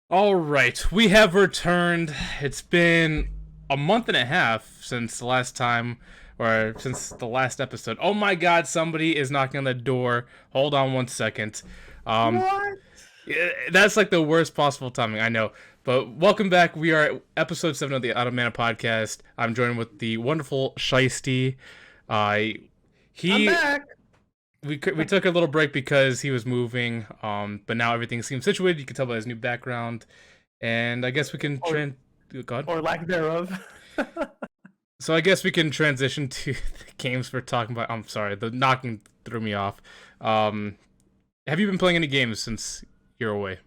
All right, we have returned. It's been a month and a half since the last time, or since the last episode. Oh my God! Somebody is knocking on the door. Hold on one second. Um, What? that's like the worst possible timing. I know, but welcome back. We are at episode 7 of the Automana podcast. I'm joined with the wonderful Shiesty. Uh, I'm he back. we took a little break because he was moving. But now everything seems situated. You can tell by his new background. And I guess we can Or God. or lack thereof. So I guess we can transition to the games we're talking about. I'm sorry, the knocking threw me off. Um, have you been playing any games since you're away?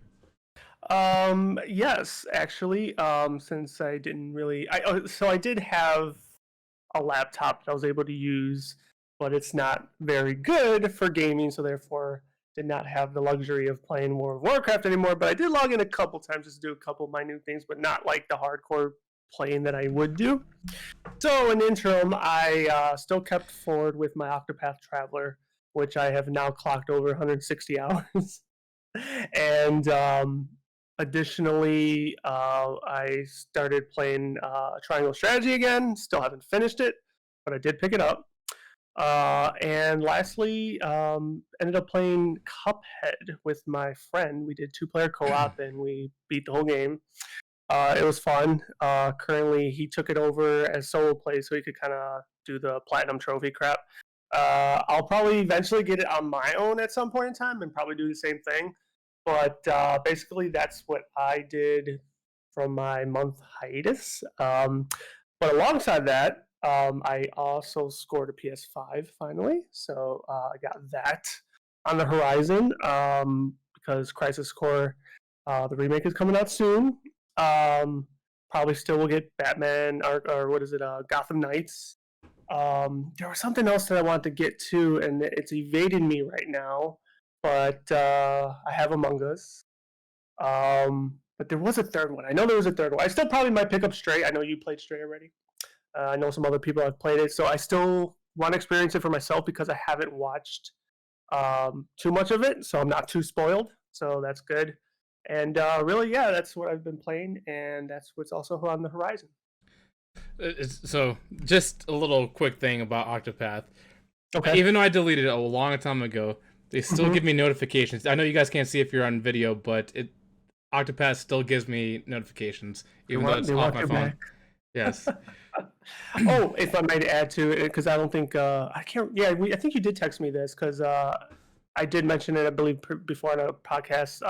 Yes, actually. Since I didn't really, I did have a laptop that I was able to use, but it's not very good for gaming, so therefore did not have the luxury of playing World of Warcraft anymore. But I did log in a couple times just to do a couple minute things, but not like the hardcore playing that I would do. So in the interim, I still kept forward with my Octopath Traveler, which I have now clocked over 160 hours. and additionally, I started playing Triangle Strategy again. Still haven't finished it, but I did pick it up. And lastly, ended up playing Cuphead with my friend. We did two-player co-op, and we beat the whole game. It was fun. Currently, he took it over as solo play, so he could kind of do the platinum trophy crap. I'll probably eventually get it on my own at some point in time, and probably do the same thing. But basically, that's what I did from my month hiatus. But alongside that, I also scored a PS5 finally, so I got that on the horizon because Crisis Core, the remake is coming out soon. Um, Probably still will get Batman or what is it, Gotham Knights. There was something else that I wanted to get to, and it's evading me right now. But I have Among Us. But there was a third one. I know there was a third one. I still probably might pick up Stray. I know you played Stray already. I know some other people have played it, so I still want to experience it for myself because I haven't watched too much of it, so I'm not too spoiled. So that's good. And really, yeah, that's what I've been playing, and that's what's also on the horizon. So just a little quick thing about Octopath. Okay. Even though I deleted it a long time ago, they still Mm-hmm. give me notifications. I know you guys can't see if you're on video, but Octopath still gives me notifications, even though it's They off want my you phone. back. Yes. Oh, if I might add to it, because I don't think I can't. Yeah, I think you did text me this because I did mention it, I believe, before on a podcast.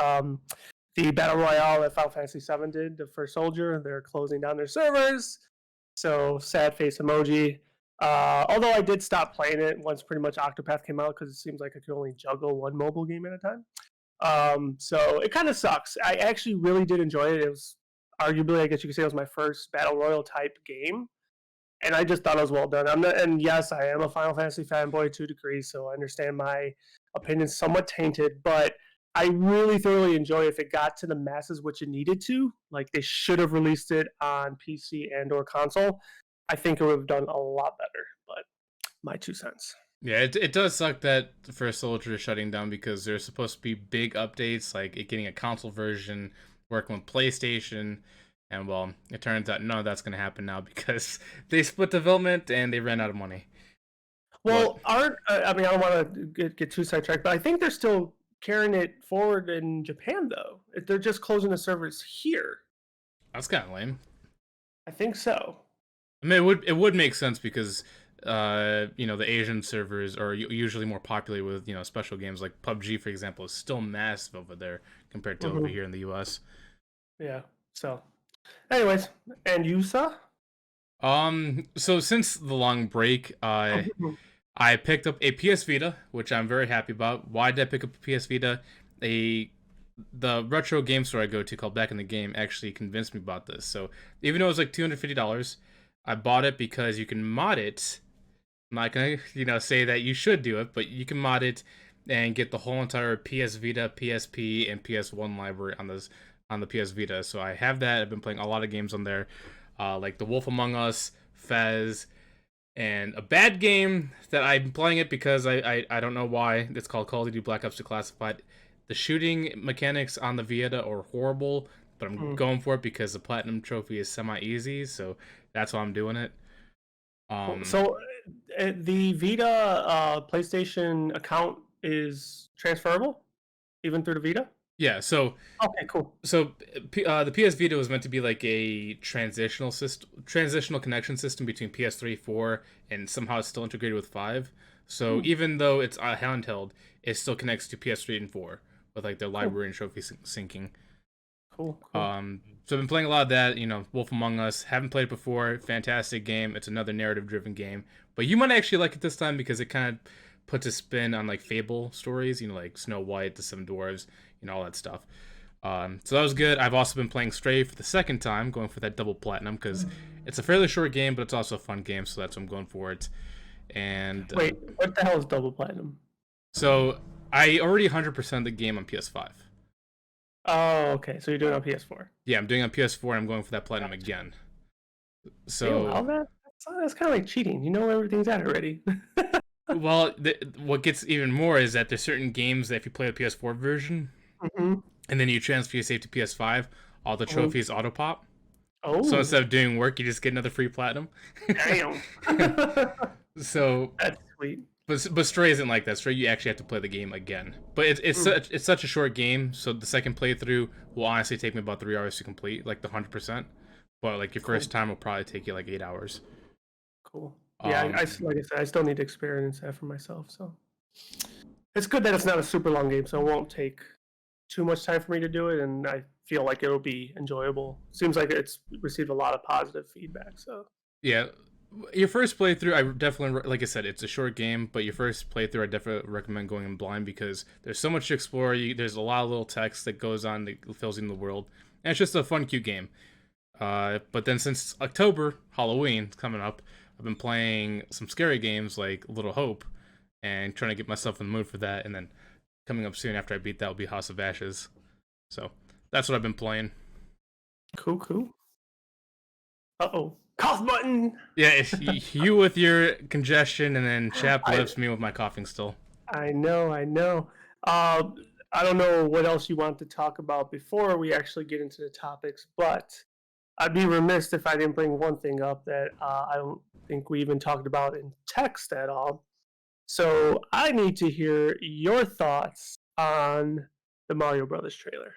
The battle royale that Final Fantasy VII did, the first soldier, they're closing down their servers. So sad face emoji. Although I did stop playing it once pretty much Octopath came out because it seems like I could only juggle one mobile game at a time. So it kind of sucks. I actually really did enjoy it. It was arguably, I guess you could say, it was my first battle royal type game, and I just thought it was well done. I'm not, and yes, I am a Final Fantasy fanboy to a degree, so I understand my opinion's somewhat tainted, but I really thoroughly enjoy if it got to the masses, which it needed to. Like they should have released it on PC and or console. I think it would have done a lot better, but my 2 cents. Yeah, it does suck that First Soldier is shutting down because there's supposed to be big updates, like it getting a console version, working with PlayStation, and well, it turns out none of that's going to happen now because they split development and they ran out of money. But Well, art. I mean, I don't want to get too sidetracked, but I think they're still carrying it forward in Japan, though. They're just closing the servers here. that's kind of lame. I think so. I mean, it would make sense because the Asian servers are usually more popular with special games like PUBG, for example, is still massive over there compared to over Hmm. here in the U.S. Yeah. So, anyways, and you saw? So since the long break, I picked up a PS Vita, which I'm very happy about. Why did I pick up a PS Vita? A The retro game store I go to called Back in the Game actually convinced me about this. So even though it was like $250, I bought it because you can mod it. I'm not gonna say that you should do it, but you can mod it and get the whole entire PS Vita, PSP, and PS1 library on the PS Vita. So I have that. I've been playing a lot of games on there, like The Wolf Among Us, Fez, and a bad game that I'm playing it because I don't know why. It's called Call of Duty Black Ops 2 Classified. The shooting mechanics on the Vita are horrible, but I'm Mm. going for it because the platinum trophy is semi easy, so that's why I'm doing it. Cool. Um, So the Vita PlayStation account is transferable even through the Vita. yeah, Okay, cool. the PS Vita was meant to be like a transitional connection system between PS3, 4, and somehow it's still integrated with 5. So Hmm, even though it's handheld, it still connects to PS3 and 4 with like their cool, library and trophy syncing. cool. So I've been playing a lot of that. Wolf Among Us. Haven't played it before. Fantastic game. It's another narrative-driven game, but you might actually like it this time because it kind of puts a spin on like fable stories. Like Snow White, the Seven Dwarves, all that stuff. So that was good. I've also been playing Stray for the second time, going for that double platinum because it's a fairly short game, but it's also a fun game, so that's what I'm going for it. And Wait, what the hell is double platinum? so I already 100% the game on PS5. Oh, okay. So you're doing it on PS4. Yeah, I'm doing it on PS4, and I'm going for that platinum Gotcha. again. They So allow that? That's kind of like cheating. You know everything's out already. Well, what gets even more is that there's certain games that if you play the PS4 version Hmm. and then you transfer your save to PS5, all the Hmm. trophies auto pop. So Oh, instead of doing work, you just get another free platinum. damn. So, That's sweet. but Stray isn't like that. Stray, you actually have to play the game again. But Mm, it's such a short game, so the second playthrough will honestly take me about 3 hours to complete, like the 100%. But like your cool, first time will probably take you like 8 hours. cool. Yeah, Um, like I said, I still need to experience that for myself. So it's good that it's not a super long game, so it won't take too much time for me to do it, and I feel like it'll be enjoyable. Seems like it's received a lot of positive feedback. So Yeah, your first playthrough, I definitely like I said, it's a short game, but your first playthrough, I definitely recommend going in blind because there's so much to explore. There's a lot of little text that goes on that fills in the world, and it's just a fun, cute game. But then since October, Halloween coming up, I've been playing some scary games like Little Hope, and trying to get myself in the mood for that. And then coming up soon after I beat that will be House of Ashes. So that's what I've been playing. cool, cool. Uh-oh, cough button. Yeah, if you with your congestion, and then chapped I lips, me with my coughing still. I know, I know. Uh, I don't know what else you want to talk about before we actually get into the topics, but I'd be remiss if I didn't bring one thing up that I don't think we even talked about in text at all. So I need to hear your thoughts on the Mario Brothers trailer.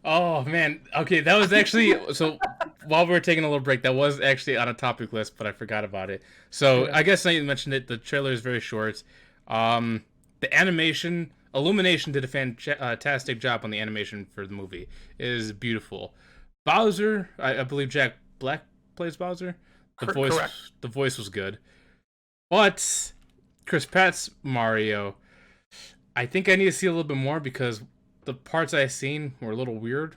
Oh man, okay, that was actually so. While we were taking a little break, that was actually on a topic list, but I forgot about it. So Yeah. I guess now you mentioned it. The trailer is very short. The animation, Illumination did a fantastic job on the animation for the movie. It is beautiful. Bowser, I believe Jack Black plays Bowser. Correct. The voice was good, but Chris Pratt's Mario, I think I need to see a little bit more because the parts I've seen were a little weird.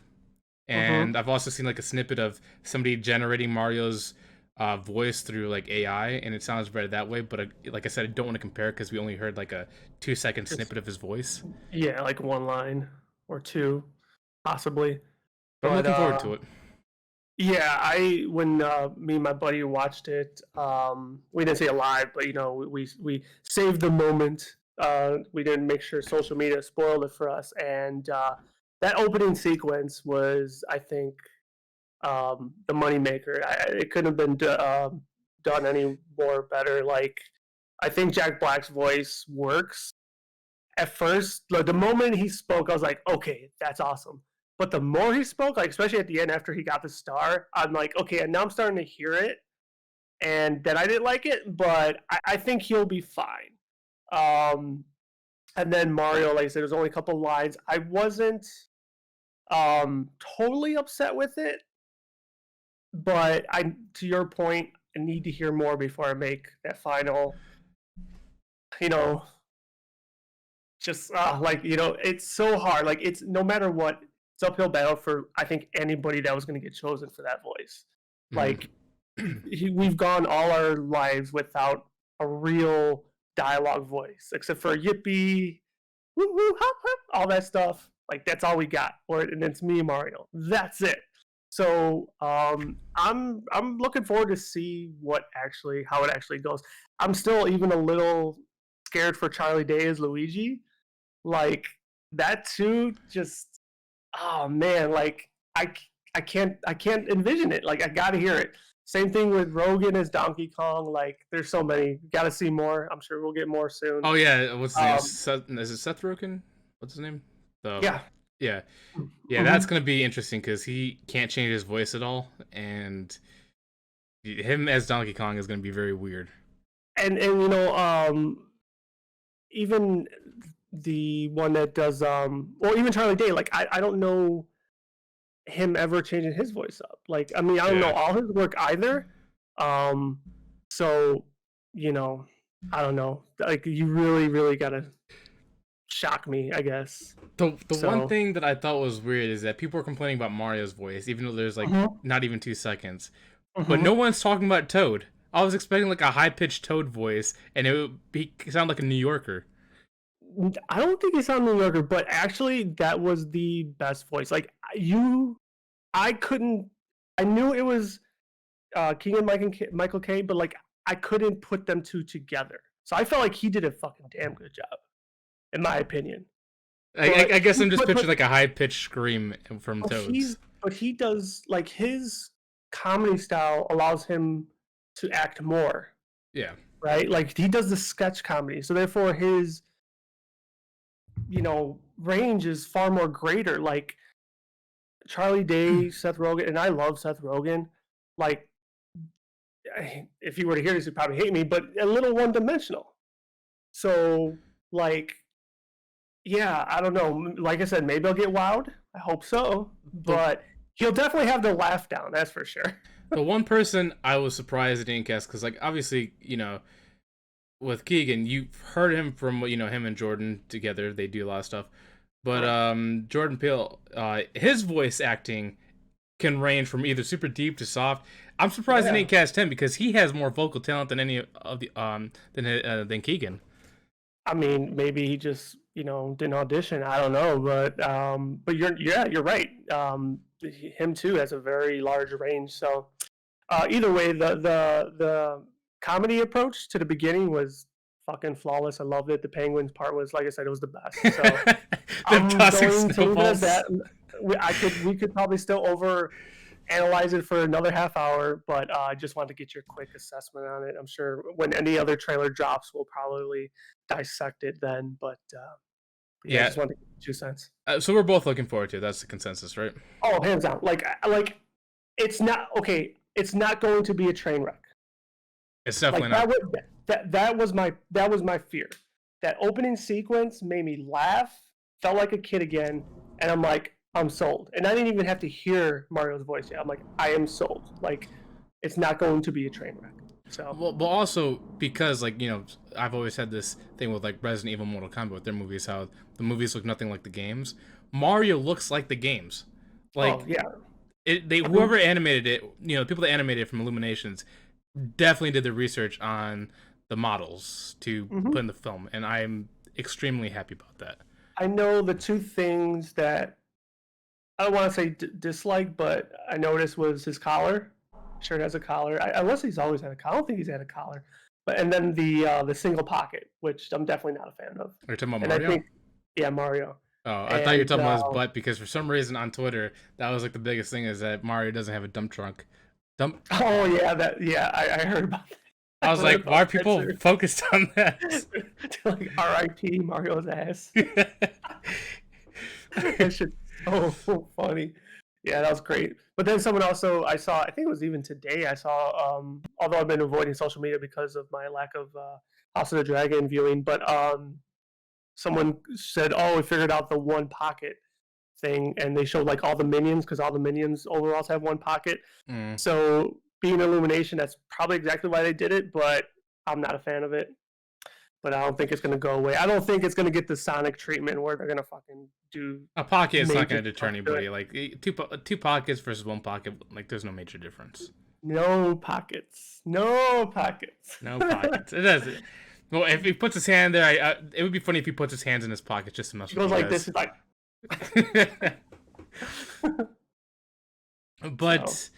Mm-hmm. And I've also seen like a snippet of somebody generating Mario's voice through like AI, and it sounds better that way. But like I said, I don't want to compare because we only heard like a 2 second Just snippet of his voice. yeah, like one line or two, possibly. But I'm But looking forward to it. yeah, I when me and my buddy watched it, we didn't say it live, but we saved the moment. We didn't make sure social media spoiled it for us, and that opening sequence was, I think, the moneymaker. It couldn't have been done any more better. Like, I think Jack Black's voice works. At first, like the moment he spoke, I was like, okay, that's awesome. But the more he spoke, like especially at the end after he got the star, I'm like, okay, and now I'm starting to hear it, and then I didn't like it, but I think he'll be fine. Um, and then Mario, like I said, there's only a couple lines. I wasn't totally upset with it, but to your point, I need to hear more before I make that final, you know, just it's so hard. Like it's no matter what, it's uphill battle for I think anybody that was going to get chosen for that voice. Like Mm-hmm. we've gone all our lives without a real dialogue voice, except for yippee, woo woo, hop hop, all that stuff. Like that's all we got, and it's me, Mario. That's it. So I'm looking forward to see how it actually goes. I'm still even a little scared for Charlie Day as Luigi, like that too. Just oh man, like I I can't envision it. Like I got to hear it. Same thing with Rogan as Donkey Kong. Like there's so many. Got to see more. I'm sure we'll get more soon. Oh yeah, what's his name? Um, Seth, is it Seth Rogen? What's his name? The yeah. yeah, yeah. That's Mm-hmm. gonna be interesting because he can't change his voice at all, and him as Donkey Kong is gonna be very weird. And even the one that does or even Charlie Day. Like I don't know him ever changing his voice up. Like I mean I don't know Yeah. all his work either. Um, so you know I don't know. Like you really gotta shock me, I guess. The one So. thing that I thought was weird is that people were complaining about Mario's voice, even though there's like Mhm, not even 2 seconds. But no mhm. one's talking about Toad. I was expecting like a high pitched Toad voice, and it would be sound like a New Yorker. I don't think he sounded New Yorker, but actually that was the best voice. Like I couldn't. I knew it was Keegan Michael K, but like I couldn't put them two together. So I felt like he did a fucking damn good job, in my opinion. I But guess he, I'm just picturing like a high pitched scream from but he's Toads. but he does like his comedy style allows him to act more, Yeah. right? Like he does the sketch comedy, so therefore his range is far more greater. Like Charlie Day, Seth Rogen, and I love Seth Rogen. Like if you were to hear this, you'd probably hate me, but a little one dimensional. So like yeah, I don't know. Like I said, maybe I'll get wowed. I hope so, The but he'll definitely have the laugh down. That's for sure. the one person I was surprised it didn't cast because like obviously with Keegan you've heard him from him and Jordan together they do a lot of stuff, but Right. Jordan Peele his voice acting can range from either super deep to soft. I'm surprised they Yeah. didn't cast him because he has more vocal talent than any of the than Keegan. I mean, maybe he just didn't audition. I don't know, but you're right. Him too has a very large range. So either way, the comedy approach to the beginning was fucking flawless. I loved it. The Penguins part was, like I said, it was the best. So Them I'm tossing going to leave it as snowballs. that. We could probably still over analyze it for another half hour, but I just wanted to get your quick assessment on it. I'm sure when any other trailer drops, we'll probably dissect it then. But yeah, I Yeah, just wanted to get 2 cents. so we're both looking forward to it. That's the consensus, right? Oh, hands down. Like it's not okay. It's not going to be a train wreck. It's definitely Like not. that was my fear. That opening sequence made me laugh, felt like a kid again, and I'm like, I'm sold. And I didn't even have to hear Mario's voice yet. I'm like, I am sold. Like, it's not going to be a train wreck. So Well, but also because like I've always had this thing with like Resident Evil, Mortal Kombat with their movies, how the movies look nothing like the games. Mario looks like the games. oh Like yeah. they Mhm. whoever animated it, the people that animated it from Illuminations, definitely did the research on the models to put in Mhm. the film, and I'm extremely happy about that. I know the two things that I don't want to say dislike, but I noticed was his collar. Shirt has a collar. Unless he's always had a collar. I don't think he's had a collar. But and then the single pocket, which I'm definitely not a fan of. Are you talking about And I Mario? think yeah, Mario. Oh, I thought you were And talking about his butt because for some reason on Twitter that was like the biggest thing is that Mario doesn't have a dump trunk. Dump. oh yeah, I heard about that. I I was read like, why about are that people too. focused on that? Like R.I.P. Mario's ass. That shit's so funny. Yeah, that was great. But then someone also I saw, I think it was even today, I saw although I've been avoiding social media because of my lack of House of the Dragon viewing, but someone said, "Oh, we figured out the one pocket thing," and they showed like all the minions because all the minions overalls have one pocket. Mm. So being Illumination, that's probably exactly why they did it, but I'm not a fan of it. But I don't think it's gonna go away. I don't think it's gonna get the Sonic treatment where they're gonna fucking do A pocket is not major going to deter stuff to it. anybody. Like two pockets versus one pocket, like there's no major difference. No pockets. No pockets. No pockets. It doesn't. Well, if he puts his hand there, it would be funny if he puts his hands in his pocket just to mess It with goes you like this. guys. It's like so. But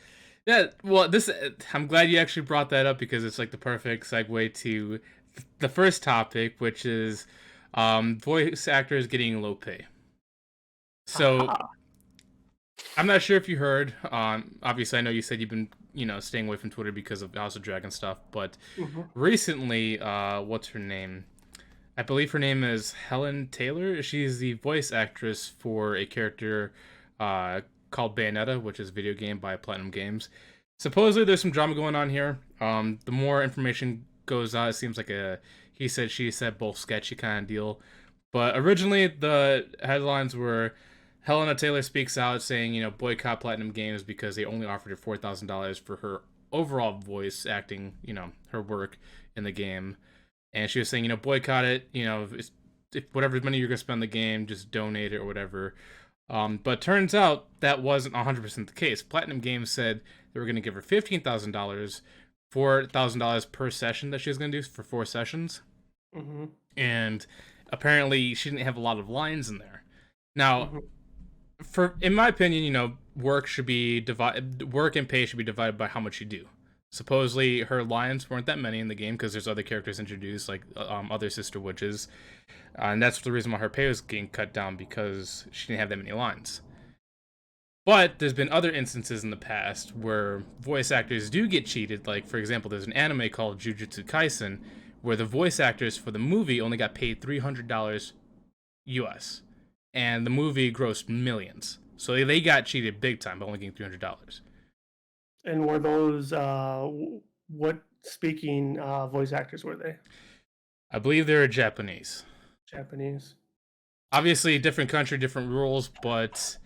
yeah, well, this I'm glad you actually brought that up because it's like the perfect segue to the first topic, which is voice actors getting low pay. So Aha. I'm not sure if you heard. Obviously, I know you said you've been, staying away from Twitter because of House of Dragon stuff. But Hmm. recently, what's her name? I believe her name is Helen Taylor. She's the voice actress for a character uh, called Bayonetta, which is a video game by Platinum Games. Supposedly, there's some drama going on here. The more information goes out, it seems like a he said, she said, both sketchy kind of deal. But originally, the headlines were Helena Taylor speaks out saying, boycott Platinum Games because they only offered her $4,000 for her overall voice acting, her work in the game. And she was saying, boycott it, if whatever money you're going to spend on the game, just donate it or whatever. But turns out that wasn't 100% the case. Platinum Games said they were going to give her $15,000, $4,000 per session that she was going to do for 4 sessions. Hmm. And apparently she didn't have a lot of lines in there. Now, Hmm. for in my opinion, work and pay should be divided by how much you do. Supposedly her lines weren't that many in the game because there's other characters introduced, like other sister witches, and that's the reason why her pay was getting cut down because she didn't have that many lines. But there's been other instances in the past where voice actors do get cheated. Like, for example, there's an anime called Jujutsu Kaisen where the voice actors for the movie only got paid $300 US, and the movie grossed millions. So they got cheated big time by only getting $300. And were those what speaking voice actors were they? I believe they're Japanese. Japanese. Obviously, different country, different rules, but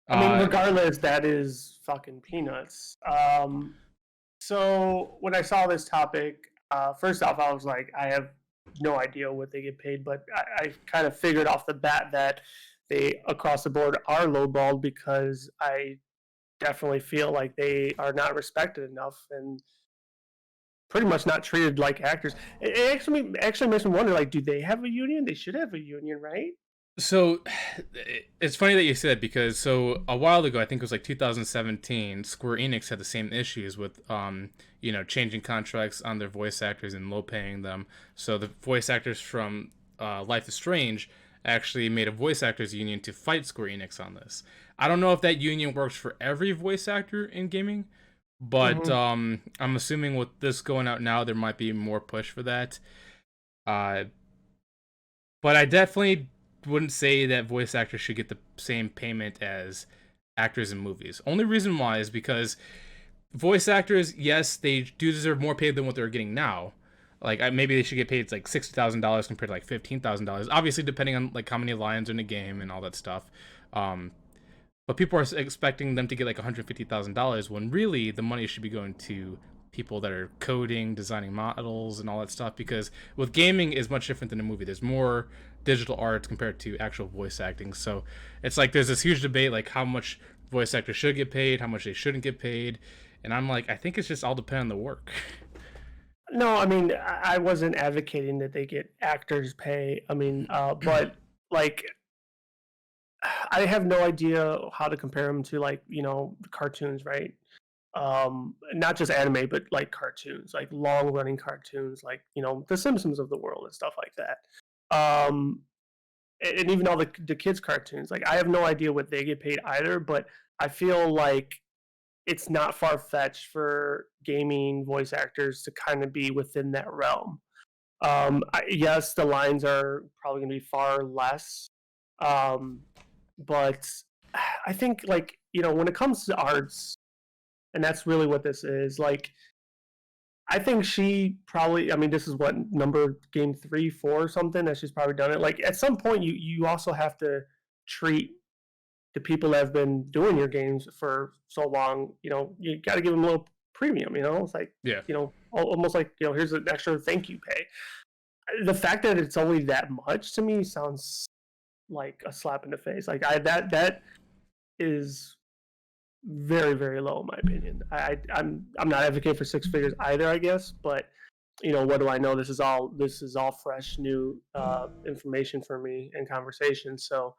I mean, uh, regardless, that is fucking peanuts. So when I saw this topic, first off, I was like, I have no idea what they get paid, but I kind of figured off the bat that they across the board are lowballed because I definitely feel like they are not respected enough and pretty much not treated like actors. It actually makes me wonder, like, do they have a union? They should have a union, right? so it's funny that you said because so a while ago, I think it was like 2017, Square Enix had the same issues with changing contracts on their voice actors and low paying them. So the voice actors from Life is Strange actually made a voice actors union to fight Square Enix on this. I don't know if that union works for every voice actor in gaming, but Mm-hmm. I'm assuming with this going out now, there might be more push for that. Uh, but I definitely wouldn't say that voice actors should get the same payment as actors in movies. Only reason why is because voice actors, yes, they do deserve more pay than what they're getting now. Like maybe they should get paid like $60,000 compared to like $15,000. Obviously, depending on like how many lines are in a game and all that stuff. Um, but people are expecting them to get like $150,000 when really the money should be going to people that are coding, designing models, and all that stuff. Because with gaming is much different than a movie. There's more digital art compared to actual voice acting. So it's like there's this huge debate like how much voice actors should get paid, how much they shouldn't get paid, and I'm like, I think it's just all depend on the work. No, I mean, I wasn't advocating that they get actors pay. I mean, but like, I have no idea how to compare them to like cartoons, right? Not just anime, but like cartoons, like long running cartoons, like the Simpsons of the world and stuff like that. Um, and even all the kids cartoons, like I have no idea what they get paid either, but I feel like it's not far fetched for gaming voice actors to kind of be within that realm. Yes, the lines are probably going to be far less, um, but I think like when it comes to arts, and that's really what this is. Like, I think she probably. I mean, this is what number game 3, 4, or something that she's probably done it. Like at some point, you also have to treat the people that have been doing your games for so long. You got to give them a little premium. It's like Yeah. almost like here's an extra thank you pay. The fact that it's only that much to me sounds like a slap in the face. Like that is very very low in my opinion. I'm not advocating for six figures either, I guess, but what do I know? This is all fresh new information for me and conversation. So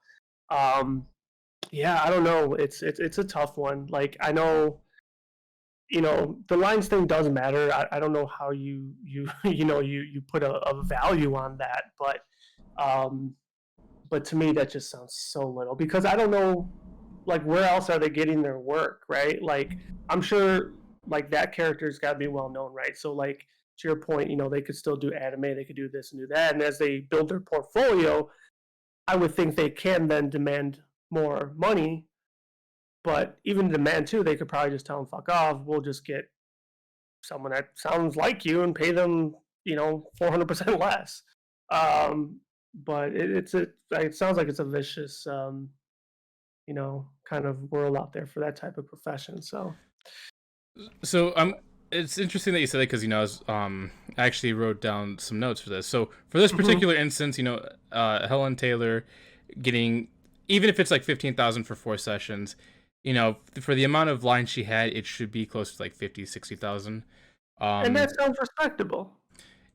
um, yeah, I don't know. It's a tough one. Like I know the lines thing does matter. I don't know how you you put a value on that, um, but to me that just sounds so little because I don't know like where else are they getting their work, right? Like I'm sure like that character's got to be well known, right? So like to your point, they could still do anime, they could do this and do that, and as they build their portfolio, I would think they can then demand more money. But even demand too, they could probably just tell them fuck off. We'll just get someone that sounds like you and pay them 400% less. Um, but it sounds like it's a vicious kind of world out there for that type of profession. So So it's interesting that you said that because I actually wrote down some notes for this. So for this mhm. particular instance, Helen Taylor getting, even if it's like 15,000 for 4 sessions, for the amount of lines she had, it should be close to like 50, 60,000. And Um, that sounds respectable.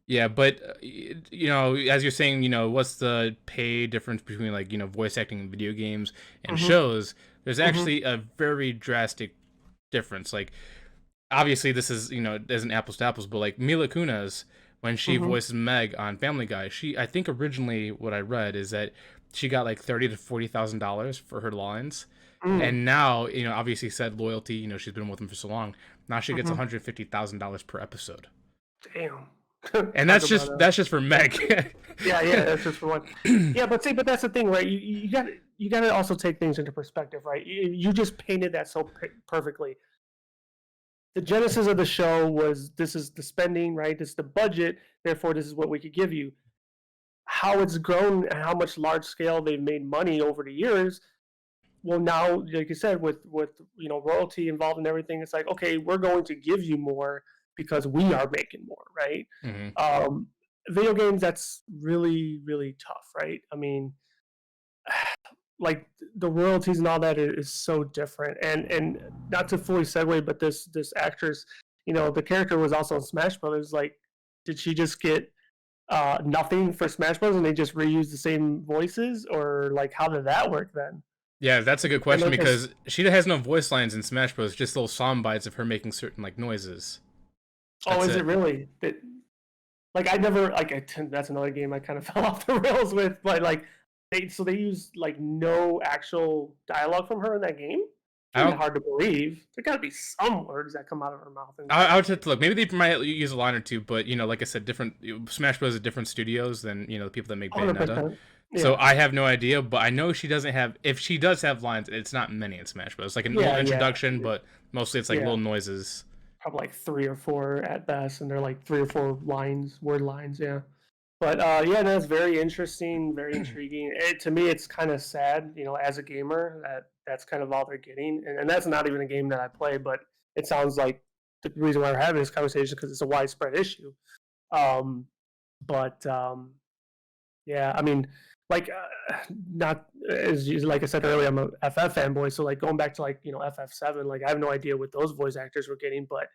yeah, but as you're saying, what's the pay difference between like voice acting in video games and Hmm. shows? There's Hmm. actually a very drastic difference. Like obviously this is isn't apples to apples, but like Mila Kunis when she Hmm. voices Meg on Family Guy, she I think originally what I read is that she got like $30,000 to $40,000 for her lines, Mm. and now obviously said loyalty. She's been with them for so long. Now she gets Hmm. $150,000 per episode, Damn. and Talk that's about just that's just for Meg. yeah, that's just for one. Yeah, but see, but that's the thing, right? You got to also take things into perspective, right? You just painted that so perfectly. The genesis of the show was this is the spending, right? This is the budget, therefore this is what we could give you. How it's grown and how much large scale they've made money over the years. Well, now, like you said, with royalty involved and everything, it's like okay, we're going to give you more because we are making more, right? Hmm. Um, Video games, that's really really tough, right? I mean, like the royalties and all that is so different. And not to fully segue, but this actress, the character was also in Smash Brothers. Like, did she just get nothing for Smash Brothers and they just reuse the same voices, or like how did that work then? Yeah, that's a good And question they just because she has no voice lines in Smash Bros. Just little sound bites of her making certain like noises. oh, That's is it it. really that? Like I never that's another game I kind of fell off the rails with, but like they use like no actual dialogue from her in that game. I Kind of don't. hard to believe. There got to be some words that come out of her mouth in I would games. have to look. Maybe they might use a line or two, but like I said, different Smash Bros. Is different studios than the people that make Hundred Bayonetta. percent. So Yeah. I have no idea, but I know she doesn't have. If she does have lines, it's not many in Smash Bros. Like a little Yeah. Yeah. introduction, but mostly it's like Yeah. little noises. Probably like three or four at best, and they're like three or four word lines. Yeah. But yeah, that's very interesting, very intriguing. To me, it's kind of sad, as a gamer, that's kind of all they're getting, and that's not even a game that I play. But it sounds like the reason why we're having this conversation because it's a widespread issue. Um, but yeah, I mean, like, not like I said earlier, I'm a FF fanboy, so like going back to like FF7, like I have no idea what those voice actors were getting, but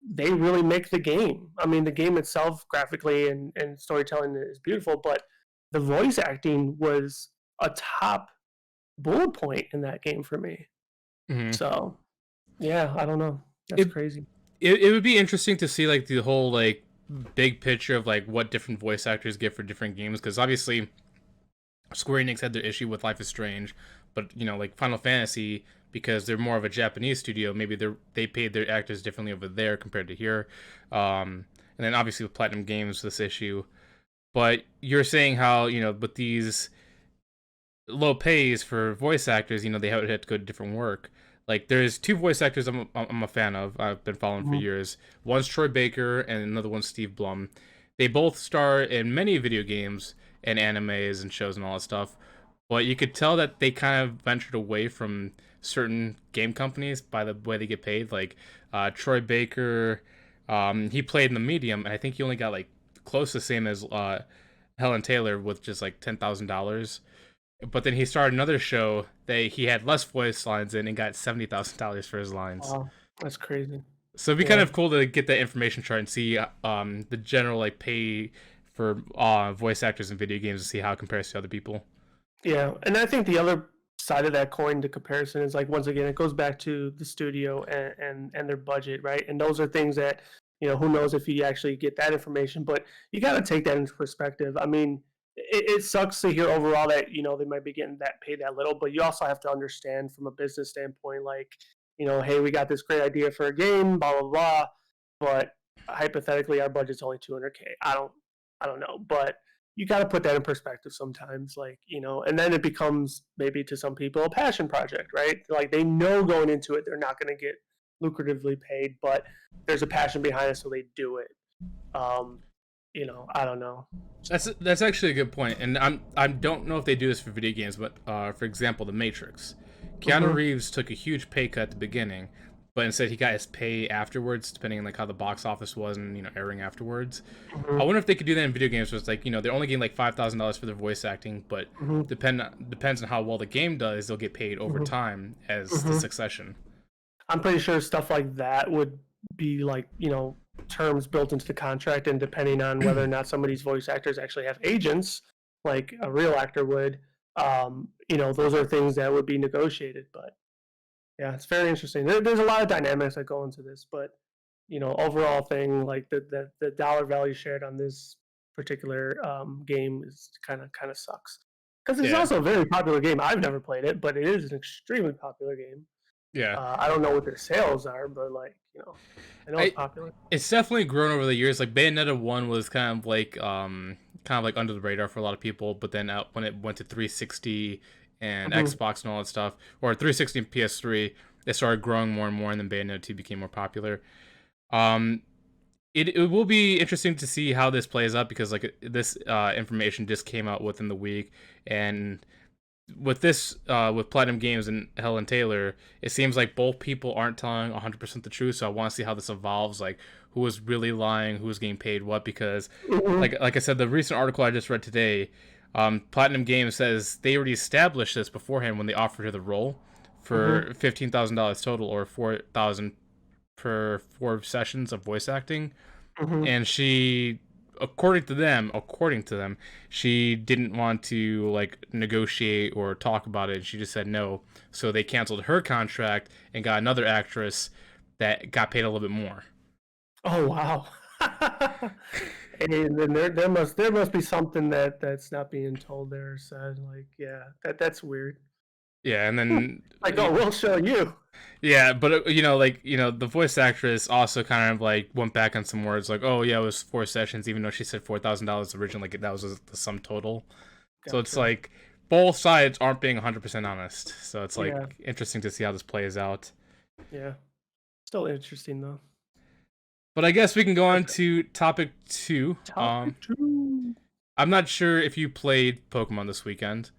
they really make the game. I mean, the game itself, graphically and storytelling, is beautiful, but the voice acting was a top bullet point in that game for me. Hmm. So yeah, I don't know. That's It, crazy. it would be interesting to see like the whole like big picture of like what different voice actors get for different games because obviously Square Enix had their issue with Life is Strange, but like Final Fantasy, because they're more of a Japanese studio, maybe they paid their actors differently over there compared to here. And then obviously with Platinum Games, this issue. But you're saying how with these low pays for voice actors, they had to go to different work. Like there's two voice actors I'm a fan of. I've been following for Mhm. years. One's Troy Baker and another one's Steve Blum. They both star in many video games and animes and shows and all that stuff. But you could tell that they kind of ventured away from certain game companies by the way they get paid. Like Troy Baker, he played in the medium, and I think he only got like close to the same as Helen Taylor with just like $10,000. But then he started another show that he had less voice lines in and got $70,000 for his lines. Wow, that's crazy. So it'd be kind Yeah, of cool to get that information chart and see the general like pay for voice actors in video games and see how it compares to other people. yeah, and I think the other side of that coin to comparison is like once again it goes back to the studio and their budget, right? And those are things that who knows if you actually get that information, but you got to take that into perspective. I mean, it sucks to hear overall that they might be getting that paid that little, but you also have to understand from a business standpoint, like hey, we got this great idea for a game, blah blah blah, but hypothetically our budget's only 200K. I don't know, but you got to put that in perspective sometimes, like and then it becomes maybe to some people a passion project, right? Like they know going into it they're not going to get lucratively paid, but there's a passion behind it, so they do it. Um, I don't know. That's actually a good point, and I don't know if they do this for video games, but for example, The Matrix, Keanu Mm-hmm. Reeves took a huge pay cut at the beginning, but instead he got his pay afterwards, depending on like how the box office was and airing afterwards. I Mm-hmm. wonder if they could do that in video games, where it's like they're only getting like $5,000 for their voice acting, but Mm-hmm. depends on how well the game does, they'll get paid over Mm-hmm. time as the Mm-hmm. succession. I'm pretty sure stuff like that would be like terms built into the contract, and depending on whether or not some of these voice actors actually have agents, like a real actor would, those are things that would be negotiated. But yeah, it's very interesting. There's a lot of dynamics that go into this, but overall thing, like the dollar value shared on this particular game is kind of sucks because it's Yeah, also a very popular game. I've never played it, but it is an extremely popular game. yeah. I don't know what their sales are, but like I know it's I popular. It's definitely grown over the years. Like Bayonetta 1 was kind of like under the radar for a lot of people, but then when it went to 360 and Hmm. Xbox and all that stuff, or 360 and PS3, it started growing more and more, and then Bayonetta 2 became more popular. Um, it will be interesting to see how this plays out, because like this information just came out within the week, and with this with Platinum Games and Helen Taylor, it seems like both people aren't telling 100% the truth. So I want to see how this evolves, like who was really lying, who was getting paid what, because Hmm. like I said, the recent article I just read today, Platinum Games says they already established this beforehand when they offered her the role Hmm. for $15,000 total, or 4,000 per 4 sessions of voice acting, Hmm. and she, according to them, she didn't want to like negotiate or talk about it. She just said no, so they canceled her contract and got another actress that got paid a little bit more. Oh wow. And then there must be something that's not being told there or said. Like yeah, that's weird. Yeah, and then Like oh, we'll show you. yeah, but the voice actress also kind of like went back on some words, like, oh yeah, it was 4 sessions, even though she said $4,000 originally, like that was the sum total. So it's Gotcha. like both sides aren't being 100% honest. So it's Yeah. like interesting to see how this plays out. Yeah. Still interesting though. But I guess we can go on Okay. to topic two. Topic two. I'm not sure if you played Pokemon this weekend.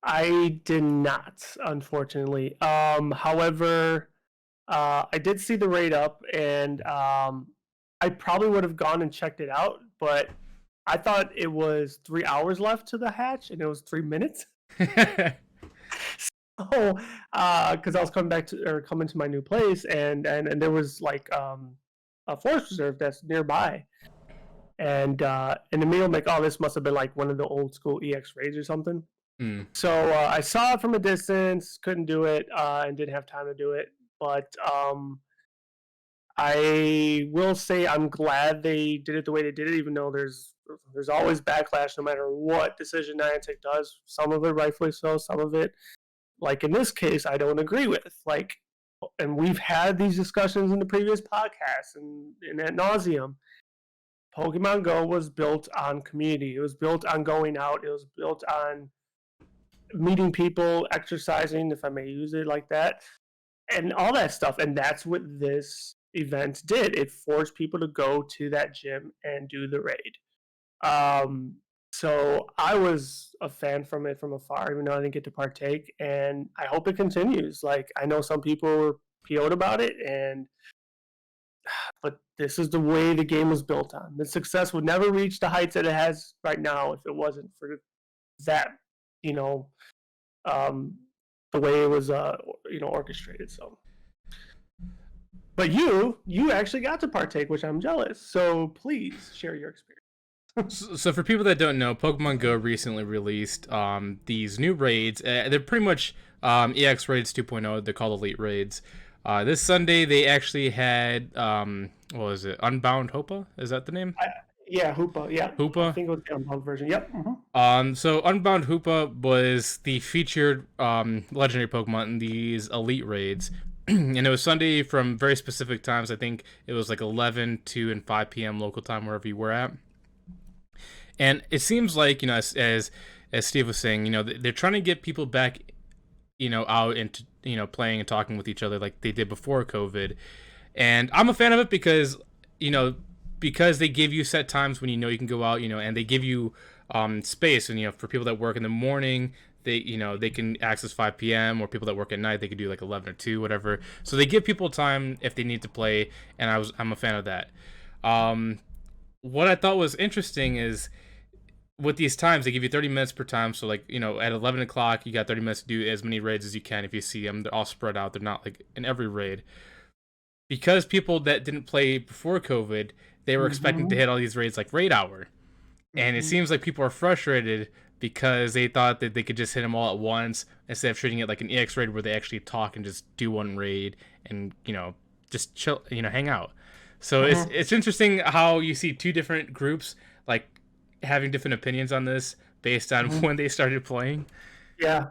I did not, unfortunately. However, I did see the rate up, and I probably would have gone and checked it out, but I thought it was 3 hours left to the hatch, and it was 3 minutes. So, because I was coming to my new place, and there was like a forest reserve that's nearby, and in the middle, I'm like, oh, this must have been like one of the old school EX raids or something. Hmm. So I saw it from a distance, couldn't do it, and didn't have time to do it. But I will say I'm glad they did it the way they did it, even though there's always backlash no matter what decision Niantic does. Some of it rightfully so, some of it, like in this case, I don't agree with. Like, and we've had these discussions in the previous podcasts and ad nauseum. Pokemon Go was built on community. It was built on going out. It was built on meeting people, exercising, if I may use it like that, and all that stuff. And that's what this event did. It forced people to go to that gym and do the raid. Um, so I was a fan from it from afar, even though I didn't get to partake. And I hope it continues. Like I know some people were PO'd about it, and but this is the way the game was built on. The success would never reach the heights that it has right now if it wasn't for that, you know, um, the way it was orchestrated. So, but you actually got to partake, which I'm jealous. So please share your experience. So for people that don't know, Pokemon Go recently released these new raids. They're pretty much EX raids 2.0. They're called Elite raids. This Sunday they actually had what was it? Unbound Hopa? Is that the name? Yeah, Hoopa. Yeah, I Hoopa. think it was the unbound version. Yep. So Unbound Hoopa was the featured legendary Pokemon in these elite raids. And it was Sunday from very specific times. I think it was like 11, 2, and 5 p.m. local time, wherever you were at. And it seems like, as Steve was saying, they're trying to get people back, out into, playing and talking with each other like they did before COVID. And I'm a fan of it because, you know, because they give you set times when you can go out, and they give you space. And, for people that work in the morning, they can access 5 p.m. or people that work at night, they could do like 11 or 2, whatever. So they give people time if they need to play. And I'm a fan of that. What I thought was interesting is with these times, they give you 30 minutes per time. So, like, at 11 o'clock, you got 30 minutes to do as many raids as you can if you see them. They're all spread out. They're not like in every raid. Because people that didn't play before COVID, they were expecting to hit all these raids like raid hour. And it seems like people are frustrated because they thought that they could just hit them all at once instead of treating it like an EX raid where they actually talk and just do one raid and, just chill, hang out. So it's interesting how you see two different groups like having different opinions on this based on when they started playing. Yeah.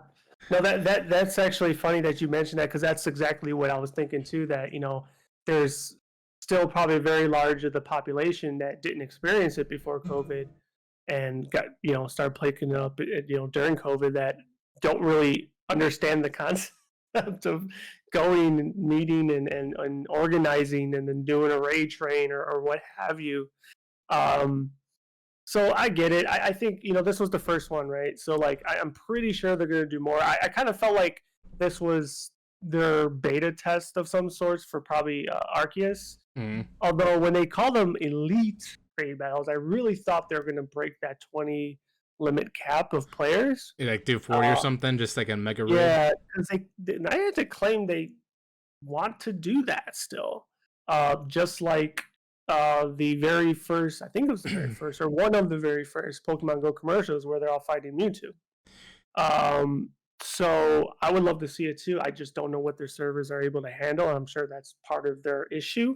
No, that's actually funny that you mentioned that, because that's exactly what I was thinking too. That there's still probably a very large of the population that didn't experience it before COVID and got started playing it up during COVID, that don't really understand the concept of going and meeting and organizing and then doing a raid train or what have you. So I get it. I think this was the first one, right? So like I'm pretty sure they're gonna do more. I kind of felt like this was their beta test of some sorts for probably Arceus. Although when they call them elite raid battles, I really thought they were gonna break that 20 limit cap of players. You like do 40 or something, just like a mega raid. Yeah, because I had to claim they want to do that still, just like the very first, I think it was the very first, or one of the very first Pokemon Go commercials where they're all fighting Mewtwo. So I would love to see it too. I just don't know what their servers are able to handle. I'm sure that's part of their issue.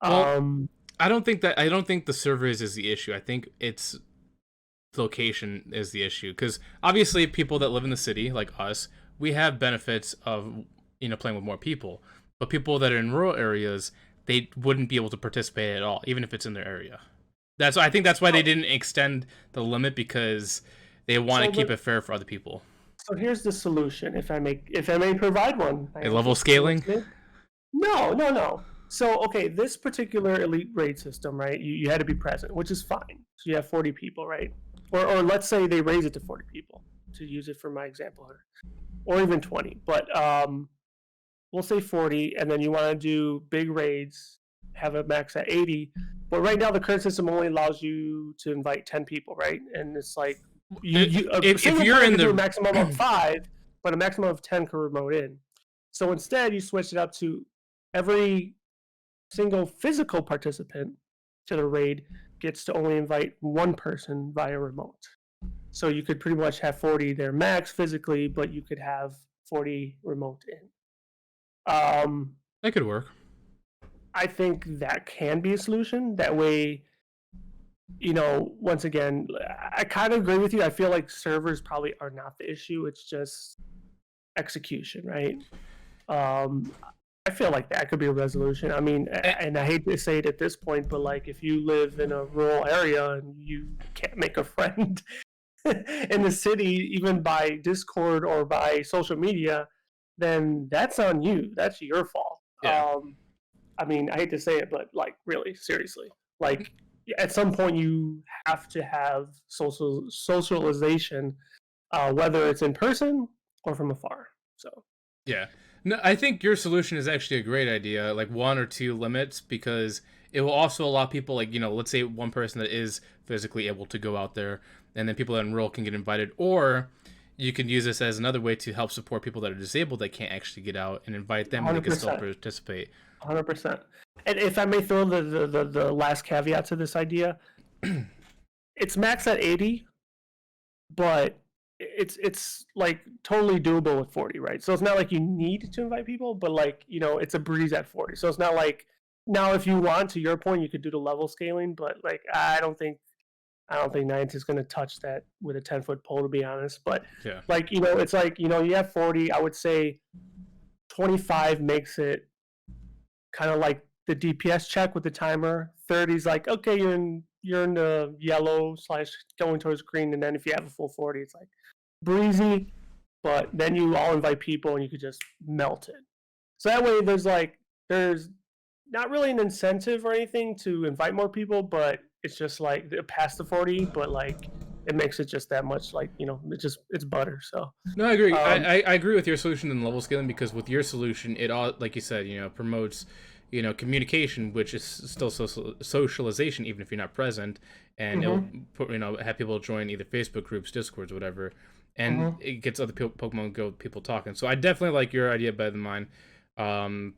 Well, I don't think the servers is the issue. I think it's location is the issue, because obviously people that live in the city like us, we have benefits of playing with more people, but people that are in rural areas, they wouldn't be able to participate at all, even if it's in their area. I think that's why they didn't extend the limit, because they want to keep it fair for other people. So here's the solution, if I may provide one. A level scaling? No. So okay, this particular elite raid system, right? You had to be present, which is fine. So you have 40 people, right? Or let's say they raise it to 40 people, to use it for my example here, or even 20. But we'll say 40, and then you want to do big raids, have a max at 80. But right now, the current system only allows you to invite 10 people, right? And it's like if you're in the maximum of 5, but a maximum of 10 can remote in. So instead, you switch it up to every single physical participant to the raid gets to only invite one person via remote. So you could pretty much have 40 there max physically, but you could have 40 remote in. That could work. I think that can be a solution. That way, once again, I kind of agree with you. I feel like servers probably are not the issue. It's just execution, right? I feel like that could be a resolution. I mean, and I hate to say it at this point, but like if you live in a rural area and you can't make a friend in the city, even by Discord or by social media, then that's on you. That's your fault. Yeah. I mean, I hate to say it, but like really, seriously, like at some point you have to have socialization, whether it's in person or from afar. So yeah. No, I think your solution is actually a great idea, like 1 or 2 limits, because it will also allow people, like, let's say one person that is physically able to go out there, and then people that enroll can get invited, or you can use this as another way to help support people that are disabled that can't actually get out and invite them and they can still participate. 100%. And if I may throw the last caveat to this idea, it's max at 80, but it's like totally doable with 40, right? So it's not like you need to invite people, but like it's a breeze at 40. So it's not like Now, if you want, to your point, you could do the level scaling, but like I don't think Niantic's going to touch that with a 10-foot pole, to be honest. But Yeah. like it's like you have 40. I would say 25 makes it kind of like the DPS check with the timer. 30 is like okay, you're in the yellow slash going towards green, and then if you have a full 40, it's like breezy. But then you all invite people, and you could just melt it. So that way, there's not really an incentive or anything to invite more people, but it's just like past the 40, but like it makes it just that much like it's butter. So No, I agree. um, I agree with your solution in level scaling because with your solution, it all like you said, promotes communication, which is still socialization, even if you're not present, and it'll mhm, put have people join either Facebook groups, Discords, whatever, and mhm. it gets other Pokemon Go people talking. So I definitely like your idea better than mine. Um,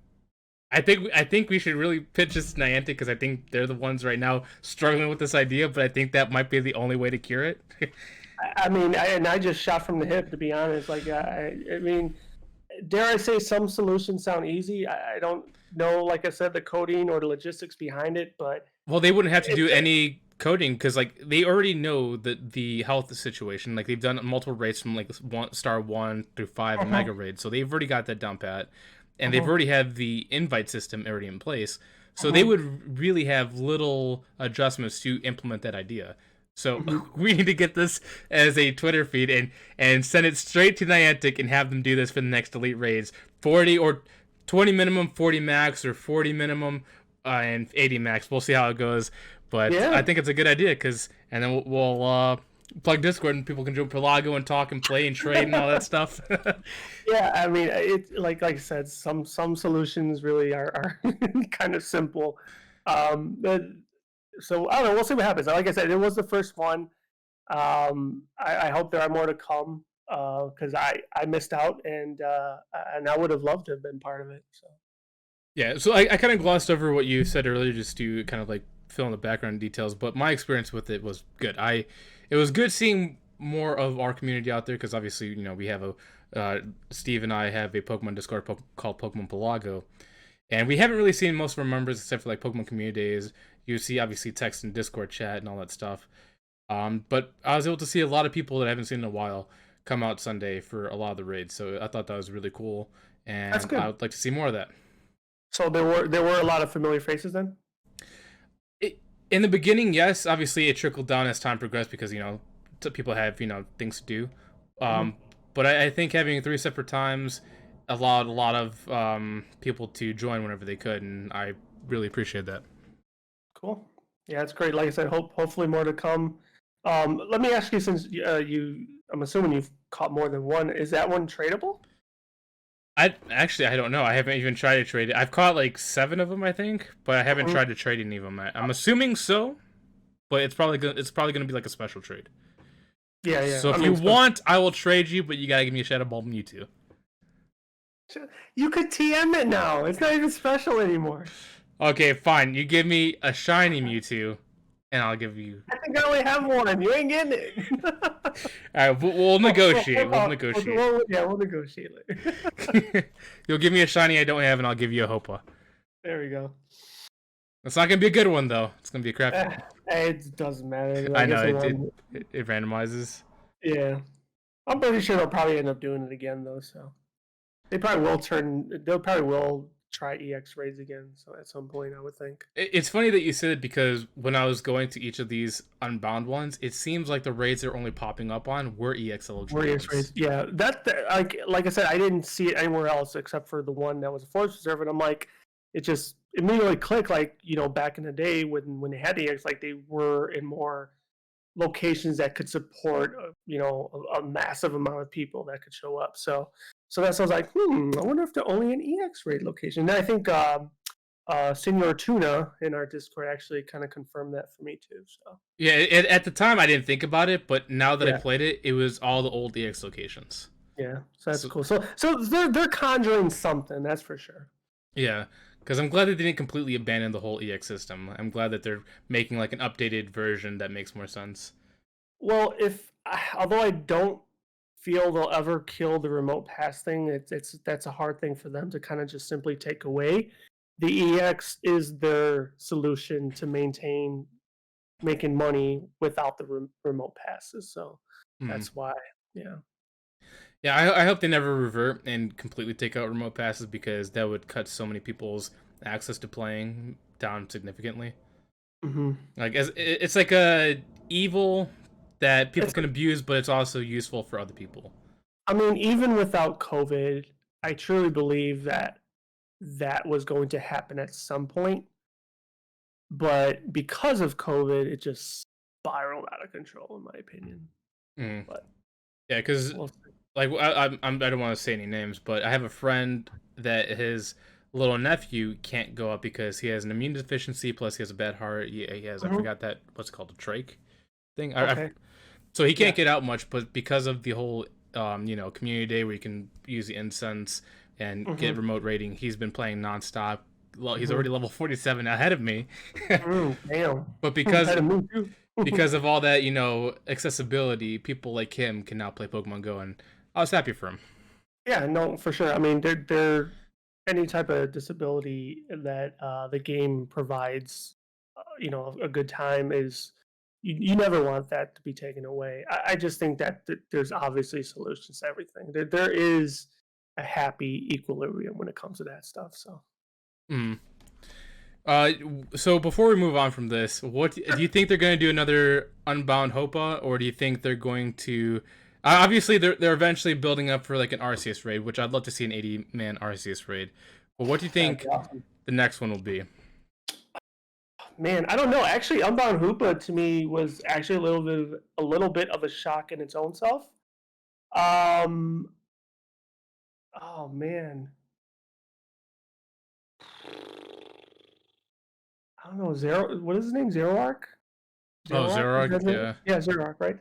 I think we should really pitch this to Niantic because I think they're the ones right now struggling with this idea, but I think that might be the only way to cure it. I mean, I just shot from the hip to be honest. Like I mean, dare I say some solutions sound easy. I don't know, like I said, the coding or the logistics behind it, but Well, they wouldn't have to do it's any coding because like they already know the health situation. Like they've done multiple raids from like star 1 through 5 and uh-huh, mega raids, so they've already got that down pat, and they've uh-huh, already have the invite system already in place. So they uh-huh, would really have little adjustments to implement that idea. So uh-huh. we need to get this as a Twitter feed and send it straight to Niantic and have them do this for the next elite raids. 40 or 20 minimum, 40 max, or 40 minimum and 80 max. We'll see how it goes, but I Yeah, think it's a good idea because, and then we'll plug Discord and people can join Pelago and talk and play and trade and all that stuff. yeah. I mean, it like I said, some solutions really are kind of simple. But, so I don't know. We'll see what happens. Like I said, it was the first one. I hope there are more to come because I missed out and I would have loved to have been part of it. So Yeah, so I kind of glossed over what you said earlier just to kind of like fill in the background details, but my experience with it was good. It was good seeing more of our community out there because obviously we have a Steve and I have a Pokemon Discord called Pokemon Pelago, and we haven't really seen most of our members except for like Pokemon Community Days. You see obviously text and Discord chat and all that stuff. But I was able to see a lot of people that I haven't seen in a while come out Sunday for a lot of the raids, so I thought that was really cool, that's and I good. would like to see more of that. So there were a lot of familiar faces then. It, in the beginning, yes. Obviously, it trickled down as time progressed because people have things to do. Hmm. Um, but I think having 3 separate times allowed a lot of people to join whenever they could, and I really appreciate that. Cool. Yeah, it's great. Like I said, hopefully more to come. Let me ask you, since I'm assuming you've caught more than one. Is that one tradable? I don't know. I haven't even tried to trade it. I've caught like 7 of them, I think, but I haven't Mhm. tried to trade any of them. I'm assuming so, but it's probably gonna be like a special trade. Yeah, yeah. So I if you mean, want, I will trade you, but you gotta give me a Shadow Ball Mewtwo. you could TM it now. It's not even special anymore. Okay, fine. You give me a shiny Mewtwo, and I'll give you. I think I only have one. You ain't getting it. All right, we'll negotiate. We'll negotiate. Yeah, we'll negotiate later. You'll give me a shiny I don't have, and I'll give you a Hopa. There we go. It's not gonna be a good one though. It's gonna be a crappy one. It doesn't matter. I I know guess it. It, one. it, it randomizes. Yeah, I'm pretty sure they'll probably end up doing it again though. So they probably will turn. They'll probably will try EX raids again. So at some point, I would think. It's funny that you said it because when I was going to each of these Unbound ones, it seems like the raids they're only popping up on were EXL More EX ones. raids. Yeah, like I said, I didn't see it anywhere else except for the one that was a forest reserve, and I'm like, it just immediately clicked. Like back in the day when they had the EX, like they were in more locations that could support a massive amount of people that could show up. So that's I was like, I wonder if they're only an EX raid location. And I think Senor Tuna in our Discord actually kind of confirmed that for me too. So Yeah, at the time I didn't think about it, but now that I yeah, played it, it was all the old EX locations. yeah. So that's So cool. So they're conjuring something, that's for sure. yeah, because I'm glad that they didn't completely abandon the whole EX system. I'm glad that they're making like an updated version that makes more sense. Well, if although I don't feel they'll ever kill the remote pass thing, it's that's a hard thing for them to kind of just simply take away. the EX is their solution to making money without the remote passes. So Mm. that's why, yeah. Yeah, I hope they never revert and completely take out remote passes because that would cut so many people's access to playing down significantly. Hmm. Like it's like a evil that people It's, can abuse, but it's also useful for other people. I mean, even without COVID, I truly believe that that was going to happen at some point. But because of COVID, it just spiraled out of control, in my opinion. Mm. But Yeah, because we'll see. like I don't want to say any names, but I have a friend that his little nephew can't go up because he has an immune deficiency. Plus, he has a bad heart. He has I Hmm. forgot that what's it called a trach thing. Okay. So he can't Yeah. get out much, but because of the whole community day where you can use the incense and Hmm. get remote rating, he's been playing nonstop. Well, he's Hmm. already level 47 ahead of me. Damn. But Ahead of me too. because of all that, accessibility, people like him can now play Pokemon Go, and I was happy for him. Yeah, no, for sure. I mean, they're any type of disability that the game provides, a good time is you never want that to be taken away. I just think that there's obviously solutions to everything. There is a happy equilibrium when it comes to that stuff. So Mm. Uh, so before we move on from this, what do you think they're going to do another Unbound Hopa, or do you think they're going to? Obviously, they're eventually building up for like an Arceus raid, which I'd love to see an 80-man Arceus raid. But what do you that'd be think awesome. the next one will be? Man, I don't know. Actually, Unbound Hoopa to me was actually a little bit of a shock in its own self. Um, oh man, I don't know. Zero. What is his name? Zero Arc. Oh, Zero Arc. Is Zoroark, that it? yeah. Yeah, Zero Arc. Right.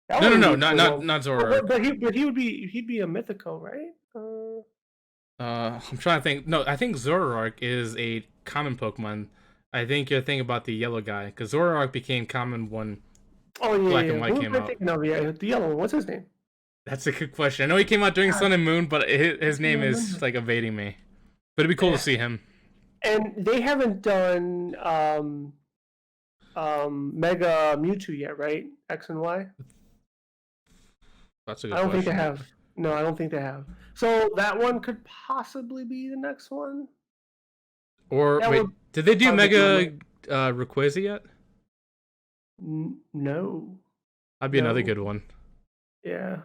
That No, one no, would be no, a not cool not one. not But, Zoroark. but he would be a Mythico, right? I'm trying to think. No, I think Zoroark is a common Pokemon. I think you're thinking about the yellow guy, because Zoroark became common when Oh yeah, Black yeah, and yeah. White Who am came I out. thinking of? Yeah, the yellow one. What's his name? That's a good question. I know he came out during God, Sun and Moon, but his I can't name is remember. like evading me. But it'd be cool to Yeah, see him. and they haven't done Mega Mewtwo yet, right? X and Y. That's a I good don't think they question. have. No, I don't think they have. So that one could possibly be the next one. Or That would wait, did they do probably be my Mega Rayquaza yet? no, That'd be another no. good one. Yeah,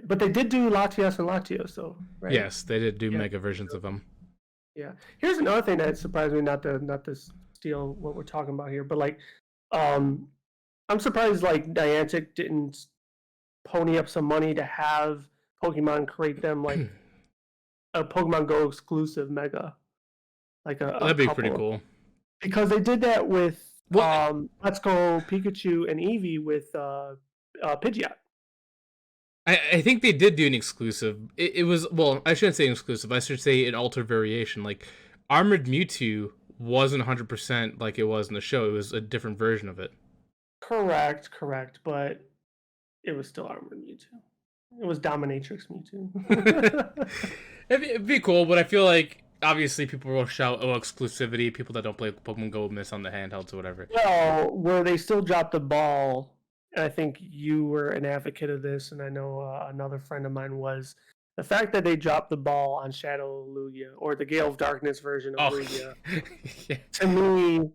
but they did do Latias and Latios, though, right? Yes, they did do Yeah, Mega versions of him. yeah. Here's another thing that surprised me, not to steal what we're talking about here, but like, um, I'm surprised like Niantic didn't pony up some money to have Pokemon create them like a Pokemon Go exclusive Mega, like a That'd be pretty couple, cool. because they did that with Well, Let's Go Pikachu and Eevee with Pidgeot. I think they did do an exclusive. It was, well, I shouldn't say an exclusive. I should say an altered variation. Like Armored Mewtwo wasn't 100% like it was in the show. It was a different version of it. Correct, but it was still Armored Mewtwo. It was Dominatrix Mewtwo. It'd be cool, but I feel like obviously people will shout, "Oh, exclusivity!" People that don't play Pokemon Go will miss on the handhelds or whatever. Well, where they still dropped the ball, and I think you were an advocate of this, and I know another friend of mine was, the fact that they dropped the ball on Shadow Lugia, or the Gale of Darkness version of Oh, Lugia, yeah. to me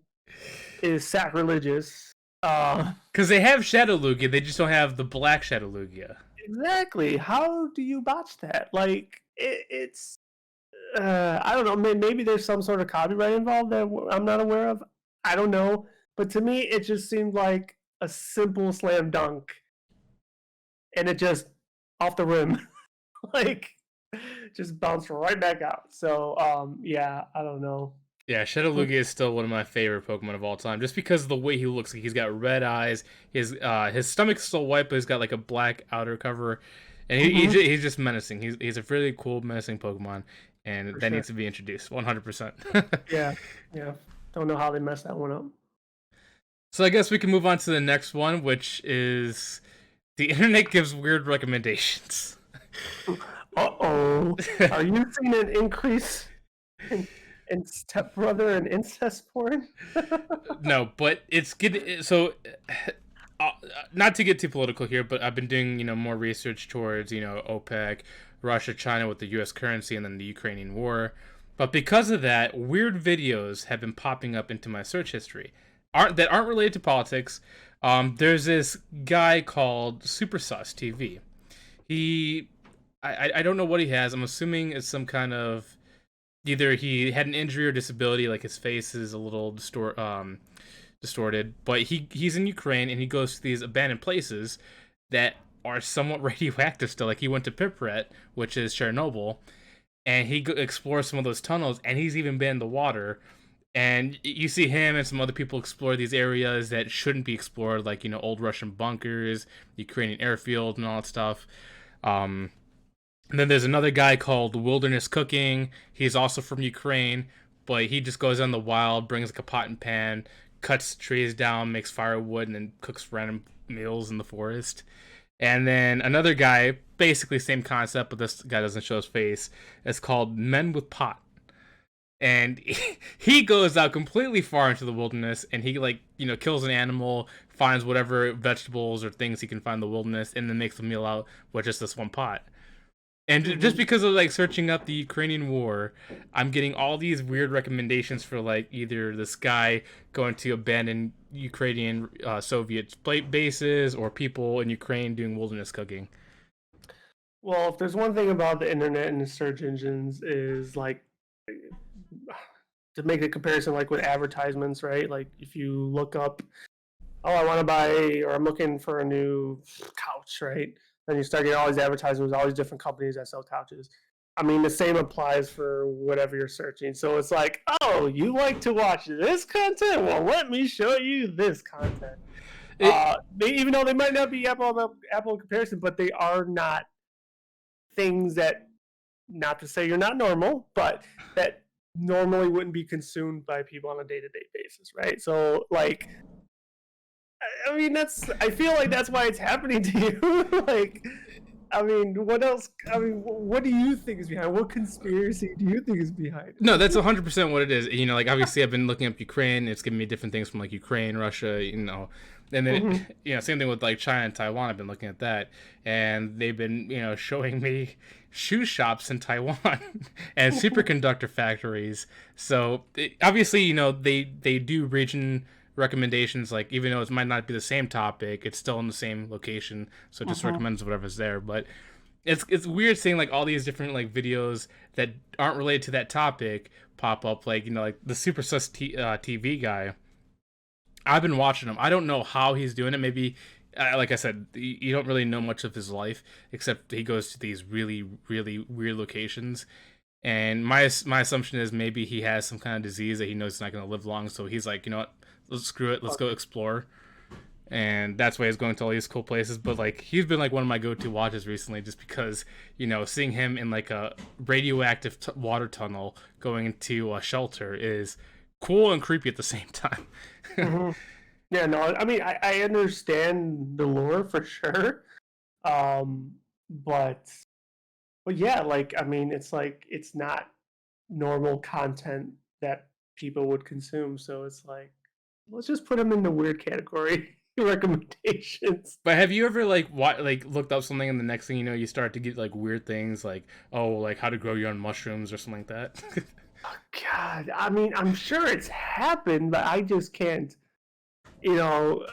is sacrilegious. Because they have Shadow Lugia, they just don't have the Black Shadow Lugia. Exactly. How do you botch that? Like, it's I don't know. Maybe there's some sort of copyright involved that I'm not aware of. I don't know. But to me, it just seemed like a simple slam dunk, and it just off the rim, like just bounced right back out. So, yeah, I don't know. Yeah, Shadow Lugia is still one of my favorite Pokemon of all time, just because of the way he looks. Like he's got red eyes. His stomach's still white, but he's got like a black outer cover, and Mm-hmm. he's just menacing. He's a really cool menacing Pokemon, and For that sure. needs to be introduced 100%. Yeah, yeah. Don't know how they messed that one up. So I guess we can move on to the next one, which is the internet gives weird recommendations. Uh oh. Are you seeing an increase? And stepbrother and incest porn. No, but it's getting so. Uh, Not to get too political here, but I've been doing more research towards OPEC, Russia, China with the U.S. currency, and then the Ukrainian war. But because of that, weird videos have been popping up into my search history, aren't related to politics. There's this guy called Super Sus TV. He, I don't know what he has. I'm assuming it's some kind of either he had an injury or disability, like his face is a little distorted. But he's in Ukraine and he goes to these abandoned places that are somewhat radioactive still. Like he went to Pripyat, which is Chernobyl, and he explores some of those tunnels, and he's even been in the water. And you see him and some other people explore these areas that shouldn't be explored, like old Russian bunkers, Ukrainian airfield, and all that stuff. Um, and then there's another guy called Wilderness Cooking. He's also from Ukraine, but he just goes on the wild, brings like a pot and pan, cuts trees down, makes firewood, and then cooks random meals in the forest. And then another guy, basically same concept, but this guy doesn't show his face. It's called Men with Pot, and he goes out completely far into the wilderness, and he like kills an animal, finds whatever vegetables or things he can find in the wilderness, and then makes a meal out with just this one pot. And just Mhm. because of like searching up the Ukrainian war, I'm getting all these weird recommendations for like either this guy going to abandon Ukrainian Soviet bases or people in Ukraine doing wilderness cooking. Well, if there's one thing about the internet and the search engines is like to make a comparison like with advertisements, right? Like if you look up, oh, I want to buy or I'm looking for a new couch, right? Then you start getting all these advertisements, all these different companies that sell couches. I mean, the same applies for whatever you're searching. So it's like, oh, you like to watch this content? Well, let me show you this content. It, Even though they might not be Apple in comparison, but they are not things that, not to say you're not normal, but that normally wouldn't be consumed by people on a day-to-day basis, right? So like, I mean, I feel like that's why it's happening to you. Like, I mean, what else? I mean, what do you think is behind? What conspiracy do you think is behind no, that's 100% what it is. Like obviously I've been looking up Ukraine. It's giving me different things from like Ukraine, Russia, and then it? same thing with like China and Taiwan. I've been looking at that, and they've been showing me shoe shops in Taiwan and superconductor factories. So obviously they do region recommendations, like even though it might not be the same topic, it's still in the same location, so it just Mm-hmm. recommends whatever's there. But it's weird seeing like all these different like videos that aren't related to that topic pop up, like like the Super Sus TV guy. I've been watching him. I don't know how he's doing it. Maybe, like I said, you don't really know much of his life except he goes to these really, really weird locations. And my assumption is maybe he has some kind of disease that he knows he's not going to live long. So he's like, what? Let's screw it. Let's go explore. And that's why he's going to all these cool places. But like, he's been like one of my go-to watches recently, just because seeing him in like a radioactive water tunnel going into a shelter is cool and creepy at the same time. Mm-hmm. Yeah, no, I mean, I understand the lore for sure, um, but yeah, like I mean, it's like it's not normal content that people would consume. So it's like, let's just put them in the weird category recommendations. But have you ever like looked up something and the next thing you know you start to get like weird things like, oh, like how to grow your own mushrooms or something like that? God, I mean, I'm sure it's happened, but I just can't, you know,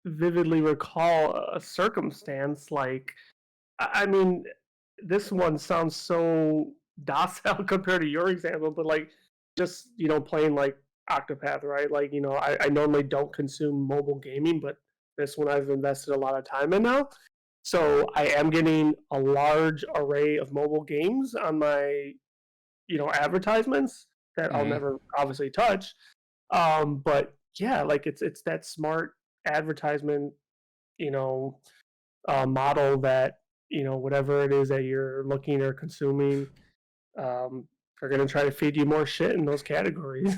vividly recall a circumstance. Like, I mean, this one sounds so docile compared to your example, but like, just playing like Octopath, right? Like, I normally don't consume mobile gaming, but this one I've invested a lot of time in now. So I am getting a large array of mobile games on my advertisements that I'll Hmm. never obviously touch. But yeah, like it's that smart advertisement, you know, model that whatever it is that you're looking or consuming, um, are going to try to feed you more shit in those categories.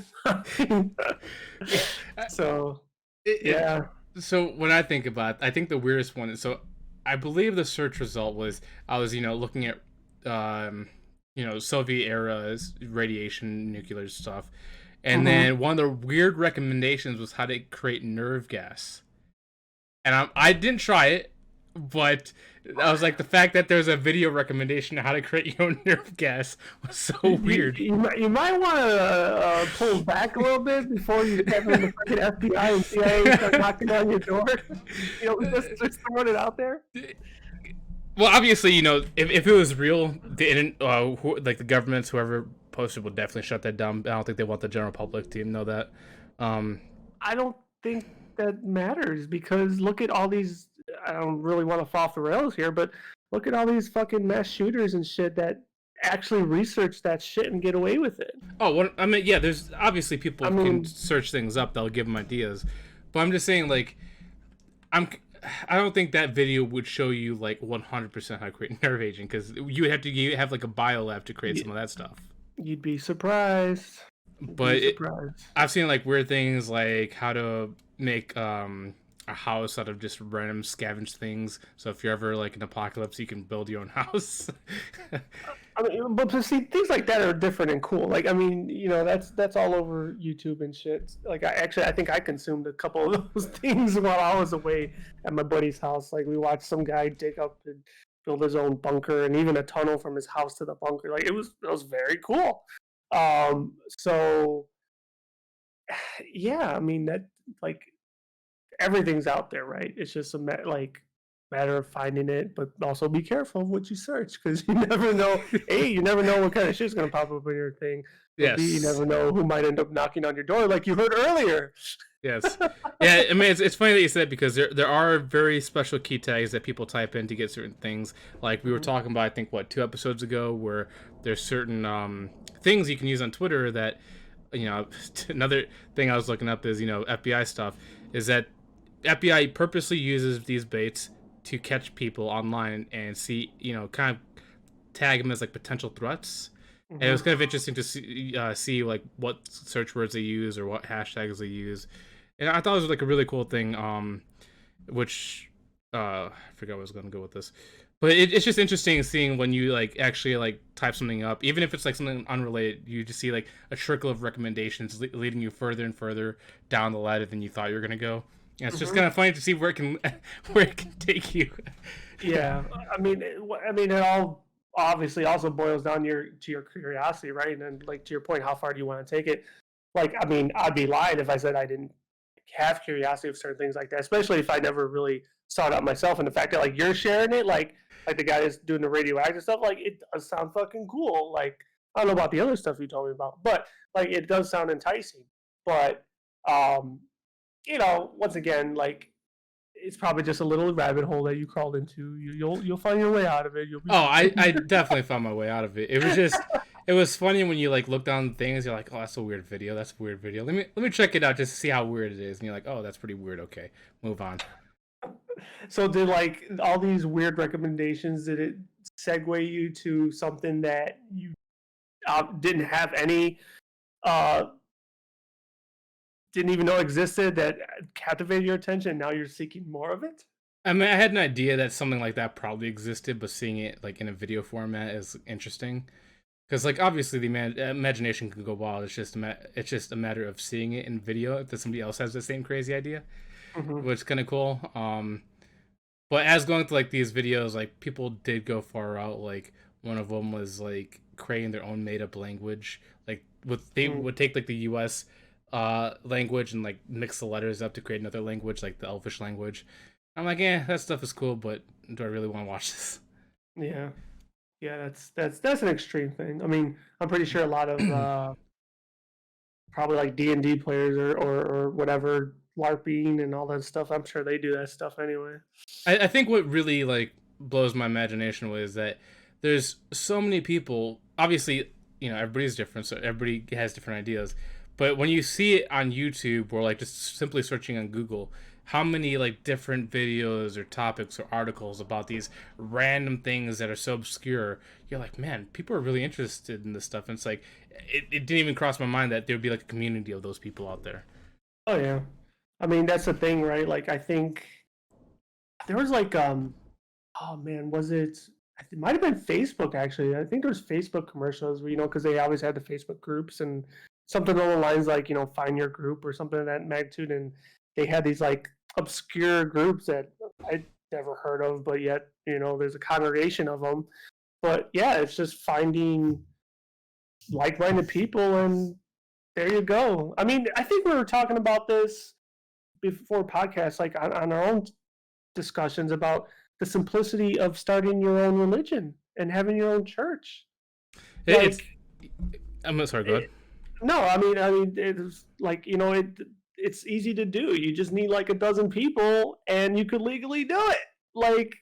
Yeah. So It, yeah. so when I think about I think the weirdest one is, so I believe the search result was, I was looking at Soviet era radiation, nuclear stuff. And Mm-hmm. then one of the weird recommendations was how to create nerve gas. And I didn't try it, but I was like, the fact that there's a video recommendation on how to create your own nerve gas was so weird. You might want to pull back a little bit before you having the freaking FBI and CIA start knocking on your door. Just throwing it out there. Well, obviously, if it was real, like the governments, whoever posted would definitely shut that down. I don't think they want the general public to know that. Um, I don't think that matters because look at all these. I don't really want to fall off the rails here, but look at all these fucking mass shooters and shit that actually research that shit and get away with it. oh, I mean, yeah, there's obviously people I can mean, search things up. They'll give them ideas, but I'm just saying, like, I'm. I don't think that video would show you like 100% how to create nerve agent because you would have to have like a bio lab to create some of that stuff. you'd be surprised. You'd But be surprised. I've seen like weird things like how to make a house out of just random scavenged things. So if you're ever like an apocalypse, you can build your own house. I mean, but to see things like that are different and cool. Like, I mean, that's all over YouTube and shit. Like, I think I consumed a couple of those things while I was away at my buddy's house. Like, we watched some guy dig up and build his own bunker, and even a tunnel from his house to the bunker. Like, it was very cool. So yeah, I mean that like everything's out there, right? It's just matter of finding it, but also be careful of what you search because you never know. A, you never know what kind of shit's gonna pop up in your thing. But B, you Yes. never know who might end up knocking on your door, like you heard earlier. Yes. Yeah, I mean it's funny that you said that because there are very special key tags that people type in to get certain things. Like we were talking about I think 2 episodes ago where there's certain things you can use on Twitter that another thing I was looking up is FBI stuff is that FBI purposely uses these baits to catch people online and see kind of tag them as like potential threats. And it was Mm-hmm. kind of interesting to see like what search words they use or what hashtags they use, and I thought it was like a really cool thing. Which I forgot what I was going to go with this, but it's just interesting seeing when you like actually like type something up, even if it's like something unrelated. You just see like a trickle of recommendations leading you further and further down the ladder than you thought you were going to go. And it's just Mm-hmm. kind of funny to see where it can where it can take you. Yeah, it all obviously also boils down to your curiosity, right? And like to your point, how far do you want to take it? Like, I mean, I'd be lying if I said I didn't have curiosity of certain things like that, especially if I never really sought out myself. And the fact that like you're sharing it, like the guy that's doing the radioactive stuff, like it does sound fucking cool. Like I don't know about the other stuff you told me about, but like it does sound enticing. But um, once again, like it's probably just a little rabbit hole that you crawled into. You'll find your way out of it. You'll be Oh, fine. I definitely found my way out of it. It was funny when you like look down things. You're like, oh, that's a weird video. That's a weird video. Let me check it out just to see how weird it is. And you're like, oh, that's pretty weird. Okay, move on. So did like all these weird recommendations? Did it segue you to something that you didn't have any, uh, didn't even know existed that captivated your attention? Now you're seeking more of it. I mean, I had an idea that something like that probably existed, but seeing it like in a video format is interesting. Because like obviously the imagination can go wild. It's just a matter of seeing it in video if somebody else has the same crazy idea, Mm-hmm. which is kind of cool. But as going through like these videos, like people did go far out. Like one of them was like creating their own made up language. Like they Mm. would take like the U.S. Language and like mix the letters up to create another language, like the Elvish language. I'm like, that stuff is cool, but do I really want to watch this? Yeah, yeah, that's an extreme thing. I mean, I'm pretty sure a lot of probably like D&D players or whatever LARPing and all that stuff. I'm sure they do that stuff anyway. I think what really like blows my imagination away is that there's so many people. Obviously, everybody's different, so everybody has different ideas. But when you see it on YouTube or like just simply searching on Google, how many like different videos or topics or articles about these random things that are so obscure, you're like, man, people are really interested in this stuff. And it's like, it didn't even cross my mind that there would be like a community of those people out there. Oh yeah, I mean that's the thing, right? Like I think there was like oh man, was it? it might have been Facebook actually. I think there was Facebook commercials where, because they always had the Facebook groups and something along the lines like, find your group or something of that magnitude. And they had these like obscure groups that I'd never heard of, but yet, there's a congregation of them. But yeah, it's just finding like-minded people, and there you go. I mean, I think we were talking about this before podcast, like on our own discussions about the simplicity of starting your own religion and having your own church. It's. I'm sorry. Go ahead. No, I mean, it's like it's easy to do. You just need like a dozen people, and you could legally do it. Like,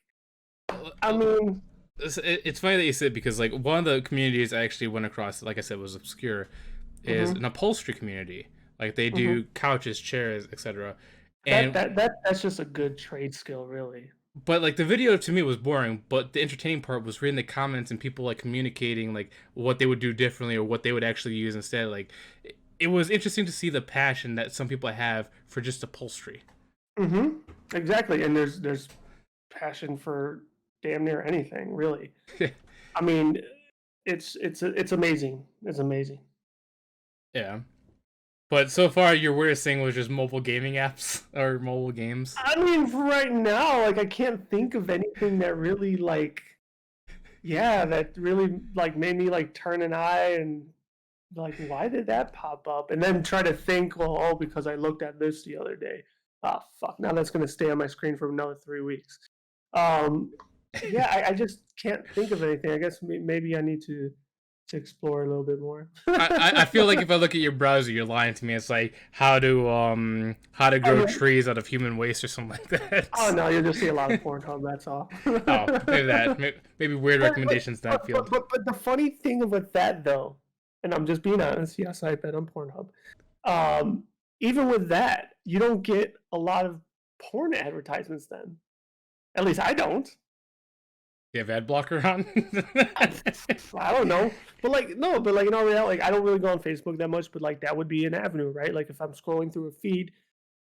I mean, it's funny that you said, because like one of the communities I actually went across, like I said, was obscure, is an upholstery community. Like they do couches, chairs, etc. And that's just a good trade skill, really. But like the video to me was boring, but the entertaining part was reading the comments and people like communicating like what they would do differently or what they would actually use instead. Like it was interesting to see the passion that some people have for just upholstery. Exactly, and there's passion for damn near anything, really. I mean, it's amazing. It's amazing. Yeah. But so far, your weirdest thing was just mobile gaming apps or mobile games. I mean, for right now, like I can't think of anything that really that really like made me like turn an eye and like, why did that pop up? And then try to think, well, because I looked at this the other day. Oh fuck! Now that's gonna stay on my screen for another 3 weeks. I just can't think of anything. I guess maybe I need to explore a little bit more. I feel like if I look at your browser, you're lying to me. It's like how to grow trees out of human waste or something like that. Oh no, you'll just see a lot of Pornhub. That's all. Oh, maybe that. Maybe weird recommendations in that field. But the funny thing with that though, and I'm just being honest. Yes, I bet on Pornhub. Even with that, you don't get a lot of porn advertisements. Then, at least I don't. You have ad blocker on? I don't know, but like in all reality, like I don't really go on Facebook that much, but like that would be an avenue, right? Like if I'm scrolling through a feed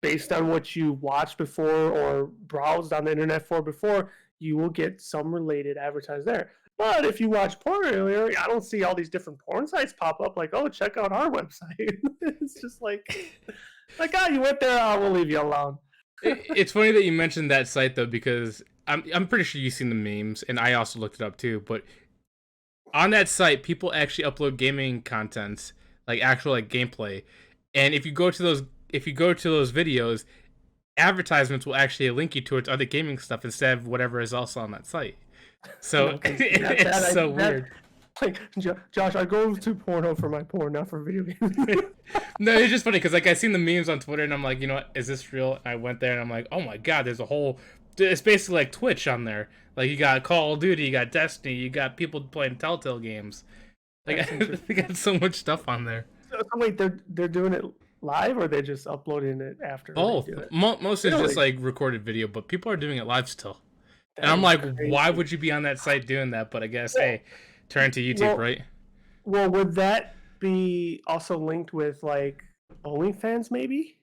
based on what you watched before or browsed on the internet for before, you will get some related advertised there. But if you watch porn earlier, I don't see all these different porn sites pop up like, oh, check out our website. It's just like, you went there, we'll leave you alone. It's funny that you mentioned that site though, because I'm pretty sure you've seen the memes, and I also looked it up too. But on that site, people actually upload gaming content, like actual like gameplay. And if you go to those videos, advertisements will actually link you towards other gaming stuff instead of whatever is also on that site. So it's so weird. Like, Josh, I go to Pornhub for my porn, not for video games. No, it's just funny because like I seen the memes on Twitter, and I'm like, you know what, is this real? And I went there, and I'm like, oh my god, there's a whole. It's basically like Twitch on there. Like you got Call of Duty, you got Destiny, you got people playing Telltale games. Like they got so much stuff on there. So wait, they're doing it live, or they're just uploading it after? Both. Most is just like recorded video, but people are doing it live still. And I'm like, crazy. Why would you be on that site doing that? But I guess, hey, turn to YouTube, right? Well, would that be also linked with like OnlyFans, maybe?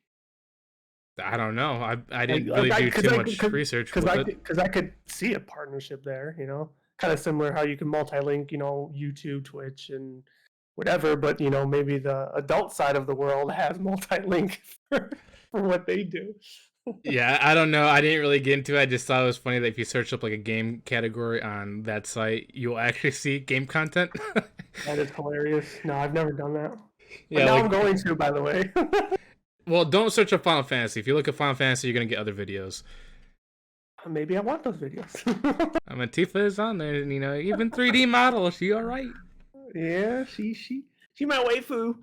I don't know. I didn't really do too much research because I could see a partnership there. Kind of similar how you can multi-link, YouTube, Twitch, and whatever. But maybe the adult side of the world has multi-link for what they do. Yeah, I don't know. I didn't really get into it. I just thought it was funny that if you search up like a game category on that site, you'll actually see game content. That is hilarious. No, I've never done that. Yeah, now I'm going to, by the way. Well, don't search up Final Fantasy. If you look at Final Fantasy, you're going to get other videos. Maybe I want those videos. I mean, Tifa is on there, and even 3D model, she all right. Yeah, she my waifu.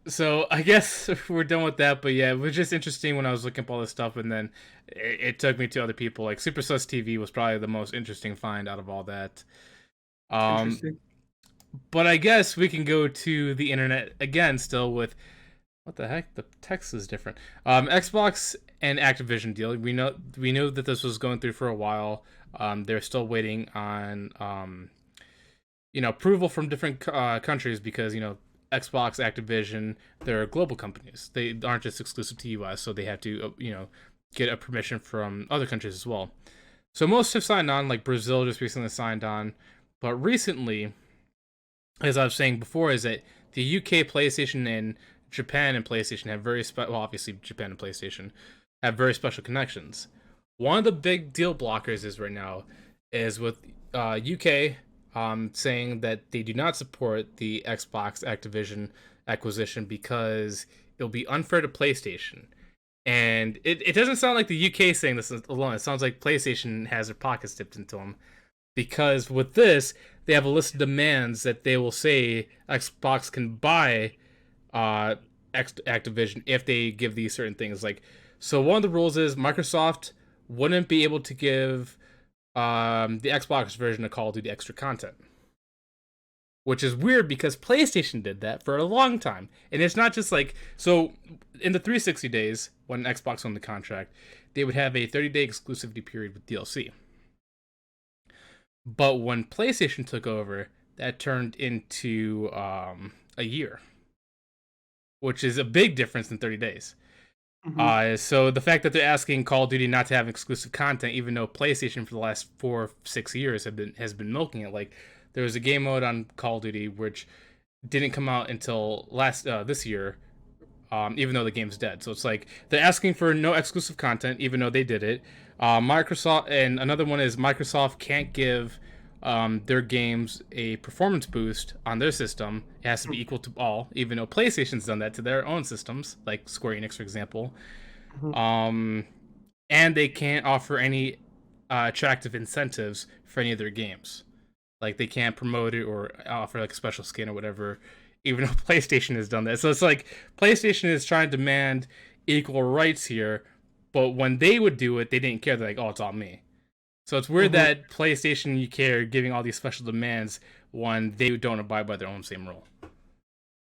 So I guess we're done with that, but yeah, it was just interesting when I was looking up all this stuff, and then it took me to other people. Like Super Sus TV was probably the most interesting find out of all that. Interesting. But I guess we can go to the internet again, still with what the heck? The text is different. Xbox and Activision deal. We knew that this was going through for a while. They're still waiting on approval from different countries because Xbox, Activision, they're global companies. They aren't just exclusive to US, so they have to get a permission from other countries as well. So most have signed on, like Brazil just recently signed on, but recently, as I was saying before, is that the UK PlayStation and Japan and PlayStation have well, obviously Japan and PlayStation have very special connections. One of the big deal blockers is right now is with UK saying that they do not support the Xbox Activision acquisition because it'll be unfair to PlayStation. And it doesn't sound like the UK saying this alone. It sounds like PlayStation has their pockets dipped into them. Because with this, they have a list of demands that they will say Xbox can buy uh, Activision if they give these certain things. Like, so one of the rules is Microsoft wouldn't be able to give the Xbox version of Call of Duty extra content, which is weird because PlayStation did that for a long time. And it's not just like, so in the 360 days when Xbox won the contract, they would have a 30-day exclusivity period with DLC. But when PlayStation took over, that turned into a year, which is a big difference in 30 days. So the fact that they're asking Call of Duty not to have exclusive content, even though PlayStation for the last 4-6 years has been milking it, like there was a game mode on Call of Duty which didn't come out until this year, even though the game's dead. So it's like they're asking for no exclusive content, even though they did it. Microsoft, and another one is Microsoft can't give their games a performance boost on their system. It has to be equal to all, even though PlayStation's done that to their own systems, like Square Enix, for example. And they can't offer any attractive incentives for any of their games. Like they can't promote it or offer like a special skin or whatever, even though PlayStation has done that. So it's like PlayStation is trying to demand equal rights here, but when they would do it, they didn't care. They're like, oh, it's all me. So it's weird that PlayStation and UK are giving all these special demands when they don't abide by their own same rule.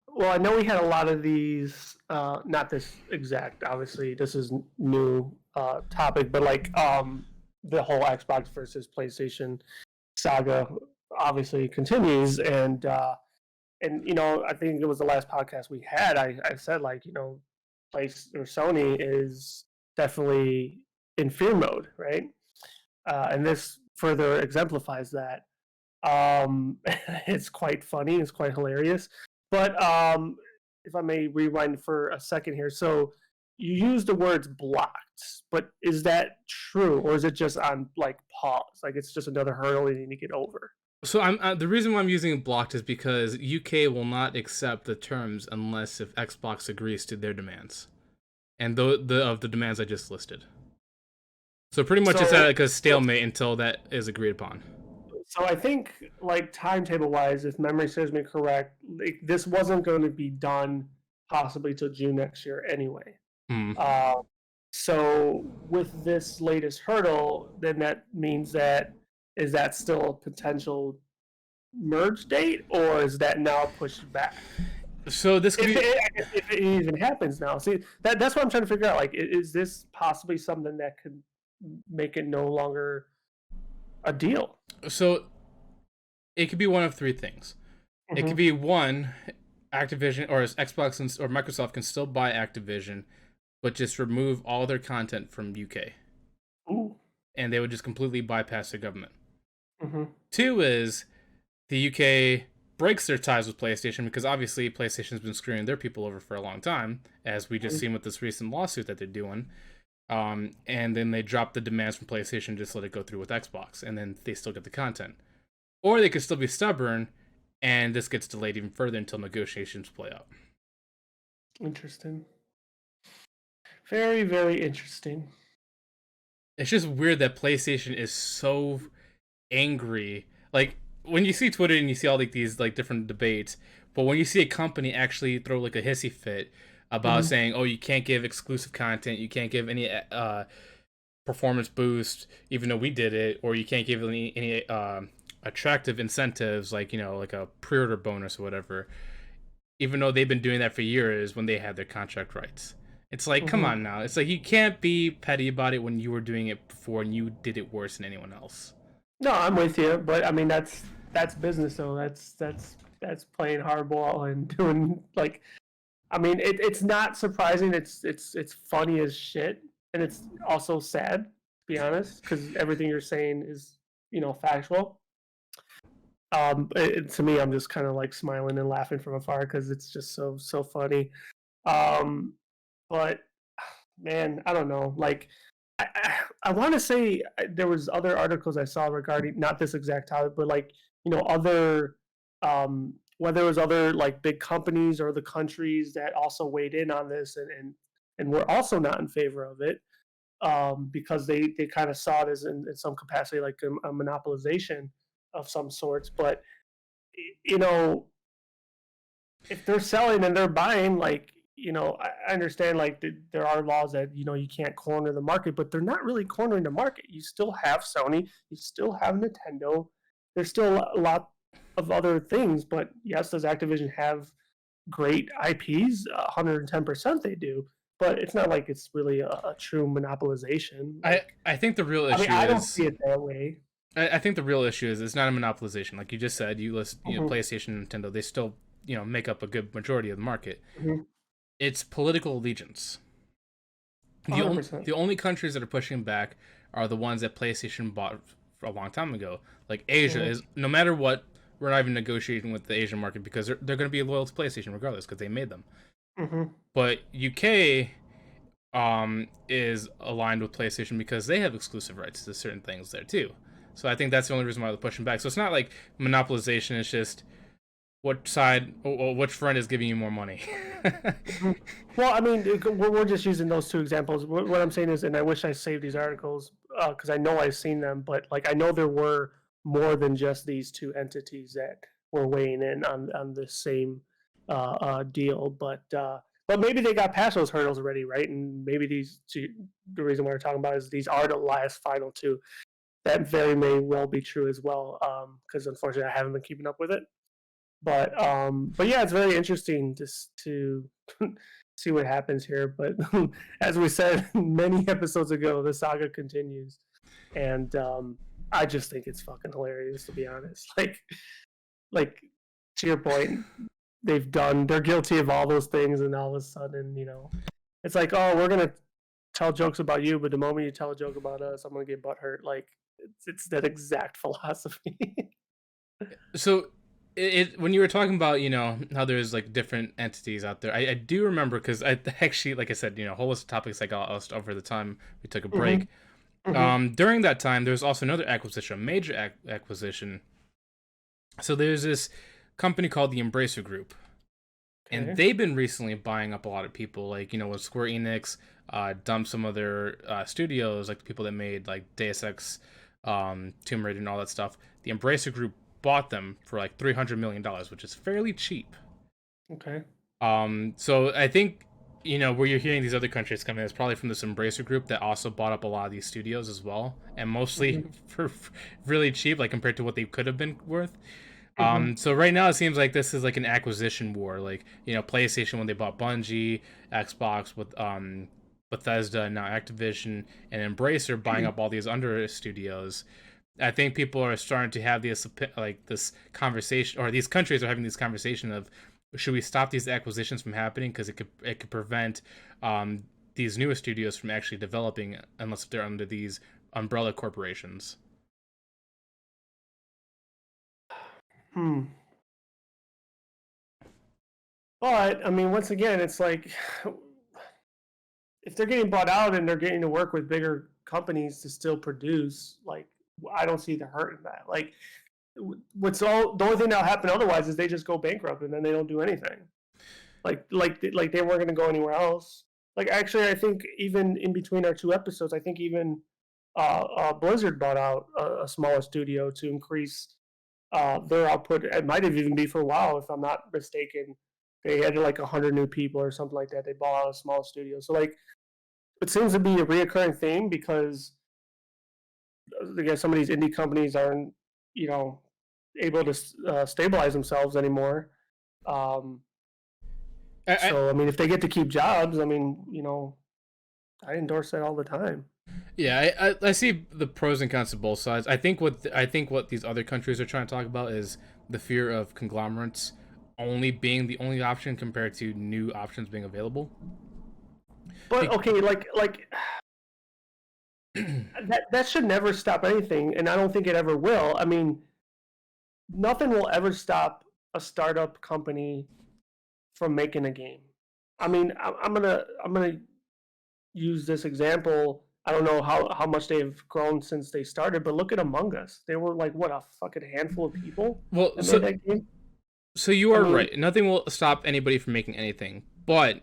Well, I know we had a lot of these, not this exact, obviously, this is new topic, but like the whole Xbox versus PlayStation saga obviously continues. And you know, I think it was the last podcast we had, I said, like, you know, Sony is definitely in fear mode, right? And this further exemplifies that. It's quite funny. It's quite hilarious. But if I may rewind for a second here, so you use the words blocked, but is that true, or is it just on like pause? Like it's just another hurdle you need to get over. So I'm the reason why I'm using blocked is because UK will not accept the terms unless if Xbox agrees to their demands, and the demands I just listed. So pretty much it's like a stalemate until that is agreed upon. So I think, like timetable wise, if memory serves me correct, like, this wasn't going to be done possibly till June next year anyway. So with this latest hurdle, then that means that is that still a potential merge date, or is that now pushed back? So this could if it even happens now. See, that's what I'm trying to figure out. Like, is this possibly something that could make it no longer a deal? So it could be one of three things. It could be one, Activision or Xbox or Microsoft can still buy Activision, but just remove all their content from UK. Ooh. And they would just completely bypass the government. Two is the UK breaks their ties with PlayStation because obviously PlayStation's been screwing their people over for a long time, as we just seen with this recent lawsuit that they're doing. And then they drop the demands from PlayStation, just let it go through with Xbox, and then they still get the content. Or they could still be stubborn, and this gets delayed even further until negotiations play out. Interesting. Very, very interesting. It's just weird that PlayStation is so angry. Like, when you see Twitter and you see all like these like different debates, but when you see a company actually throw like a hissy fit about saying, "Oh, you can't give exclusive content, you can't give any performance boost, even though we did it, or you can't give any attractive incentives, like like a pre-order bonus or whatever," even though they've been doing that for years when they had their contract rights. It's like, come on now. It's like you can't be petty about it when you were doing it before and you did it worse than anyone else. No, I'm with you, but I mean that's business though. That's playing hardball and doing like. I mean, it's not surprising. It's funny as shit, and it's also sad be honest, because everything you're saying is, factual. To me, I'm just kind of like smiling and laughing from afar because it's just so funny. Um, but man, I don't know. Like, I want to say there was other articles I saw regarding not this exact topic, but like other whether it was other like big companies or the countries that also weighed in on this and were also not in favor of it because they kind of saw it as in some capacity like a monopolization of some sorts. But you know, if they're selling and they're buying, like I understand like there are laws that you can't corner the market, but they're not really cornering the market. You still have Sony, you still have Nintendo. There's still a lot of other things, but yes, does Activision have great IPs? 110% they do, but it's not like it's really a true monopolization. Like, I think the real I mean, issue I don't is see it that way. I think the real issue is it's not a monopolization. Like you just said, you list Mm-hmm. PlayStation, Nintendo, they still make up a good majority of the market. Mm-hmm. It's political allegiance. The 100%. only countries that are pushing back are the ones that PlayStation bought a long time ago. Like Asia Mm-hmm. is no matter what, we're not even negotiating with the Asian market because they're going to be loyal to PlayStation regardless because they made them. Mm-hmm. But UK is aligned with PlayStation because they have exclusive rights to certain things there too. So I think that's the only reason why they're pushing back. So it's not like monopolization. It's just what side or which friend is giving you more money. Mhm. Well, I mean, we're just using those two examples. What I'm saying is, and I wish I saved these articles because I know I've seen them, but like I know there were more than just these two entities that were weighing in on this same deal. But maybe they got past those hurdles already, right? And maybe these two, the reason why we're talking about is these are the last final two. That very may well be true as well, because unfortunately I haven't been keeping up with it. But yeah, it's very interesting just to see what happens here. But as we said many episodes ago, the saga continues, and I just think it's fucking hilarious to be honest. Like to your point, they're guilty of all those things, and all of a sudden, it's like, oh, we're gonna tell jokes about you, but the moment you tell a joke about us, I'm gonna get butthurt. Like it's that exact philosophy. So when you were talking about how there's like different entities out there, I do remember because I actually, like I said, a whole list of topics I got lost over the time we took a Mm-hmm. break. Mm-hmm. During that time, there was also another acquisition, a major acquisition. So there's this company called the Embracer Group, and Okay. they've been recently buying up a lot of people. Like with Square Enix, dumped some of their studios, like the people that made like Deus Ex, Tomb Raider, and all that stuff. The Embracer Group bought them for like $300 million, which is fairly cheap. Okay. So I think where you're hearing these other countries come in is probably from this Embracer Group that also bought up a lot of these studios as well, and mostly Mm-hmm. for really cheap, like compared to what they could have been worth. Mm-hmm. So right now it seems like this is like an acquisition war. Like PlayStation when they bought Bungie, Xbox with Bethesda, and now Activision and Embracer buying up all these under studios. I think people are starting to have this conversation, or these countries are having this conversation of should we stop these acquisitions from happening because it could prevent these newer studios from actually developing unless they're under these umbrella corporations. Hmm. But I mean, once again, it's like if they're getting bought out and they're getting to work with bigger companies to still produce, like I don't see the hurt in that. Like, what's all the only thing that'll happen otherwise is they just go bankrupt and then they don't do anything. Like they weren't going to go anywhere else. Like actually, I think even in between our two episodes, I think even Blizzard bought out a smaller studio to increase their output. It might have even been for a while, if I'm not mistaken. They had like 100 new people or something like that. They bought out a small studio. So like it seems to be a reoccurring theme because again, some of these indie companies aren't, you know, able to stabilize themselves anymore. Um, I, so I mean, if they get to keep jobs, I mean, I endorse that all the time. Yeah, I see the pros and cons of both sides. I think what these other countries are trying to talk about is the fear of conglomerates only being the only option compared to new options being available. But Be- okay, like that should never stop anything, and I don't think it ever will. I mean, nothing will ever stop a startup company from making a game. I mean, I'm gonna use this example. I don't know how much they've grown since they started, but look at Among Us. They were like what, a fucking handful of people Well, that made that game. so you I are mean, right. Nothing will stop anybody from making anything, but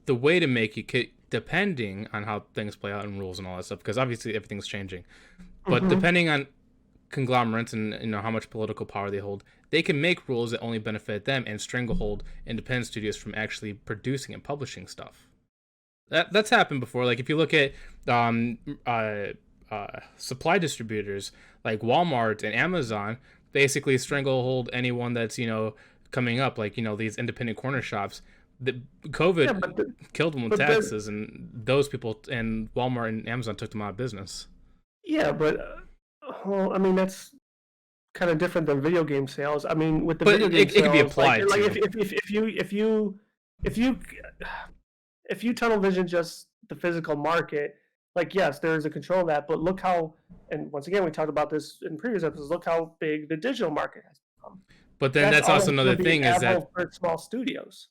the way to make it depending on how things play out and rules and all that stuff, because obviously everything's changing. But mm-hmm. depending on conglomerates and how much political power they hold, they can make rules that only benefit them and stranglehold independent studios from actually producing and publishing stuff. That's happened before. Like if you look at um, uh, supply distributors like Walmart and Amazon, basically stranglehold anyone that's coming up, like these independent corner shops. The Yeah, COVID but killed them with but the taxes, and those people and Walmart and Amazon took them out of business. yeah, but well, I mean that's kind of different than video game sales. I mean, with the But video game it could be sales, like applied like to. if you if you tunnel vision just the physical market, like yes, there is a control of that, but look how, and once again we talked about this in previous episodes. Look how big the digital market has become. But then That's that's also always another going to be thing is that. admirable for small studios.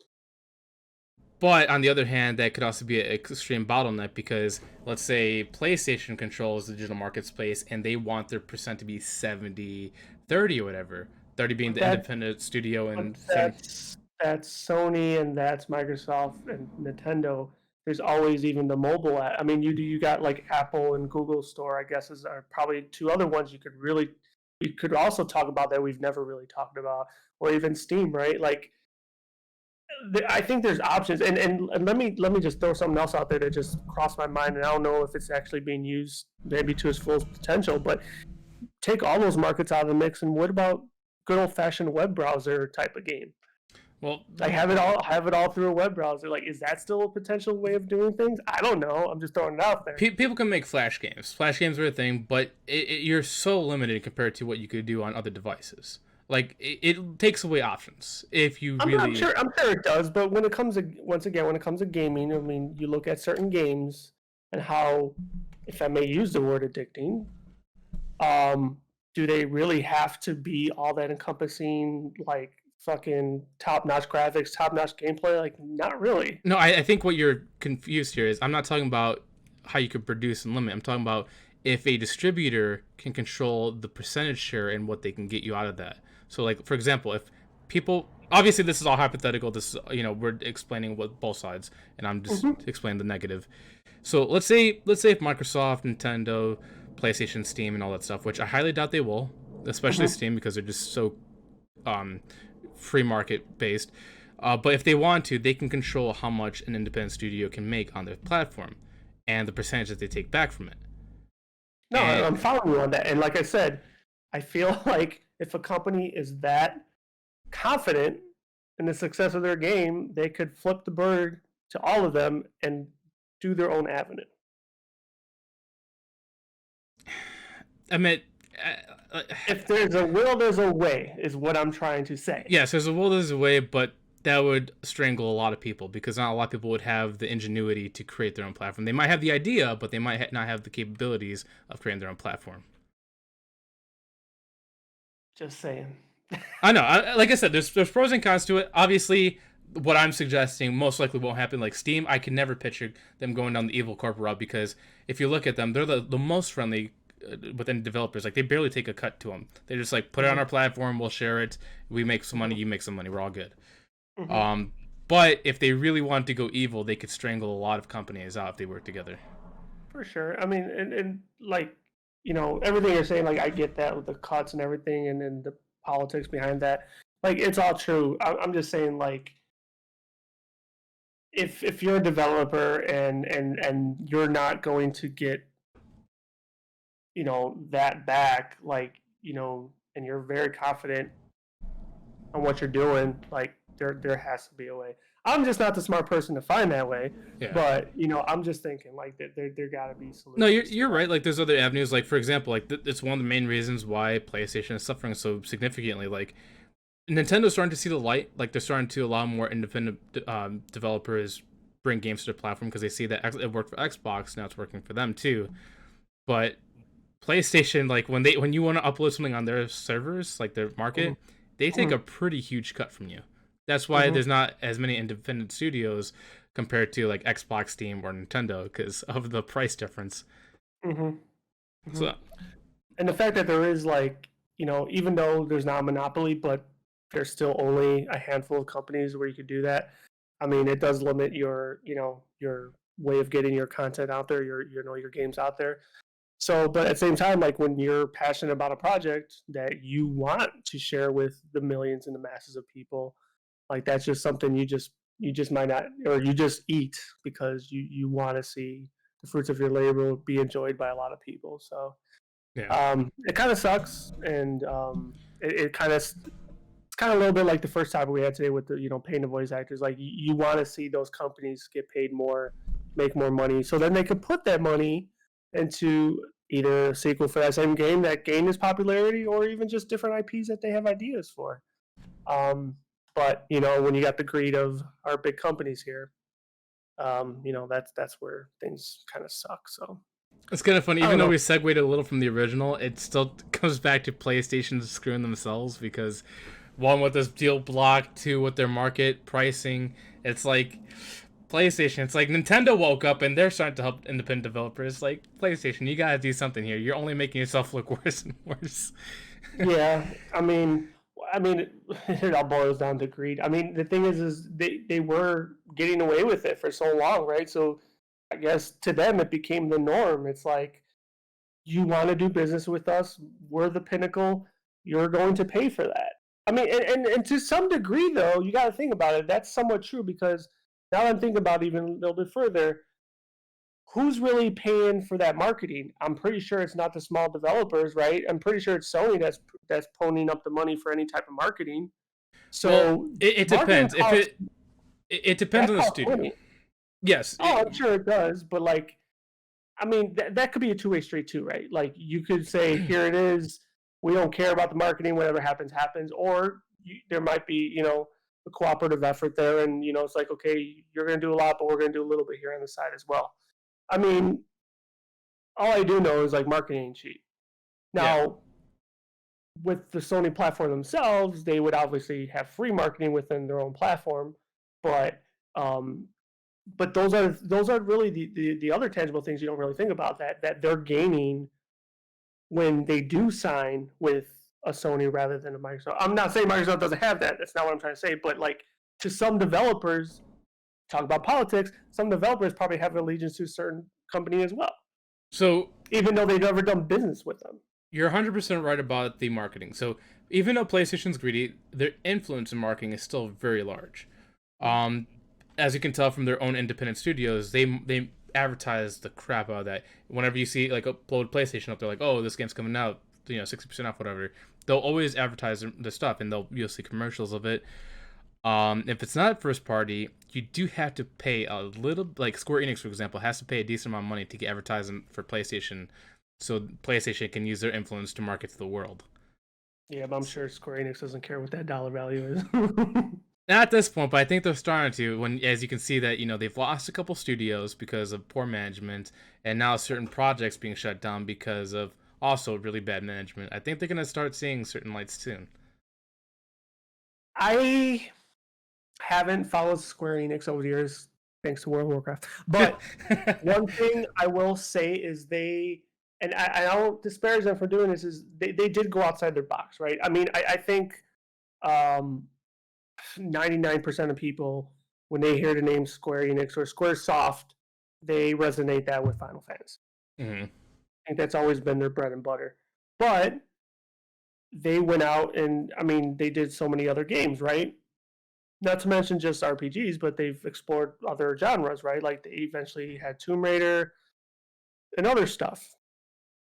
But on the other hand, that could also be an extreme bottleneck because let's say PlayStation controls the digital marketplace and they want their percent to be 70-30 or whatever. 30 being But the that independent studio but and 70. that's Sony and that's Microsoft and Nintendo. There's always even the mobile app. I mean, you got like Apple and Google Store. I guess is are probably two other ones you could also talk about that we've never really talked about, or even Steam, right? Like I think there's options, and let me just throw something else out there that just crossed my mind, and I don't know if it's actually being used maybe to its full potential, but take all those markets out of the mix, and what about good old fashioned web browser type of game? Well, Like have it all through a web browser. Like, is that still a potential way of doing things? I don't know. I'm just throwing it out there. people can make flash games. Flash games are a thing, but you're so limited compared to what you could do on other devices. Like it takes away options if you I'm really. sure it does, but when it comes to once again when it comes to gaming, I mean, you look at certain games and how, if I may use the word addicting, um, do they really have to be all that encompassing, like fucking top notch graphics, top notch gameplay? Like, not really. No, I think what you're confused here is I'm not talking about how you could produce and limit. I'm talking about if a distributor can control the percentage share and what they can get you out of that. So, like for example, if people obviously this is all hypothetical. This is we're explaining what both sides, and I'm just Mm-hmm. explaining the negative. So let's say if Microsoft, Nintendo, PlayStation, Steam, and all that stuff, which I highly doubt they will, especially Mm-hmm. Steam because they're just so um, free market based. But if they want to, they can control how much an independent studio can make on their platform and the percentage that they take back from it. No, And I'm following you on that. And like I said, I feel like if a company is that confident in the success of their game, they could flip the bird to all of them and do their own avenue. I mean, If there's a will, there's a way, is what I'm trying to say. yes, there's a will, there's a way, but that would strangle a lot of people because not a lot of people would have the ingenuity to create their own platform. They might have the idea, but they might not have the capabilities of creating their own platform. Just saying. I know. Like I said, there's pros and cons to it. Obviously, what I'm suggesting most likely won't happen. Like Steam, I can never picture them going down the evil corporate route because if you look at them, they're the most friendly within developers. Like they barely take a cut to them. They just like put it on our platform, we'll share it. We make some money, you make some money. We're all good. Mm-hmm. Um, but if they really want to go evil, they could strangle a lot of companies out if they work together. For sure. I mean, and like, everything you're saying, like, I get that with the cuts and everything, and then the politics behind that. Like, it's all true. I'm just saying, like, if you're a developer and you're not going to get that back, like, and you're very confident on what you're doing, like there has to be a way. I'm just not the smart person to find that way, Yeah. but I'm just thinking like that there got to be No, you're solutions to you're that. right. Like there's other avenues. Like for example, like it's one of the main reasons why PlayStation is suffering so significantly. Like Nintendo's starting to see the light. Like they're starting to allow more independent developers bring games to their platform because they see that it worked for Xbox. Now it's working for them too. but PlayStation, like when you want to upload something on their servers, like their Mhm, market, they take mhm, a pretty huge cut from you. That's why mhm, there's not as many independent studios compared to like Xbox, Steam, or Nintendo because of the price difference. mhm, So mhm. And the fact that there is like, even though there's not a monopoly, but there's still only a handful of companies where you could do that. I mean, it does limit your way of getting your content out there, your games out there. So, but at the same time, like when you're passionate about a project that you want to share with the millions and the masses of people, like that's just something you just might not, or you just eat because you want to see the fruits of your labor be enjoyed by a lot of people. So yeah. it kind of sucks, and it kind of it's kind of a little bit like the first topic we had today with the paying the voice actors. Like you want to see those companies get paid more, make more money, so then they could put that money into either a sequel for that same game that gained its popularity, or even just different IPs that they have ideas for. Um, but when you got the greed of our big companies here, that's where things kind of suck. So It's kind of funny, I don't even though know. we segued a little from the original, it still comes back to PlayStation screwing themselves because one with this deal block, two with their market pricing. It's like PlayStation. It's like Nintendo woke up and they're starting to help independent developers. Like PlayStation, you gotta do something here. You're only making yourself look worse and worse. Yeah, I mean, it all boils down to greed. I mean, the thing is they were getting away with it for so long, right? So I guess to them it became the norm. It's like you want to do business with us, we're the pinnacle. You're going to pay for that. I mean, and to some degree, though, you got to think about it. That's somewhat true because now I'm thinking about it even a little bit further. Who's really paying for that marketing? I'm pretty sure it's not the small developers, right? I'm pretty sure it's Sony that's ponying up the money for any type of marketing. Well, So it marketing depends. If costs it depends that on the costs studio. money. Yes, Oh, I'm sure it does, but like, I mean, that could be a two-way street too, right? Like you could say, here it is. We don't care about the marketing. Whatever happens, happens. Or there might be, a cooperative effort there, and it's like, okay, you're going to do a lot, but we're going to do a little bit here on the side as well. I mean, all I do know is like marketing ain't cheap. yeah. Now, with the Sony platform themselves, they would obviously have free marketing within their own platform, but um, but those are really the other tangible things you don't really think about that they're gaining when they do sign with a Sony rather than a Microsoft. I'm not saying Microsoft doesn't have that. That's not what I'm trying to say. But like to some developers, talk about politics. Some developers probably have allegiance to a certain company as well, So even though they've never done business with them. you're 100% right about the marketing. So even though PlayStation's greedy, their influence in marketing is still very large. Um, as you can tell from their own independent studios, they advertise the crap out of that. Whenever you see like upload PlayStation up, they're like, "Oh, this game's coming out, 60% off, whatever." They'll always advertise the stuff, and you'll see commercials of it. If it's not first party, you do have to pay a little. Like Square Enix, for example, has to pay a decent amount of money to get advertising for PlayStation, so PlayStation can use their influence to market to the world. Yeah, but I'm sure Square Enix doesn't care what that dollar value is. Not at this point, but I think they're starting to. When, as you can see, that they've lost a couple studios because of poor management, and now certain projects being shut down because of also really bad management. I think they're gonna start seeing certain lights soon. I haven't followed Square Enix over the years, thanks to World of Warcraft. But one thing I will say is and I don't disparage them for doing this, is they did go outside their box, right? I mean, I think 99% of people, when they hear the name Square Enix or Squaresoft, they resonate that with Final Fantasy. hmm I think that's always been their bread and butter. But they went out and, I mean, they did so many other games, right? Not to mention just RPGs, but they've explored other genres, right? Like they eventually had Tomb Raider and other stuff.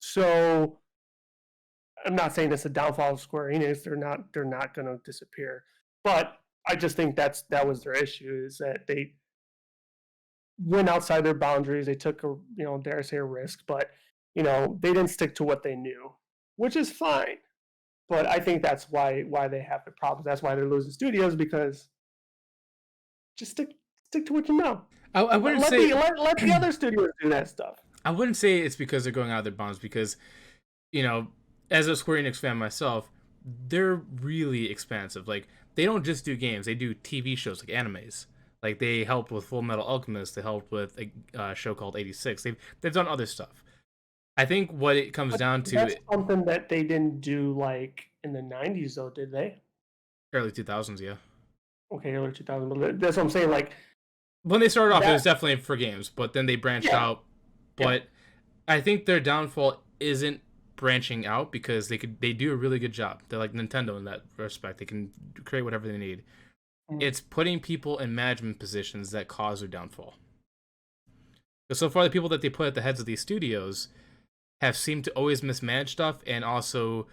So I'm not saying it's a downfall of Square Enix. They're not going to disappear. But I just think that was their issue, is that they went outside their boundaries. They took a, dare I say, a risk, but they didn't stick to what they knew, which is fine. But I think that's why they have the problems. That's why they're losing studios, because just stick to what you know. I Let, wouldn't let say the let, let the other studios do that stuff. I wouldn't say it's because they're going out of their bounds because you know, as a Square Enix fan myself, they're really expansive. Like they don't just do games; they do TV shows like animes. Like they helped with Full Metal Alchemist. They helped with a show called 86. They've done other stuff. I think what it comes But down that's to something that they didn't do like in the '90s, though, did they? early 2000s, yeah. Okay, early 2000. But that's what I'm saying. Like When they started off, it that. was definitely for games, but then they branched Yeah, out. yeah. But I think their downfall isn't branching out because they do a really good job. They're like Nintendo in that respect. They can create whatever they need. Mm. It's putting people in management positions that cause their downfall. Because so far, the people that they put at the heads of these studios have seemed to always mismanage stuff and also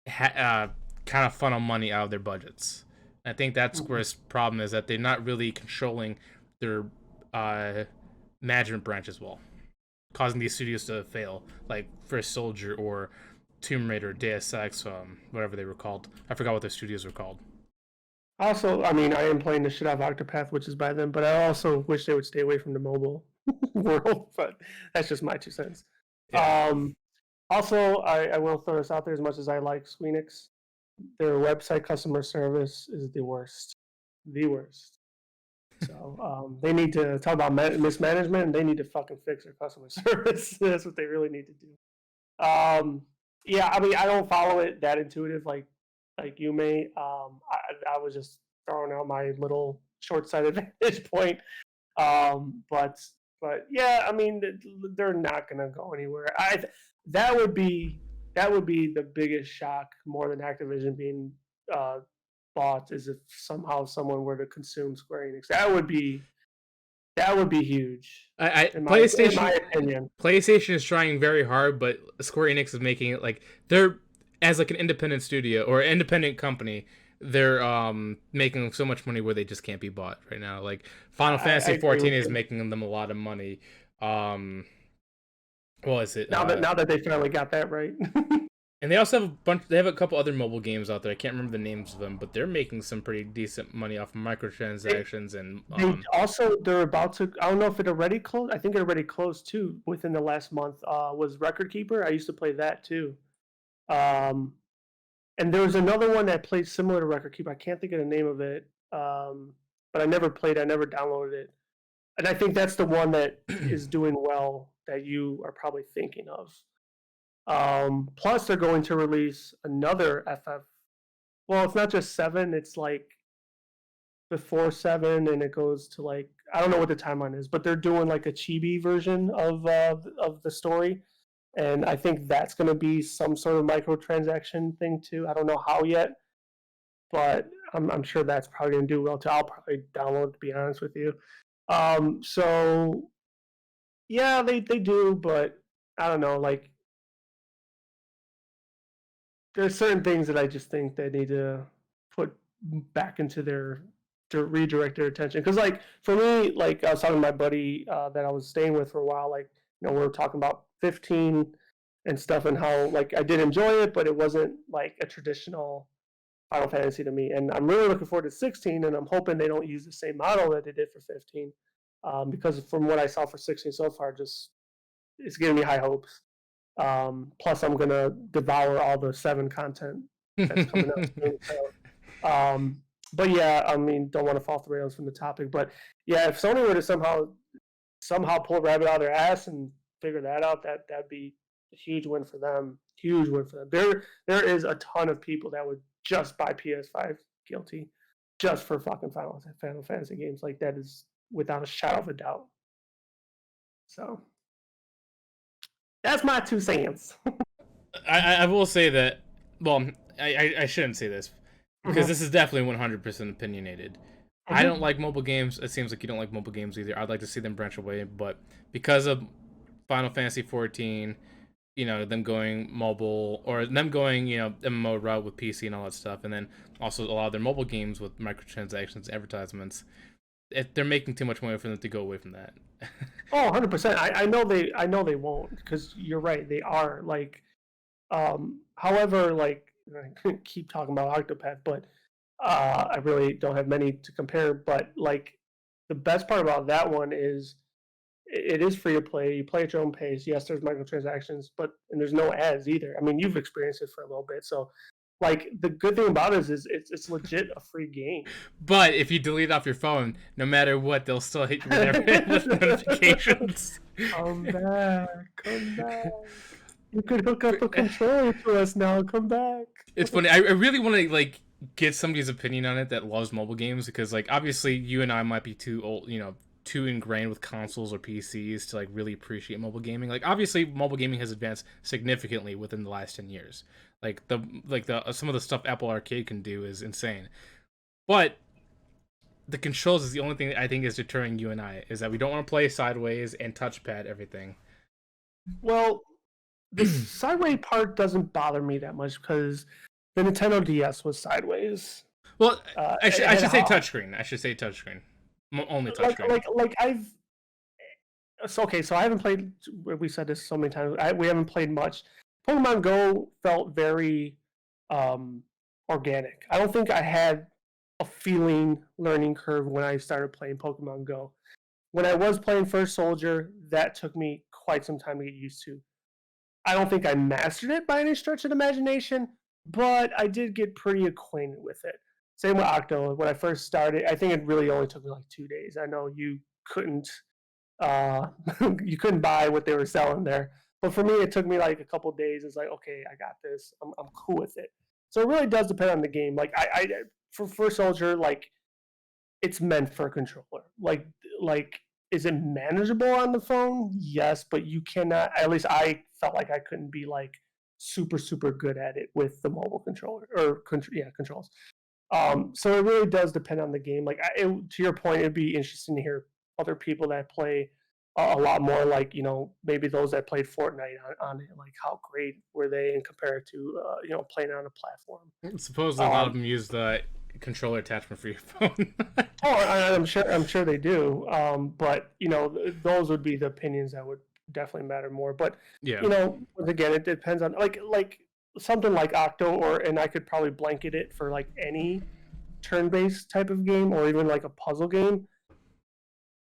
kind of funnel money out of their budgets. I think that's Mhm. Square's problem is that they're not really controlling their uh, management branch as well, causing these studios to fail, like First Soldier or Tomb Raider, Deus Ex, whatever they were called. I forgot what their studios were called. Also, I mean, I am playing the shit out of Octopath, which is by them, but I also wish they would stay away from the mobile world. But that's just my 2 cents. Yeah, Um, Also, I will throw this out there as much as I like Squeenix. Their website customer service is the worst. The worst. So they need to talk about mismanagement and they need to fucking fix their customer service. That's what they really need to do. Yeah, I mean, I don't follow it that intuitive like you may. I was just throwing out my little short-sighted vantage point. But yeah, I mean, they're not gonna go anywhere. That would be that would be the biggest shock, more than Activision being uh, bought, is if somehow someone were to consume Square Enix. That would be huge, I in my opinion. PlayStation is trying very hard, but Square Enix is making it like they're as like an independent studio or independent company. They're making so much money where they just can't be bought right now. Like Final I Fantasy agree 14 with is you. making them a lot of money. Um, what is it? Now that they finally got that right. And they also have a bunch. They have a couple other mobile games out there. I can't remember the names of them, but they're making some pretty decent money off of they, microtransactions and they're about to. I don't know if it already closed. I think it already closed too within the last month. Was Record Keeper? I used to play that too. Um, and there was another one that played similar to Record Keeper. I can't think of the name of it. But I never played. I never downloaded it. And I think that's the one that is doing well that you are probably thinking of. Plus, they're going to release another FF. Well, it's not just 7. It's like before 7, and it goes to like, I don't know what the timeline is, but they're doing like a chibi version of the story, and I think that's going to be some sort of microtransaction thing too. I don't know how yet, but I'm sure that's probably going to do well too. I'll probably download, to be honest with you. So yeah, they do, but I don't know. Like, there's certain things that I just think they need to put back into their to redirect their attention. Because like for me, like I was talking to my buddy that I was staying with for a while. Like, we were talking about 15 and stuff, and how like I did enjoy it, but it wasn't like a traditional Final Fantasy to me. And I'm really looking forward to 16, and I'm hoping they don't use the same model that they did for 15, because from what I saw for 16 so far, just it's giving me high hopes. Plus, I'm gonna devour all the 7 content that's coming out soon. So, but yeah, I mean, don't want to fall off the rails from the topic, but yeah, if Sony were to somehow pull a rabbit out of their ass and figure that out, that'd be a huge win for them. Huge win for them. There is a ton of people that would just buy PS5 guilty, just for fucking Final Fantasy games. Like, that is without a shadow of a doubt. So that's my 2 cents. I will say that. Well, I shouldn't say this because Mhm, this is definitely 100% opinionated. I don't mhm. like mobile games. It seems like you don't like mobile games either. I'd like to see them branch away, but because of Final Fantasy 14, them going mobile or them going MMO route with PC and all that stuff, and then also a lot of their mobile games with microtransactions, advertisements. They're making too much money for them to go away from that. Oh, 100%. I know they won't, because you're right. They are like, however, like, I keep talking about Octopath, but I really don't have many to compare. But like, the best part about that one is it is free to play. You play at your own pace. Yes, there's microtransactions, but and there's no ads either. I mean, you've experienced it for a little bit, so like the good thing about it is it's legit a free game. But if you delete off your phone, no matter what, they'll still hit you with, with notifications. Come back, come back. You could hook up a controller to us now. Come back. It's funny. I really want to like get somebody's opinion on it that loves mobile games because like obviously you and I might be too old, too ingrained with consoles or PCs to like really appreciate mobile gaming. Like obviously mobile gaming has advanced significantly within the last 10 years. Like the some of the stuff Apple Arcade can do is insane. But the controls is the only thing that I think is deterring you and I is that we don't want to play sideways and touchpad everything. Well, the sideways part doesn't bother me that much because the Nintendo DS was sideways. Well, I should say touchscreen. I should say touchscreen. Only touchscreen. Like I've. So, okay, so I haven't played. We said this so many times. We haven't played much. Pokemon Go felt very organic. I don't think I had a feeling learning curve when I started playing Pokemon Go. When I was playing First Soldier, that took me quite some time to get used to. I don't think I mastered it by any stretch of the imagination, but I did get pretty acquainted with it. Same with Octo. When I first started, I think it really only took me like 2 days. I know you couldn't you couldn't buy what they were selling there, but for me, it took me like a couple days. It's like, okay, I got this. I'm cool with it. So it really does depend on the game. Like I for First Soldier, like it's meant for a controller. Like is it manageable on the phone? Yes, but you cannot. At least I felt like I couldn't be like super good at it with the mobile controller or controls. So it really does depend on the game. Like to your point, it'd be interesting to hear other people that play a lot more. Like maybe those that played Fortnite on it. Like how great were they in compared to playing on a platform? Supposedly a lot of them use the controller attachment for your phone. I'm sure they do. But those would be the opinions that would definitely matter more. But yeah, once again, it depends on like something like Octo, and I could probably blanket it for like any turn-based type of game or even like a puzzle game.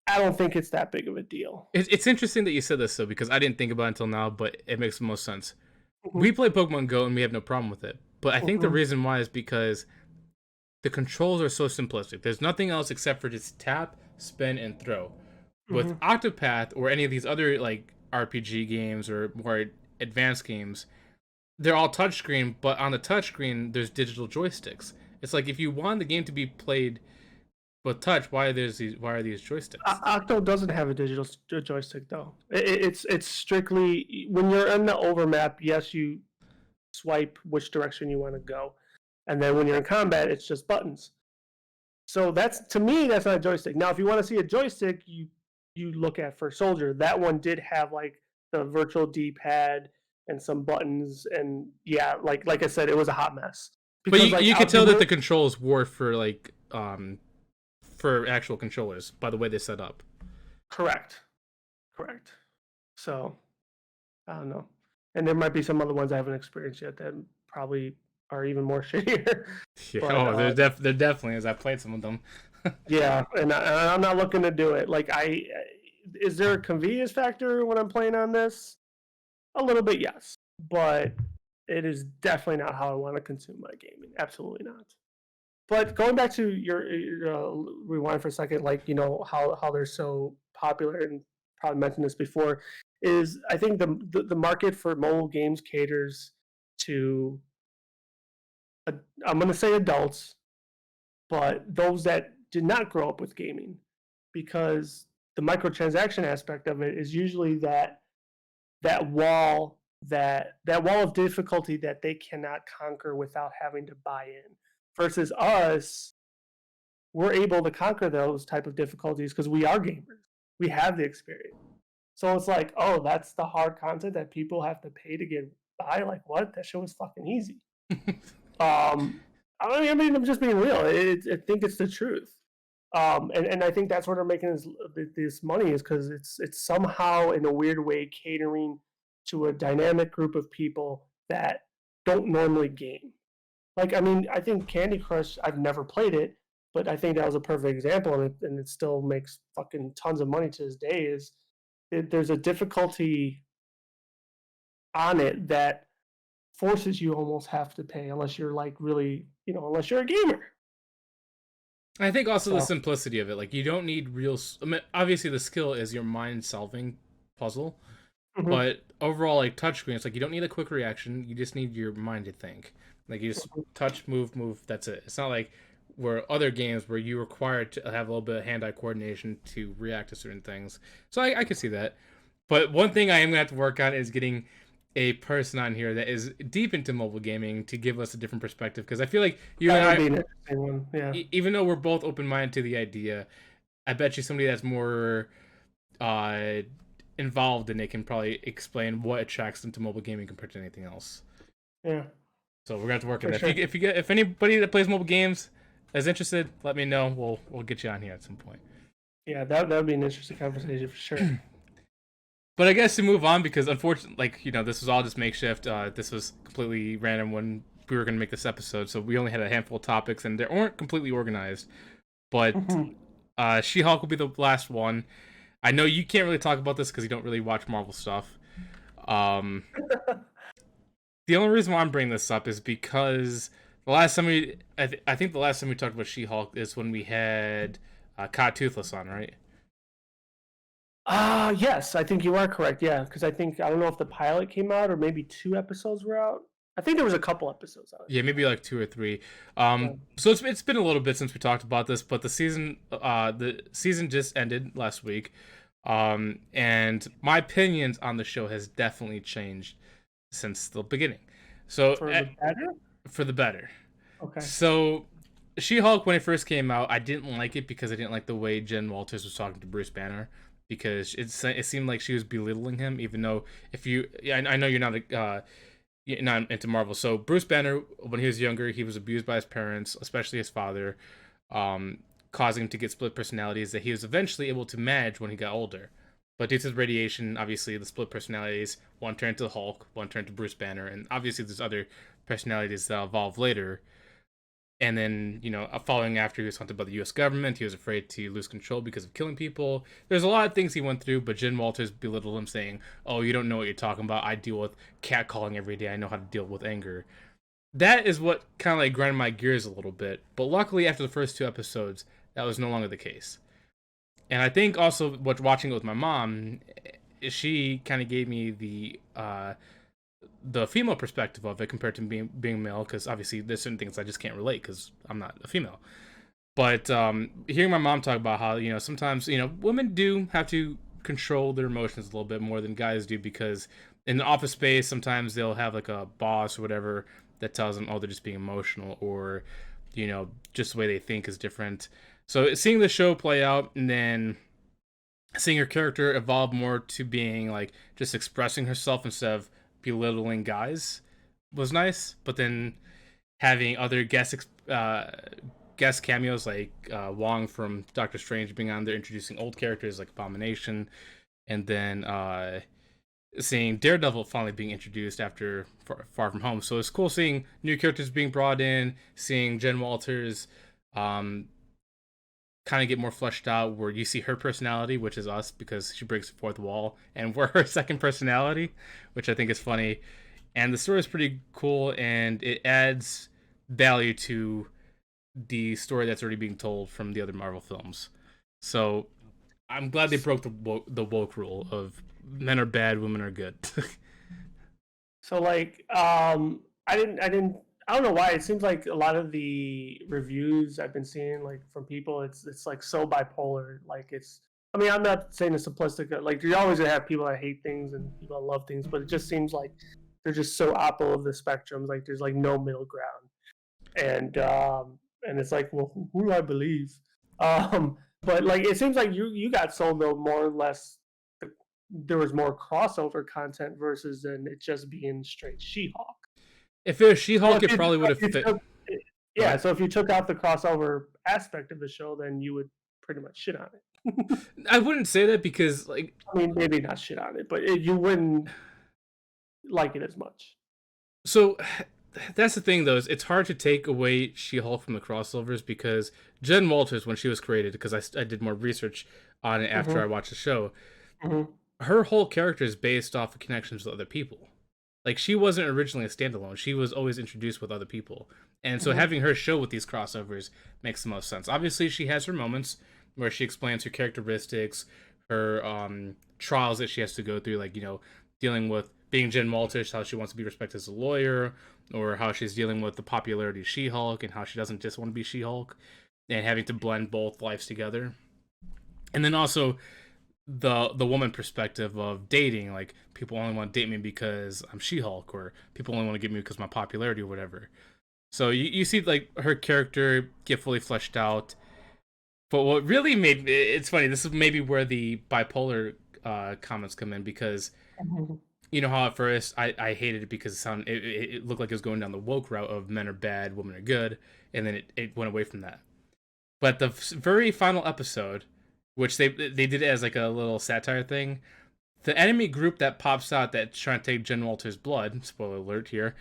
I don't think it's that big of a deal. It's interesting that you said this though because I didn't think about it until now, but it makes the most sense. Mm-hmm. We play Pokemon Go and we have no problem with it, but I think the reason why is because the controls are so simplistic. There's nothing else except for just tap, spin, and throw. With Octopath or any of these other like RPG games or more advanced games, they're all touchscreen, but on the touchscreen there's digital joysticks. It's like if you want the game to be played with touch, why are these joysticks? Octo doesn't have a digital joystick though. It's strictly when you're in the overmap. Yes, you swipe which direction you want to go, and then when you're in combat, it's just buttons. So to me, that's not a joystick. Now, if you want to see a joystick, you look at First Soldier. That one did have like the virtual D-pad and some buttons, and yeah, like I said, it was a hot mess. Because, but you could tell that the controls were for like for actual controllers by the way they set up. Correct. So I don't know, and there might be some other ones I haven't experienced yet that probably are even more shittier. Yeah, but, there definitely is. I played some of them. Yeah, and I'm not looking to do it. Like is there a convenience factor when I'm playing on this? A little bit, yes, but it is definitely not how I want to consume my gaming. Absolutely not. But going back to your rewind for a second, like how they're so popular, and probably mentioned this before, is I think the market for mobile games caters to I'm going to say adults, but those that did not grow up with gaming, because the microtransaction aspect of it is usually that wall of difficulty that they cannot conquer without having to buy in. Versus us, we're able to conquer those type of difficulties because we are gamers. We have the experience. So it's like, oh, that's the hard content that people have to pay to get by. Like, what? That shit was fucking easy. I mean, I'm just being real. I think it's the truth. And I think that's where they're making this money, is because it's somehow in a weird way catering to a dynamic group of people that don't normally game. Like, I mean, I think Candy Crush, I've never played it, but I think that was a perfect example, and it still makes fucking tons of money to this day, is there's a difficulty on it that forces you almost have to pay unless you're like really, unless you're a gamer. I think also the So, simplicity of it. Like, you don't need real. I mean, obviously, the skill is your mind solving puzzle, mhm, but overall, like touchscreen, it's like you don't need a quick reaction. You just need your mind to think. Like, you just mhm. touch, move, move. That's it. It's not like where other games where you require to have a little bit of hand-eye coordination to react to certain things. So I can see that. But one thing I am gonna have to work on is getting a person on here that is deep into mobile gaming to give us a different perspective, because I feel like you and That would I, be an interesting one. Yeah. even though we're both open-minded to the idea, I bet you somebody that's more uh, involved in it can probably explain what attracts them to mobile gaming compared to anything else. Yeah. So we're gonna have to work on For that. sure. If anybody that plays mobile games is interested, let me know. We'll get you on here at some point. Yeah, that would be an interesting conversation for sure. But I guess to move on, because unfortunately, like, this was all just makeshift. This was completely random when we were gonna make this episode, so we only had a handful of topics and they weren't completely organized. But Mhm. She-Hulk will be the last one. I know you can't really talk about this because you don't really watch Marvel stuff. Um, the only reason why I'm bringing this up is because the last time I think the last time we talked about She-Hulk is when we had Cod Toothless on, right? Yes, I think you are correct. Yeah, because I don't know if the pilot came out or maybe 2 episodes were out. I think there was a couple episodes out. Yeah, maybe like 2 or 3. Yeah. So it's been a little bit since we talked about this, but the season just ended last week, and my opinions on the show has definitely changed since the beginning. So For the better. for the better. Okay. So She-Hulk, when it first came out, I didn't like it because I didn't like the way Jen Walters was talking to Bruce Banner, because it seemed like she was belittling him, even though if you yeah, I know you're not into Marvel. So Bruce Banner, when he was younger, he was abused by his parents, especially his father, um, causing him to get split personalities that he was eventually able to manage when he got older. But due to the radiation, obviously the split personalities, one turned to the Hulk, one turned to Bruce Banner, and obviously there's other personalities that evolve later. And then, following after he was hunted by the U.S. government, he was afraid to lose control because of killing people. There's a lot of things he went through, but Jen Walters belittled him, saying, "Oh, you don't know what you're talking about. I deal with catcalling every day. I know how to deal with anger." That is what kind of like grinded my gears a little bit. But luckily, after the first 2 episodes, that was no longer the case. And I think also watching it with my mom, she kind of gave me the female perspective of it compared to being male, because obviously there's certain things I just can't relate because I'm not a female. But hearing my mom talk about how sometimes women do have to control their emotions a little bit more than guys do, because in the office space sometimes they'll have like a boss or whatever that tells them, oh, they're just being emotional, or just the way they think is different. So seeing the show play out, and then seeing her character evolve more to being like just expressing herself instead of belittling guys was nice. But then having other guest cameos like Wong from Doctor Strange being on there, introducing old characters like Abomination, and then seeing Daredevil finally being introduced after Far From Home. So it's cool seeing new characters being brought in, seeing Jen Walters um, kind of get more fleshed out, where you see her personality, which is us, because she breaks the fourth wall, and we're her second personality, which I think is funny. And the story is pretty cool, and it adds value to the story that's already being told from the other Marvel films. So I'm glad they broke the woke rule of men are bad, women are good. So like, I don't know why. It seems like a lot of the reviews I've been seeing, like from people, it's like so bipolar. Like it's. I mean, I'm not saying it's simplistic. Like you're always gonna have people that hate things and people that love things, but it just seems like they're just so opposite of the spectrum. Like there's like no middle ground, and it's like, well, who do I believe? But like it seems like you got sold though more or less. There was more crossover content versus than it just being straight She-Hulk. If it was So She-Hulk, it probably would have if you fit. took, Go yeah, ahead. so if you took out the crossover aspect of the show, then you would pretty much shit on it. I wouldn't say that because, like, I mean, maybe not shit on it, but you wouldn't like it as much. so that's the thing though, is it's hard to take away She-Hulk from the crossovers, because Jen Walters, when she was created, because I did more research on it after Mm-hmm, I watched the show, mm-hmm. her whole character is based off of connections with other people. Like she wasn't originally a standalone. She was always introduced with other people. And so Hmm. having her show with these crossovers makes the most sense. Obviously she has her moments where she explains her characteristics, her trials that she has to go through, like, dealing with being Jen Maltish, how she wants to be respected as a lawyer, or how she's dealing with the popularity of She-Hulk and how she doesn't just want to be She-Hulk and having to blend both lives together. And then also the woman perspective of dating, like people only want to date me because I'm She-Hulk, or people only want to get me because of my popularity or whatever. So you see like her character get fully fleshed out. But what really made it's funny, this is maybe where the bipolar comments come in, because Hmm. you know how at first I hated it because it looked like it was going down the woke route of men are bad, women are good, and then it went away from that. But the very final episode, which they did it as like a little satire thing, the enemy group that pops out that's trying to take Jen Walter's blood, spoiler alert here,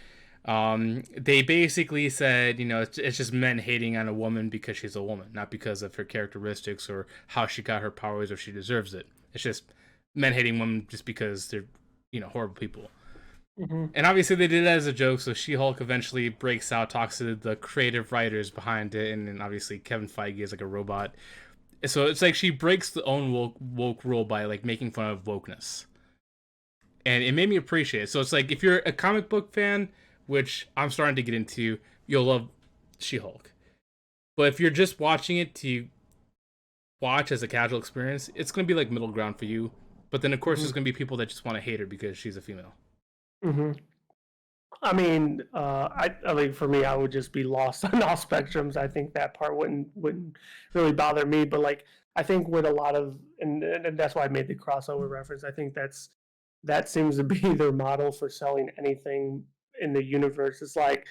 they basically said, it's just men hating on a woman because she's a woman, not because of her characteristics or how she got her powers or she deserves it. It's just men hating women just because they're, horrible people. Hmm. And obviously they did it as a joke, so She-Hulk eventually breaks out, talks to the creative writers behind it, and then obviously Kevin Feige is like a robot. So it's like she breaks the own woke rule by like making fun of wokeness, and it made me appreciate it. So it's like if you're a comic book fan, which I'm starting to get into, you'll love She-Hulk. But if you're just watching it to watch as a casual experience, it's gonna be like middle ground for you. But then of course Hmm. there's gonna be people that just want to hate her because she's a female. Hmm. I mean, I think for me, I would just be lost on all spectrums. I think that part wouldn't really bother me. But like, I think with a lot of, and that's why I made the crossover reference. I think that seems to be their model for selling anything in the universe. It's like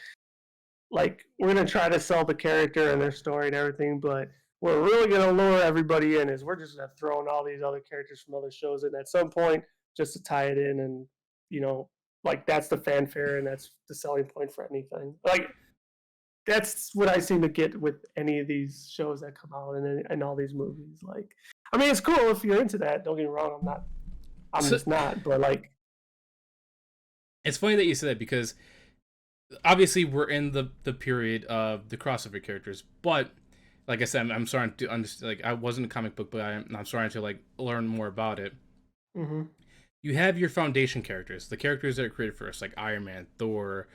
we're gonna try to sell the character and their story and everything, but we're really gonna lure everybody in. Is we're just gonna throw in all these other characters from other shows in at some point just to tie it in, and you know, like that's the fanfare and that's the selling point for anything. Like that's what I seem to get with any of these shows that come out and all these movies. Like, I mean, it's cool if you're into that. Don't get me wrong. I'm not. I'm So just not. But like, it's funny that you said that because obviously we're in the period of the crossover characters, but like I said, I'm starting to understand. Like I wasn't a comic book, but I'm starting to like learn more about it. mm-hmm, You have your foundation characters, the characters that are created first, like Iron Man, Thor.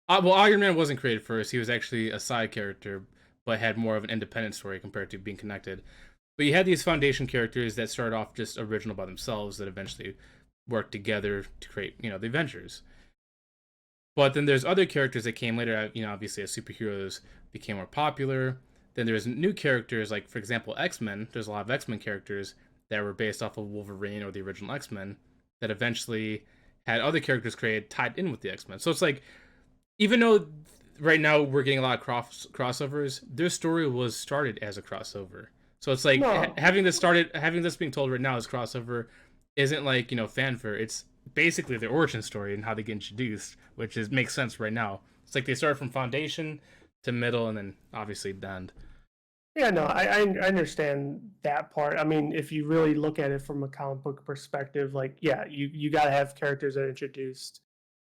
Well, Iron Man wasn't created first; he was actually a side character, but had more of an independent story compared to being connected. But you had these foundation characters that started off just original by themselves, that eventually worked together to create, the Avengers. But then there's other characters that came later. Obviously as superheroes became more popular. Then there's new characters, like for example X-Men. There's a lot of X-Men characters that were based off of Wolverine or the original X-Men that eventually had other characters created tied in with the X-Men. So it's like, even though right now we're getting a lot of crossovers, their story was started as a crossover. So it's like no, having this being told right now as crossover isn't like fanfare. It's basically their origin story and how they get introduced, which makes sense right now. It's like they start from foundation to middle and then obviously the end. yeah, no, I understand that part. I mean, if you really look at it from a comic book perspective, like, yeah, you got to have characters that are introduced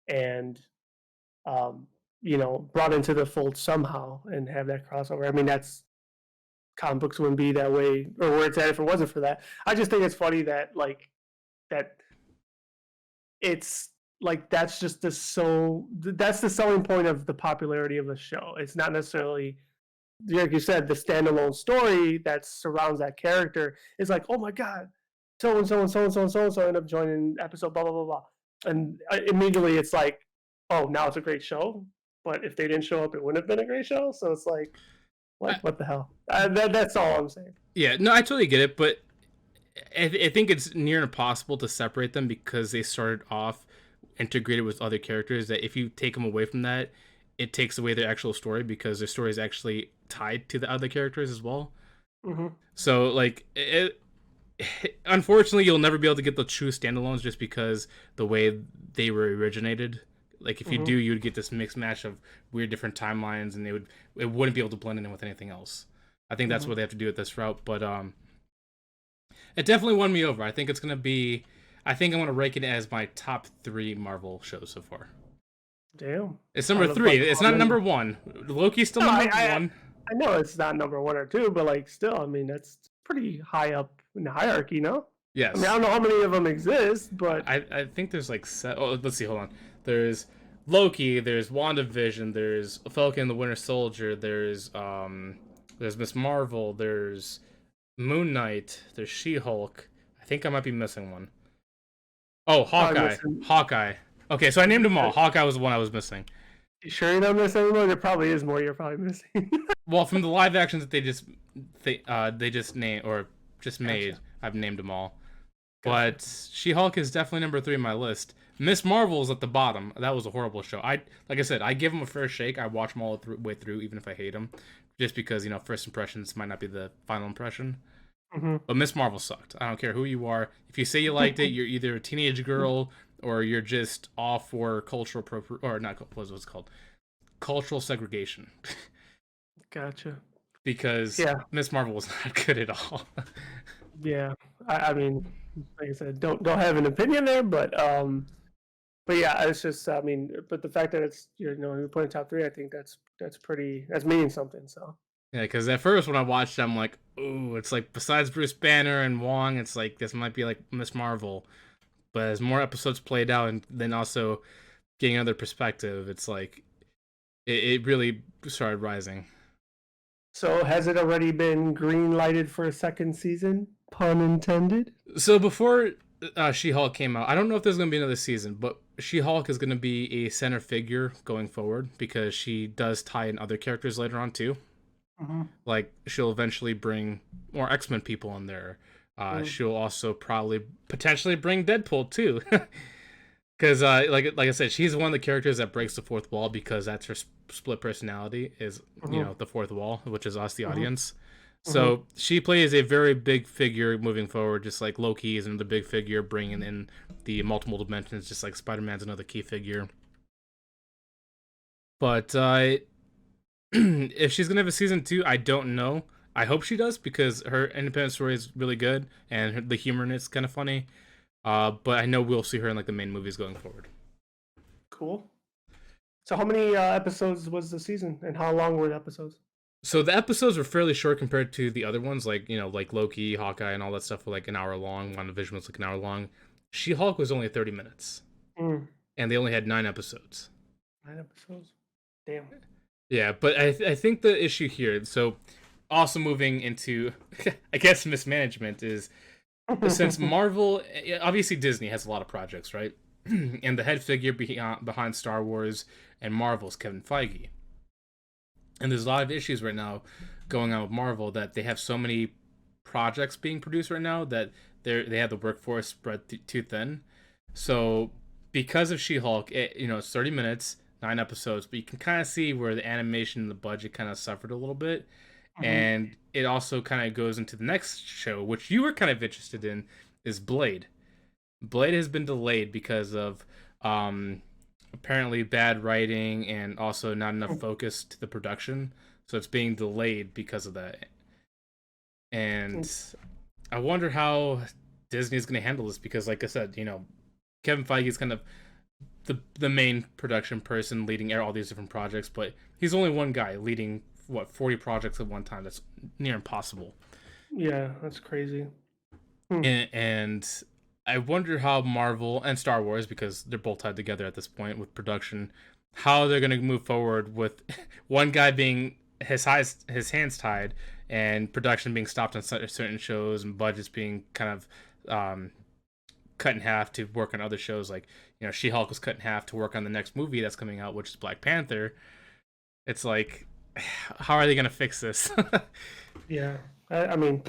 and, um, brought into the fold somehow and have that crossover. I mean, that's comic books wouldn't be that way or where it's at if it wasn't for that. I just think it's funny that like that it's like that's the selling point of the popularity of the show. It's not necessarily like you said, the standalone story that surrounds that character is like, oh my god, so and so and so and so and so and so end up joining episode blah blah blah blah, and immediately it's like, oh, now it's a great show. But if they didn't show up, it wouldn't have been a great show. So it's like I, what the hell? That's all I'm saying. yeah, no, I totally get it, but I think it's near impossible to separate them because they started off integrated with other characters. That if you take them away from that, it takes away their actual story because their story is actually tied to the other characters as well. Mm-hmm. So like unfortunately, you'll never be able to get the true standalones just because the way they were originated. Like if you Mm-hmm. do, you'd get this mixed match of weird different timelines, and it wouldn't be able to blend in with anything else. I think that's Mm-hmm. what they have to do with this route, but it definitely won me over. I think it's gonna be. I think I'm gonna rank it as my top three Marvel shows so far. Damn. It's Out number of three. like It's how not many? number one. Loki's still No, number one. I know it's not number one or two, but like still, I mean that's pretty high up in the hierarchy, no? I mean I Yes. don't know how many of them exist, but I think there's like oh, let's see. Hold on. There's Loki. There's WandaVision. There's Falcon and the Winter Soldier. There's Miss Marvel. There's Moon Knight. There's She-Hulk. I think I might be missing one. Oh, probably Hawkeye. missing. Hawkeye. Okay, so I named them all. Hawkeye was the one I was missing. You sure you're not missing anymore? There probably is more you're probably missing. Well, from the live actions that they just named or just made, Gotcha. I've named them all. Gotcha. But She-Hulk is definitely number three on my list. Miss Marvel is at the bottom. That was a horrible show. Like I said, I give them a fair shake. I watch them all way through, even if I hate them, just because first impressions might not be the final impression. Hmm. But Miss Marvel sucked. I don't care who you are. If you say you liked it, you're either a teenage girl or you're just all for cultural or not. What's it called? Cultural segregation. Gotcha. Because Yeah. Miss Marvel was not good at all. Yeah. I mean, like I said, don't have an opinion there, but yeah, it's just I mean, but the fact that it's you put in top three, I think that's meaning something. So Yeah, because at first when I watched it, I'm like, ooh, it's like besides Bruce Banner and Wong, it's like this might be like Miss Marvel. But as more episodes played out, and then also getting another perspective, it's like it really started rising. so has it already been green lighted for a second season? Pun intended. So before She-Hulk came out, I don't know if there's going to be another season, but She-Hulk is going to be a center figure going forward because she does tie in other characters later on too. Mm-hmm. Like she'll eventually bring more X-Men people in there. Mm. She'll also probably potentially bring Deadpool too, because like I said, she's one of the characters that breaks the fourth wall because that's her split personality is Mm-hmm. the fourth wall, which is us, the Mm-hmm. audience. Mm-hmm. So she plays a very big figure moving forward, just like Loki is another big figure bringing in the multiple dimensions, just like Spider-Man's another key figure. But if she's gonna have a season two, I don't know. I hope she does because her independent story is really good and the humor in it's kind of funny. But I know we'll see her in like the main movies going forward. Cool. So how many episodes was the season, and how long were the episodes? So the episodes were fairly short compared to the other ones, like like Loki, Hawkeye, and all that stuff were like an hour long. WandaVision was like an hour long. She-Hulk was only 30 minutes, Mm. and they only had 9 episodes. 9 episodes. Damn. Yeah, but I think the issue here, so also moving into, I guess, mismanagement is since Marvel, obviously Disney has a lot of projects, right? And the head figure behind Star Wars and Marvel's Kevin Feige. And there's a lot of issues right now going on with Marvel that they have so many projects being produced right now that they have the workforce spread too thin. So because of She-Hulk, it's 30 minutes, 9 episodes, but you can kind of see where the animation and the budget kind of suffered a little bit. Hmm. And it also kind of goes into the next show, which you were kind of interested in, is Blade. Blade has been delayed because of apparently bad writing and also not enough focus to the production. So it's being delayed because of that. And I wonder how Disney is going to handle this because, like I said, Kevin Feige is kind of the main production person leading all these different projects, but he's only one guy leading 40 projects at one time. That's near impossible. Yeah, that's crazy. Hmm. And I wonder how Marvel and Star Wars, because they're both tied together at this point with production, how they're going to move forward with one guy being his hands tied and production being stopped on certain shows and budgets being kind of cut in half to work on other shows. Like She-Hulk was cut in half to work on the next movie that's coming out, which is Black Panther. It's like, how are they going to fix this? Yeah, I mean,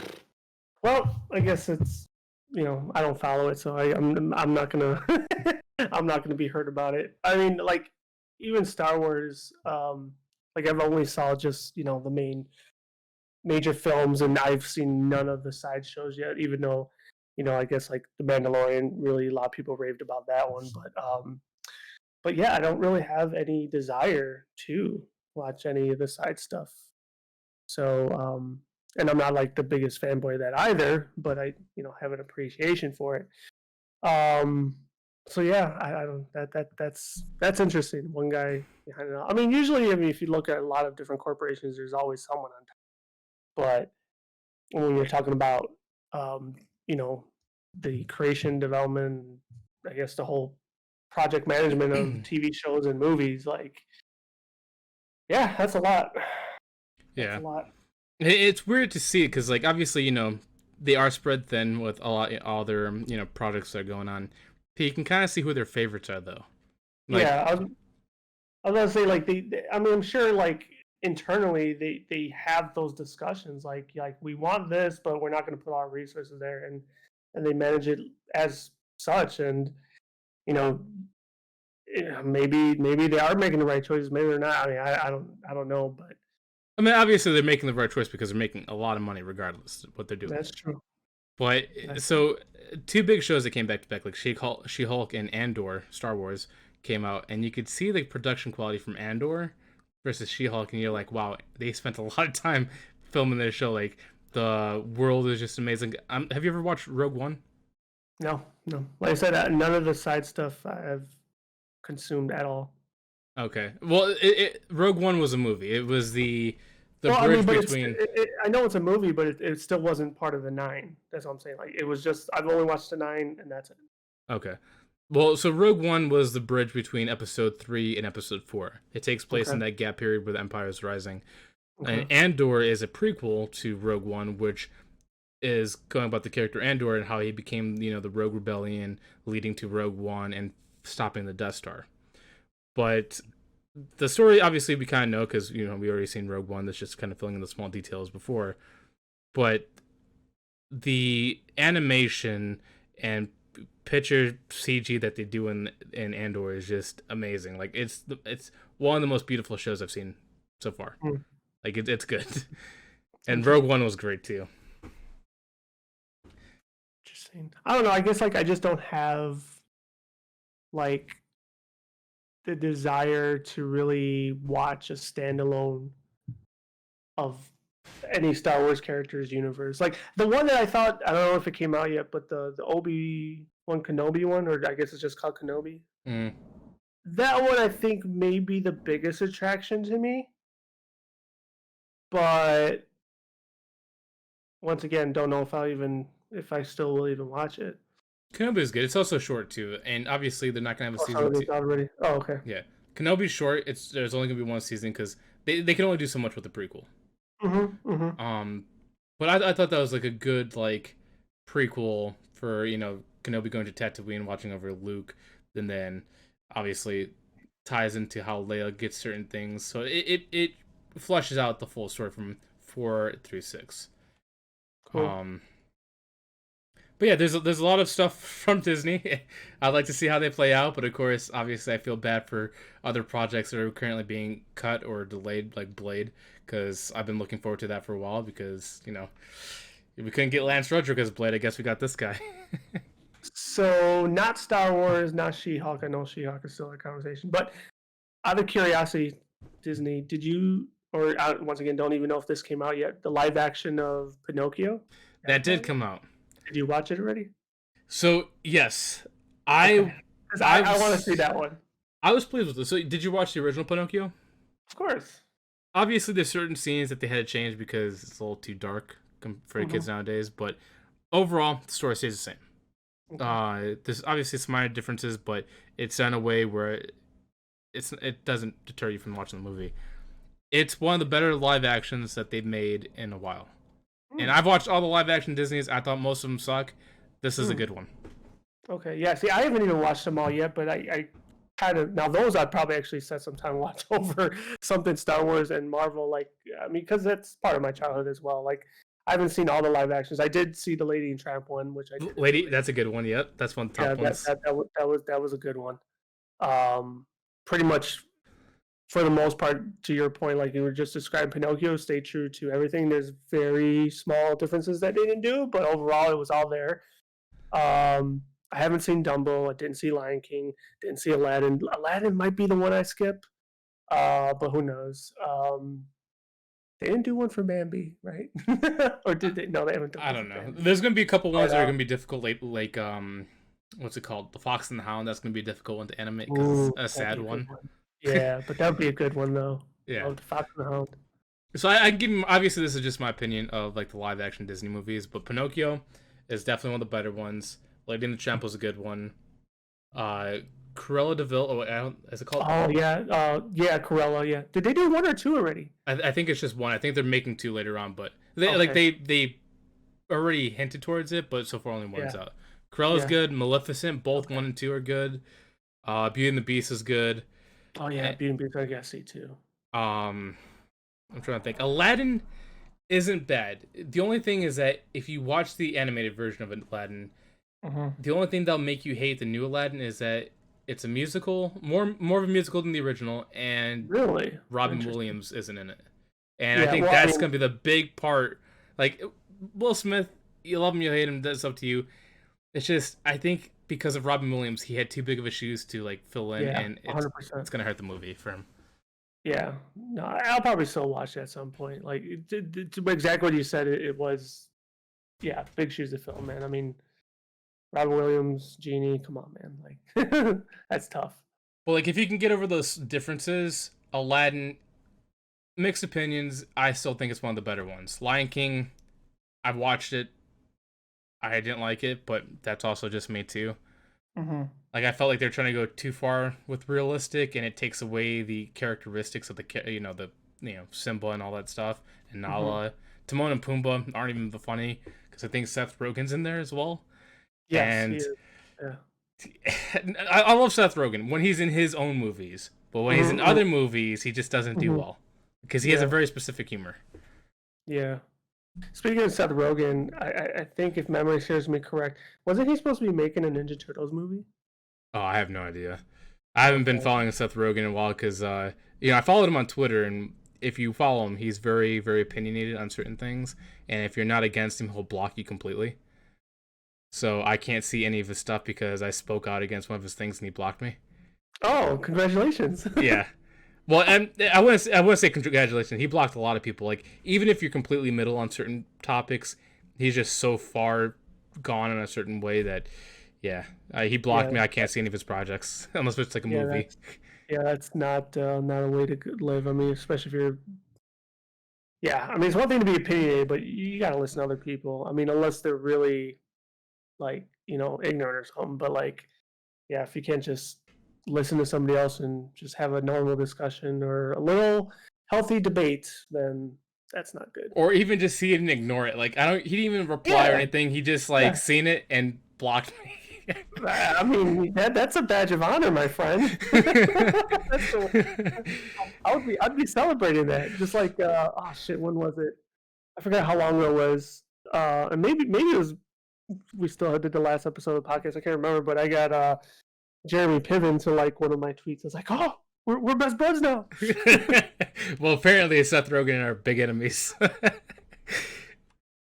well, I guess it's I don't follow it, so I'm not gonna I'm not gonna be hurt about it. I mean, like even Star Wars, like I've only saw just the main major films, and I've seen none of the side shows yet. Even though I guess like the Mandalorian, really a lot of people raved about that one, but yeah, I don't really have any desire to watch any of the side stuff. So, and I'm not like the biggest fanboy of that either, but I have an appreciation for it. Um, so yeah, I don't that's interesting. One guy behind it all. I mean, usually, I mean, if you look at a lot of different corporations, there's always someone on top. But when you're talking about, um, you know, the creation, development, I guess the whole project management of TV shows and movies, like, yeah, that's a lot. That's Yeah, a lot. it's weird to see because like obviously they are spread thin with a lot all their projects that are going on. But you can kind of see who their favorites are though. Like Yeah, I was gonna say like I mean, I'm sure like internally they have those discussions like we want this, but we're not going to put our resources there, and they manage it as such. And you know, maybe they are making the right choices, maybe they're not. I mean, I don't know, but I mean, obviously they're making the right choice because they're making a lot of money regardless of what they're doing. that's true. But That's true. so two big shows that came back to back, like She-Hulk and Andor, Star Wars came out, and you could see the production quality from Andor versus She-Hulk, and you're like, wow, they spent a lot of time filming this show. Like the world is just amazing. Have you ever watched Rogue One? No, no. Like I said, none of the side stuff I've consumed at all. Okay, well, Rogue One was a movie. It was the Well, I mean, bridge but between. I know it's a movie, but it still wasn't part of the nine. That's what I'm saying. Like, it was just I've only watched the nine, and that's it. Okay. Well, so Rogue One was the bridge between Episode 3 and Episode 4. It takes place Okay. in that gap period where the Empire is rising. And Okay. Andor is a prequel to Rogue One, which is going about the character Andor and how he became, the Rogue Rebellion, leading to Rogue One and stopping the Death Star. But the story, obviously, we kind of know because, we already seen Rogue One. That's just kind of filling in the small details before. But the animation and picture CG that they do in Andor is just amazing. Like it's one of the most beautiful shows I've seen so far. Hmm. Like it's good. And Rogue Interesting. One was great too. Interesting. I don't know. I guess like I just don't have like the desire to really watch a standalone of any Star Wars characters universe. Like the one that I thought, I don't know if it came out yet, but the Obi-Wan Kenobi one, or I guess it's just called Kenobi. Mm. That one I think may be the biggest attraction to me, but once again, don't know if I still will even watch it. Kenobi is good. It's also short too, and obviously they're not gonna have a Oh, some season of two. these already. Oh, okay. Yeah, Kenobi's short. There's only gonna be one season because they can only do so much with the prequel. Mm-hmm. Mm-hmm. Um, but I thought that was like a good like prequel for Kenobi going to Tatooine, watching over Luke, and then obviously ties into how Leia gets certain things. So it flushes out the full story from 4 through 6. Cool. But yeah, there's a lot of stuff from Disney. I'd like to see how they play out, but of course, obviously, I feel bad for other projects that are currently being cut or delayed, like Blade, because I've been looking forward to that for a while. Because if we couldn't get Lance Rodriguez Blade, I guess we got this guy. So not Star Wars, not She-Hulk. I know She-Hulk is still a conversation, but out of curiosity, Disney, did you or once again don't even know if this came out yet? The live action of Pinocchio. That did come out. Did you watch it already? So yes, Okay, I because I I want to see was that one. I was pleased with this. So did you watch the original Pinocchio? Of course. Obviously, there's certain scenes that they had to change because it's a little too dark for the kids Mm-hmm. nowadays. But overall, the story stays the same. Okay. There's obviously some minor differences, but it's done in a way where it doesn't deter you from watching the movie. It's one of the better live actions that they've made in a while. And Hmm. I've watched all the live action Disney's. I thought most of them suck. This is a Hmm. good one. Okay. Yeah. See, I haven't even watched them all yet, but I kind of now those I'd probably actually set some time to watch over something Star Wars and Marvel. Like I mean, because that's part of my childhood as well. Like I haven't seen all the live actions. I did see the Lady and Tramp one, which I did Lady, enjoy. that's a good one. Yep, that's one of the Yeah, top ones. that was a good one. Pretty much for the most part, to your point, like you were just describing, Pinocchio stayed true to everything. There's very small differences that they didn't do, but overall, it was all there. I haven't seen Dumbo. I didn't see Lion King. Didn't see Aladdin. Aladdin might be the one I skip, but who knows? They didn't do one for Bambi, right? Or did they? No, they haven't done I one for don't know. Bambi. There's gonna be a couple ones But that are gonna be difficult, like what's it called? The Fox and the Hound. That's gonna be a difficult one to animate because it's Ooh, a that'd sad be a good one. one. Yeah, but that'd be a good one though. Yeah. Love the Fox and the Hound. So I give him. Obviously, this is just my opinion of like the live action Disney movies, but Pinocchio is definitely one of the better ones. Lady and the Tramp was a good one. Uh, Cruella de Vil. Oh, I don't, is it called? Oh yeah, yeah, Corella. Yeah, did they do one or two already? I think it's just one. I think they're making two later on, but they like Okay. they already hinted towards it, but so far only one's Yeah, out. Cruella's yeah. good. Maleficent, both Okay. 1 and 2 are good. Beauty and the Beast is good. Oh yeah, Eh, Beauty and Beast. I guess see too. Um, I'm trying to think. Aladdin isn't bad. The only thing is that if you watch the animated version of Aladdin, Hmm. the only thing that'll make you hate the new Aladdin is that it's a musical, more of a musical than the original, and Really Robin interesting. Williams isn't in it. And I Yeah. think Well, I that's mean, gonna be the big part. Like Will Smith, you love him, you hate him, that's up to you. It's just I think because of Robin Williams, he had too big of a shoes to like fill in, yeah, and it's 100%. it's gonna hurt the movie for him. Yeah. No, I'll probably still watch it at some point. Like exactly what you said. It was, yeah, big shoes to fill, man. I mean, Robin Williams, Genie. Come on, man. Like that's tough. But like if you can get over those differences, Aladdin, mixed opinions. I still think it's one of the better ones. Lion King, I've watched it. I didn't like it, but that's also just me too. Hmm. Like I felt like they're trying to go too far with realistic, and it takes away the characteristics of the Simba and all that stuff, and Hmm. Nala, Timon and Pumbaa aren't even the funny because I think Seth Rogen's in there as well. Yes, he And is. Yeah. I love Seth Rogen when he's in his own movies, but when he's in Hmm. other movies, he just doesn't do Hmm. well because he has a Yeah. very specific humor. Yeah. Speaking of Seth Rogen, I think if memory serves me correct, wasn't he supposed to be making a Ninja Turtles movie? Oh, I have no idea. I haven't been Okay. following Seth Rogen in a while because I followed him on Twitter, and if you follow him, he's very very opinionated on certain things, and if you're not against him, he'll block you completely. So I can't see any of his stuff because I spoke out against one of his things and he blocked me. Oh, congratulations. Yeah. Well, and I wouldn't say congratulations. He blocked a lot of people. Like even if you're completely middle on certain topics, he's just so far gone in a certain way that yeah, he blocked Yeah, me. I can't see any of his projects unless it's like a yeah, movie. that's not a way to live. I mean, especially if you're, yeah. I mean, it's one thing to be opinionated, but you got to listen to other people. I mean, unless they're really like ignorant or something. But like, yeah, if you can't just listen to somebody else and just have a normal discussion or a little healthy debate, then that's not good. Or even just see it and ignore it. Like I don't. He didn't even reply or Yeah, anything. He just like yeah. seen it and blocked me. I mean, that's a badge of honor, my friend. That's the, I'd be celebrating that. Just like oh shit, when was it? I forgot how long ago it was. And maybe it was we still did the last episode of the podcast. I can't remember, but I got Jeremy Piven to like one of my tweets. I was like, oh, we're best buds now. Well, apparently Seth Rogen are big enemies.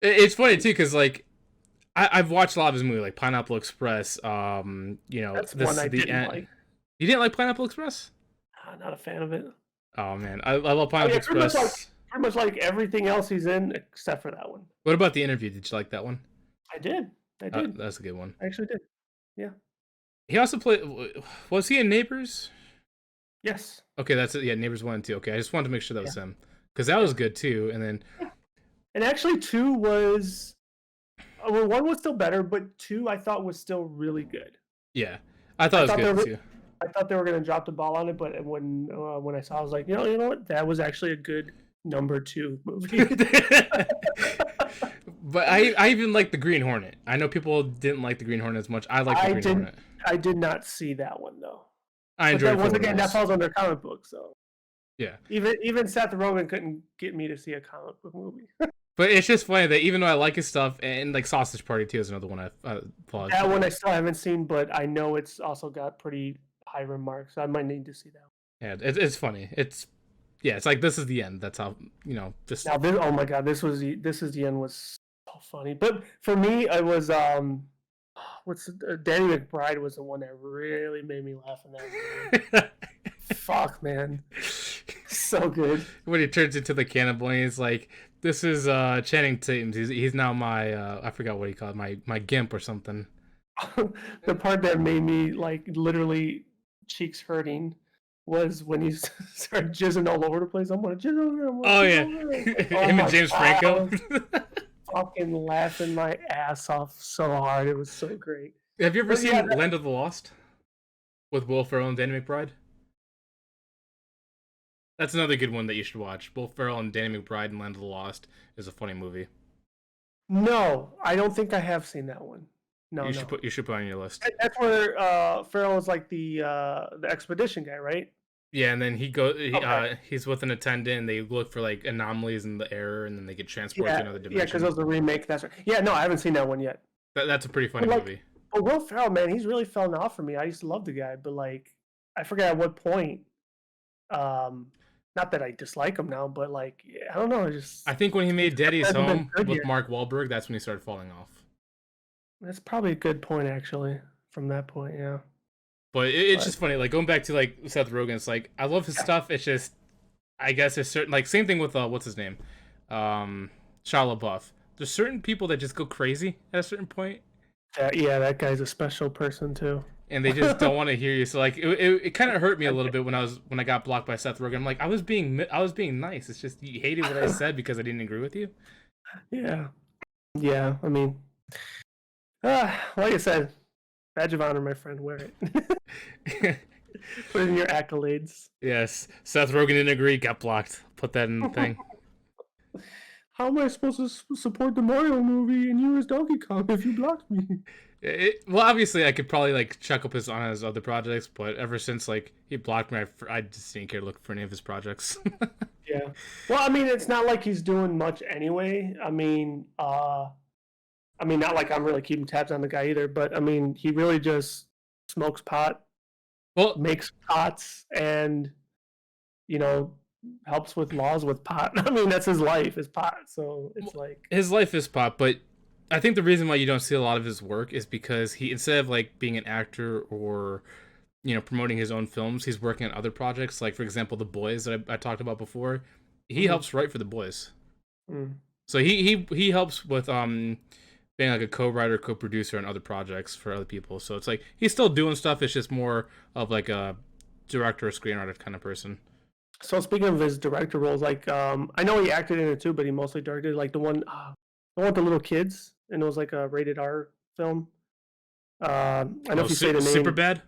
It's funny too because like I've watched a lot of his movies, like Pineapple Express. That's This one is I the didn't end. like. You didn't like Pineapple Express? Not a fan of it. Oh man, I love I Pineapple mean, Express. pretty much like everything else he's in except for that one. What about The Interview? Did you like that one? I did. I did. That's a good one. I actually did. Yeah. He also played. Was he in Neighbors? Yes. Okay, that's it. Yeah, Neighbors 1 and 2. Okay, I just wanted to make sure that Yeah. was him because that was Yeah. good too. And then Yeah. And actually, two was well, one was still better, but two I thought was still really good. yeah, I thought I it was thought they good were too. I thought they were going to drop the ball on it, but when I saw, I was like, you know what, that was actually a good number two movie. But I even like the Green Hornet. I know people didn't like the Green Hornet as much. I like the I Green didn't. Hornet. I did not see that one though. I But that enjoyed once Four again, that Windows. falls under comic book. So Yeah, even Seth Rogen couldn't get me to see a comic book movie. but it's just funny that even though I like his stuff, and like Sausage Party too is another one I applaud. That one I still haven't seen, but I know it's also got pretty high remarks. So I might need to see that one. Yeah, it's funny. It's like this is the end. That's how just Now this, oh my god, this is the end was so funny. But for me, it was Danny McBride was the one that really made me laugh in that movie. Fuck, man, so good. when he turns into the cannibal and he's like, "This is Channing Tatum. He's now my I forgot what he called my gimp or something." The part that made me like literally cheeks hurting was when he started jizzing all over the place. I'm gonna jizz over. I'm gonna Oh jizz yeah, over. It's like, oh him and my James god, I Franco. was fucking laughing my ass off so hard. It was so great. Have you ever But yeah, seen Land of the Lost with Will Ferrell and Danny McBride? That's another good one that you should watch. Will Ferrell and Danny McBride and Land of the Lost is a funny movie. no, I don't think I have seen that one. No, no. You should put on your list. That's where Farrell is like the expedition guy, right? Yeah, and then Okay. he's with an attendant, and they look for like anomalies in the air, and then they get transported to Yeah, another yeah, because it dimension. was a remake. That's right. Yeah, no, I haven't seen that one yet. That's a pretty funny But like, movie. but Will Ferrell, man, he's really fallen off for me. I used to love the guy, but like, I forget at what point. Um, Not that I dislike him now, but like, yeah, I don't know. I think when he He made just Daddy's hasn't been Home good with yet. Mark Wahlberg, that's when he started falling off. That's probably a good point, actually. From that point, yeah. But it's But just funny, like going back to like Seth Rogen. It's like I love his yeah, stuff. It's just I guess there's certain like same thing with what's his name, Shia LaBeouf. There's certain people that just go crazy at a certain point, yeah, that guy's a special person too. and they just don't want to hear you. So like it kind of hurt me a little bit when I got blocked by Seth Rogen. I'm like I was being nice. It's just you hated what I said because I didn't agree with you. Yeah, yeah. I mean, like I said, badge of honor, my friend. Wear it. Put it in your accolades. Yes, Seth Rogen didn't agree. Got blocked. Put that in the thing. How am I supposed to support the Mario movie and you as Donkey Kong if you blocked me? Well, obviously, I could probably like check up on his other projects, but ever since like he blocked me, I just didn't care to look for any of his projects. Yeah. Well, I mean, it's not like he's doing much anyway. I mean, not like I'm really keeping tabs on the guy either, but I mean, he really just smokes pot, Well, makes pots, and you know, helps with laws with pot. I mean, that's his life, is pot. So it's like, his life is pop, but I think the reason why you don't see a lot of his work is because he instead of like being an actor or promoting his own films, he's working on other projects. Like for example, The Boys that I talked about before. He mm, helps write for The Boys, mm. so he helps with being like a co-writer, co-producer on other projects for other people. So it's like he's still doing stuff. It's just more of like a director or screenwriter kind of person. So speaking of his director roles, like, I know he acted in it too, but he mostly directed like the one with the little kids, and it was like a rated R film. I know Oh, if you say the super name. bad.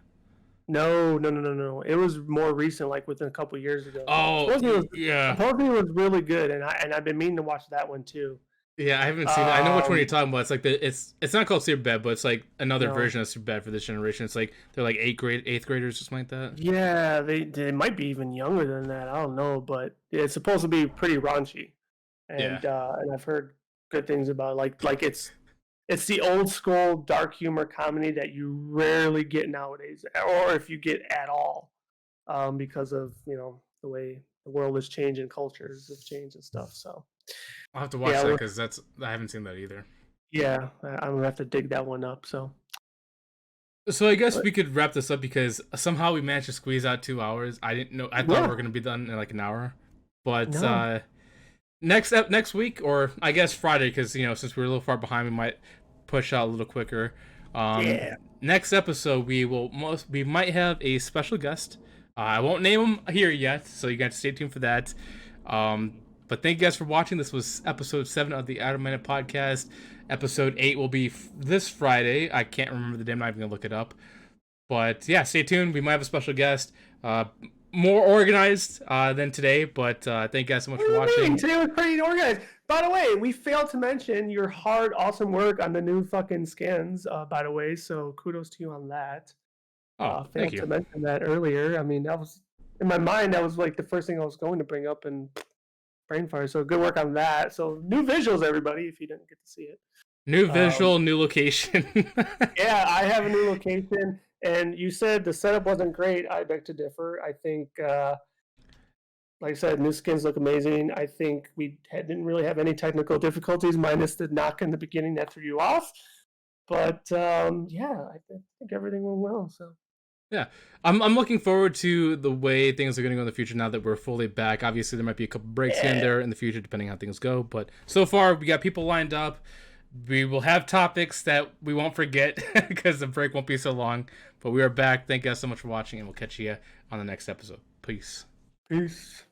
No, no, no, no, no. It was more recent, like within a couple years ago. Oh yeah, Supposedly it was really good, and I've been meaning to watch that one too. yeah. I haven't seen it. I know which one you're Um, talking about. It's like it's not called super bad, but it's like another no, version of super bad for this generation. It's like they're like eighth graders or something like that. yeah, they might be even younger than that. I don't know, but it's supposed to be pretty raunchy, Yeah. and I've heard good things about it. Like it's the old school dark humor comedy that you rarely get nowadays, or if you get at all, because of the way the world has changed and cultures have changed and stuff. So I'll have to watch yeah, that because I haven't seen that either. yeah, I'm gonna have to dig that one up. So So I guess but, we could wrap this up because somehow we managed to squeeze out 2 hours. I didn't know. I thought we yeah, were gonna be done in like an hour, but no, next week or I guess Friday because since we're a little far behind, we might push out a little quicker. yeah, Next episode we might have a special guest. I won't name him here yet, so you got to stay tuned for that. But thank you guys for watching. This was episode 7 of the Outer Minute Podcast. Episode 8 will be this Friday. I can't remember the day. I'm not even gonna look it up. But yeah, stay tuned. We might have a special guest. More organized than today, but thank you guys so much what for do you mean? watching. Today was pretty organized. By the way, we failed to mention your hard, awesome work on the new fucking skins. By the way, so kudos to you on that. Oh, thank Failed you. to mention that earlier. I mean, that was in my mind. That was like the first thing I was going to bring up in brain fire. So good work on that. So new visuals, everybody, if you didn't get to see it. New Um, visual, new location. yeah, I have a new location, and you said the setup wasn't great. I beg to differ. I think, like I said, new skins look amazing. I think didn't really have any technical difficulties, minus the knock in the beginning that threw you off. But yeah, think everything went well. So Yeah, I'm looking forward to the way things are going to go in the future now that we're fully back. Obviously, there might be a couple breaks here and yeah, there in the future depending on how things go, but so far we got people lined up. We will have topics that we won't forget because the break won't be so long. But we are back. Thank you guys so much for watching, and we'll catch you on the next episode. Peace. Peace.